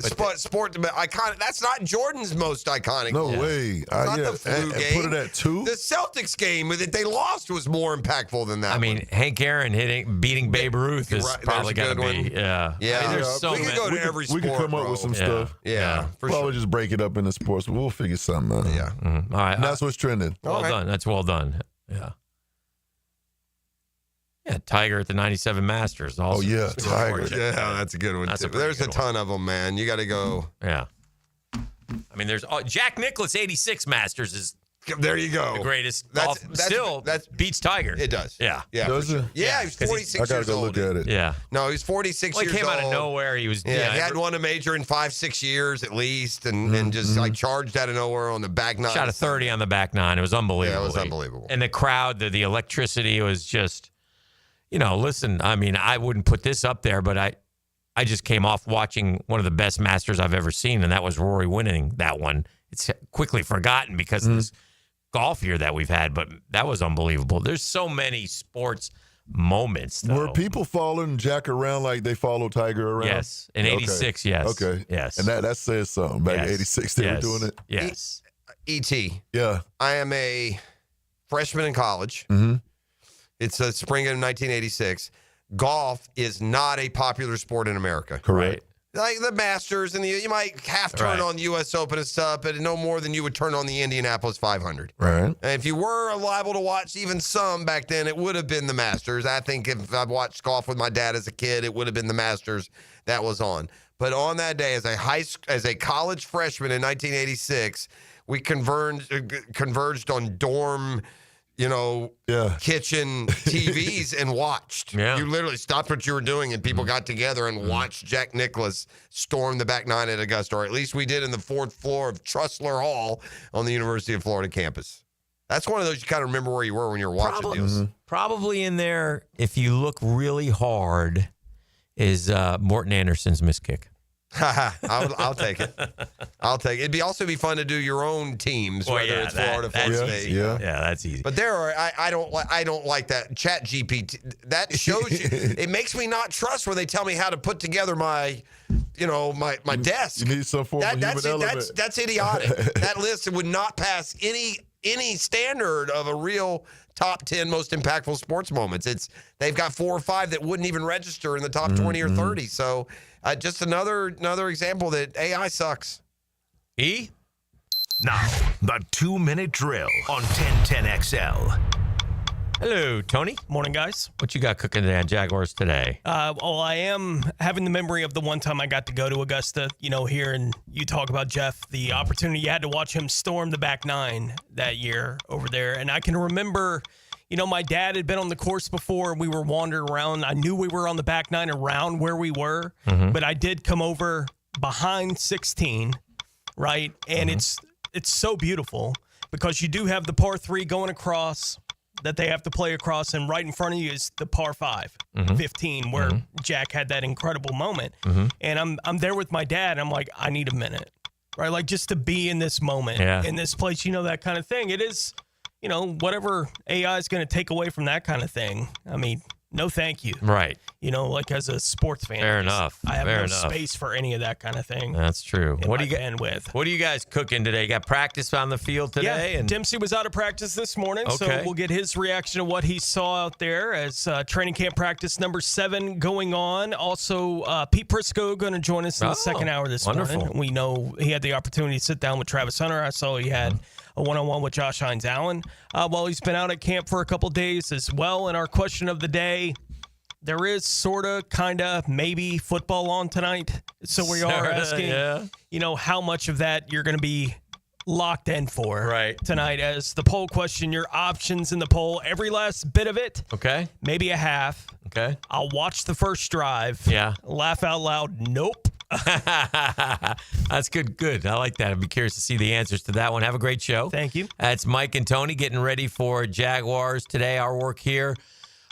Sport iconic. That's not Jordan's most iconic. No game. way. It's not the flu and game. put it at 2. The Celtics game that they lost was more impactful than that. I mean, Hank Aaron beating Babe Ruth is probably going to be. Yeah. Yeah. I mean, there's so we many. could go to every sport. We could come up with some stuff. Yeah. For Probably sure. just break it up into sports. We'll figure something out. Yeah. All right. And that's what's trending. Well done. That's well done. Yeah. Yeah, Tiger at the 97 Masters. Also. Oh, yeah, Tiger. Yeah, that's a good one, too. There's a ton of them, man. You got to go. Yeah. I mean, there's Jack Nicklaus 86 Masters is there you go. The greatest. That's beats Tiger. It does. Yeah. Yeah. Does it? Yeah, he was 46 I gotta years go old. look at it. Yeah. No, he was 46 Well, years he came old. out of nowhere. He was. Yeah, he hadn't won a major in 5-6 years at least, and just like charged out of nowhere on the back nine. Shot a 30 on the back nine. It was unbelievable. Yeah, it was unbelievable. And the crowd, the electricity was just, listen, I mean, I wouldn't put this up there, but I just came off watching one of the best Masters I've ever seen, and that was Rory winning that one. It's quickly forgotten because of this golf year that we've had, but that was unbelievable. There's so many sports moments, though. Were people following Jack around like they followed Tiger around? Yes. In 86, yes. Okay. Yes. And that says something. Back in 86, they were doing it? Yes. E.T. Yeah. I am a freshman in college. Mm-hmm. It's the spring of 1986. Golf is not a popular sport in America. Correct. Like the Masters, and you might half turn on the U.S. Open and stuff, but no more than you would turn on the Indianapolis 500. Right. And if you were liable to watch even some back then, it would have been the Masters. I think if I watched golf with my dad as a kid, it would have been the Masters that was on. But on that day, as a college freshman in 1986, we converged on dorm kitchen TVs and watched. Yeah. You literally stopped what you were doing and people got together and watched Jack Nicklaus storm the back nine at Augusta, or at least we did in the 4th floor of Trussler Hall on the University of Florida campus. That's one of those you kind of remember where you were when you were watching deals. Probably in there, if you look really hard, is Morton Anderson's missed kick. I'll take it. I'll take it. It'd also be fun to do your own teams, whether it's Florida, Florida State. Yeah, that's easy. But there are I don't like that Chat GPT. That shows you. It makes me not trust when they tell me how to put together my desk. You need some form of human element. That's idiotic. That list would not pass any standard of a real top 10 most impactful sports moments. They've got 4 or 5 that wouldn't even register in the top 20 or 30. So just another example that AI sucks. E? Now, the 2-minute drill on 1010XL. Hello, Tony. Morning, guys. What you got cooking today on Jaguars today? Well, I am having the memory of the one time I got to go to Augusta, here, and you talk about, Jeff, the opportunity you had to watch him storm the back nine that year over there. And I can remember, my dad had been on the course before, and we were wandering around. I knew we were on the back nine around where we were, but I did come over behind 16, right? And it's so beautiful because you do have the par 3 going across that they have to play across, and right in front of you is the par 5, 15, where Jack had that incredible moment. And I'm there with my dad, and I'm like, I need a minute, right? Like, just to be in this moment, in this place, that kind of thing. It is, whatever AI is going to take away from that kind of thing. I mean, no thank you. Right. Like as a sports fan. Fair enough. I have Fair no enough. space for any of that kind of thing. That's true. What do you bandwidth? What are you guys cooking today? You got practice on the field today? Yeah, And Dempsey was out of practice this morning, so Okay. we'll get his reaction to what he saw out there as training camp practice number 7 going on. Also, Pete Prisco going to join us in the second hour this wonderful. morning. We know he had the opportunity to sit down with Travis Hunter. I saw he had a one-on-one with Josh Hines Allen while he's been out at camp for a couple days as well. And our question of the day, there is sort of, kind of, maybe football on tonight. So we are asking, how much of that you're going to be locked in for tonight as the poll question, your options in the poll, every last bit of it. Okay. Maybe a half. Okay. I'll watch the first drive. Yeah. Laugh out loud. Nope. That's good. Good. I like that. I'd be curious to see the answers to that one. Have a great show. Thank you. That's Mike and Tony getting ready for Jaguars today. Our work here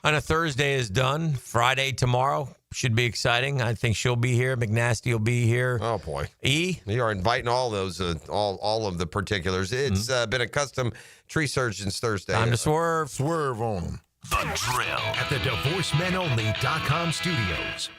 on a Thursday is done. Friday tomorrow should be exciting. I think she'll be here. McNasty will be here. Oh, boy. E? You are inviting all those, all of the particulars. It's been a custom Tree Surgeons Thursday. Time to swerve. Swerve on them. The drill at the DivorceMenOnly.com studios.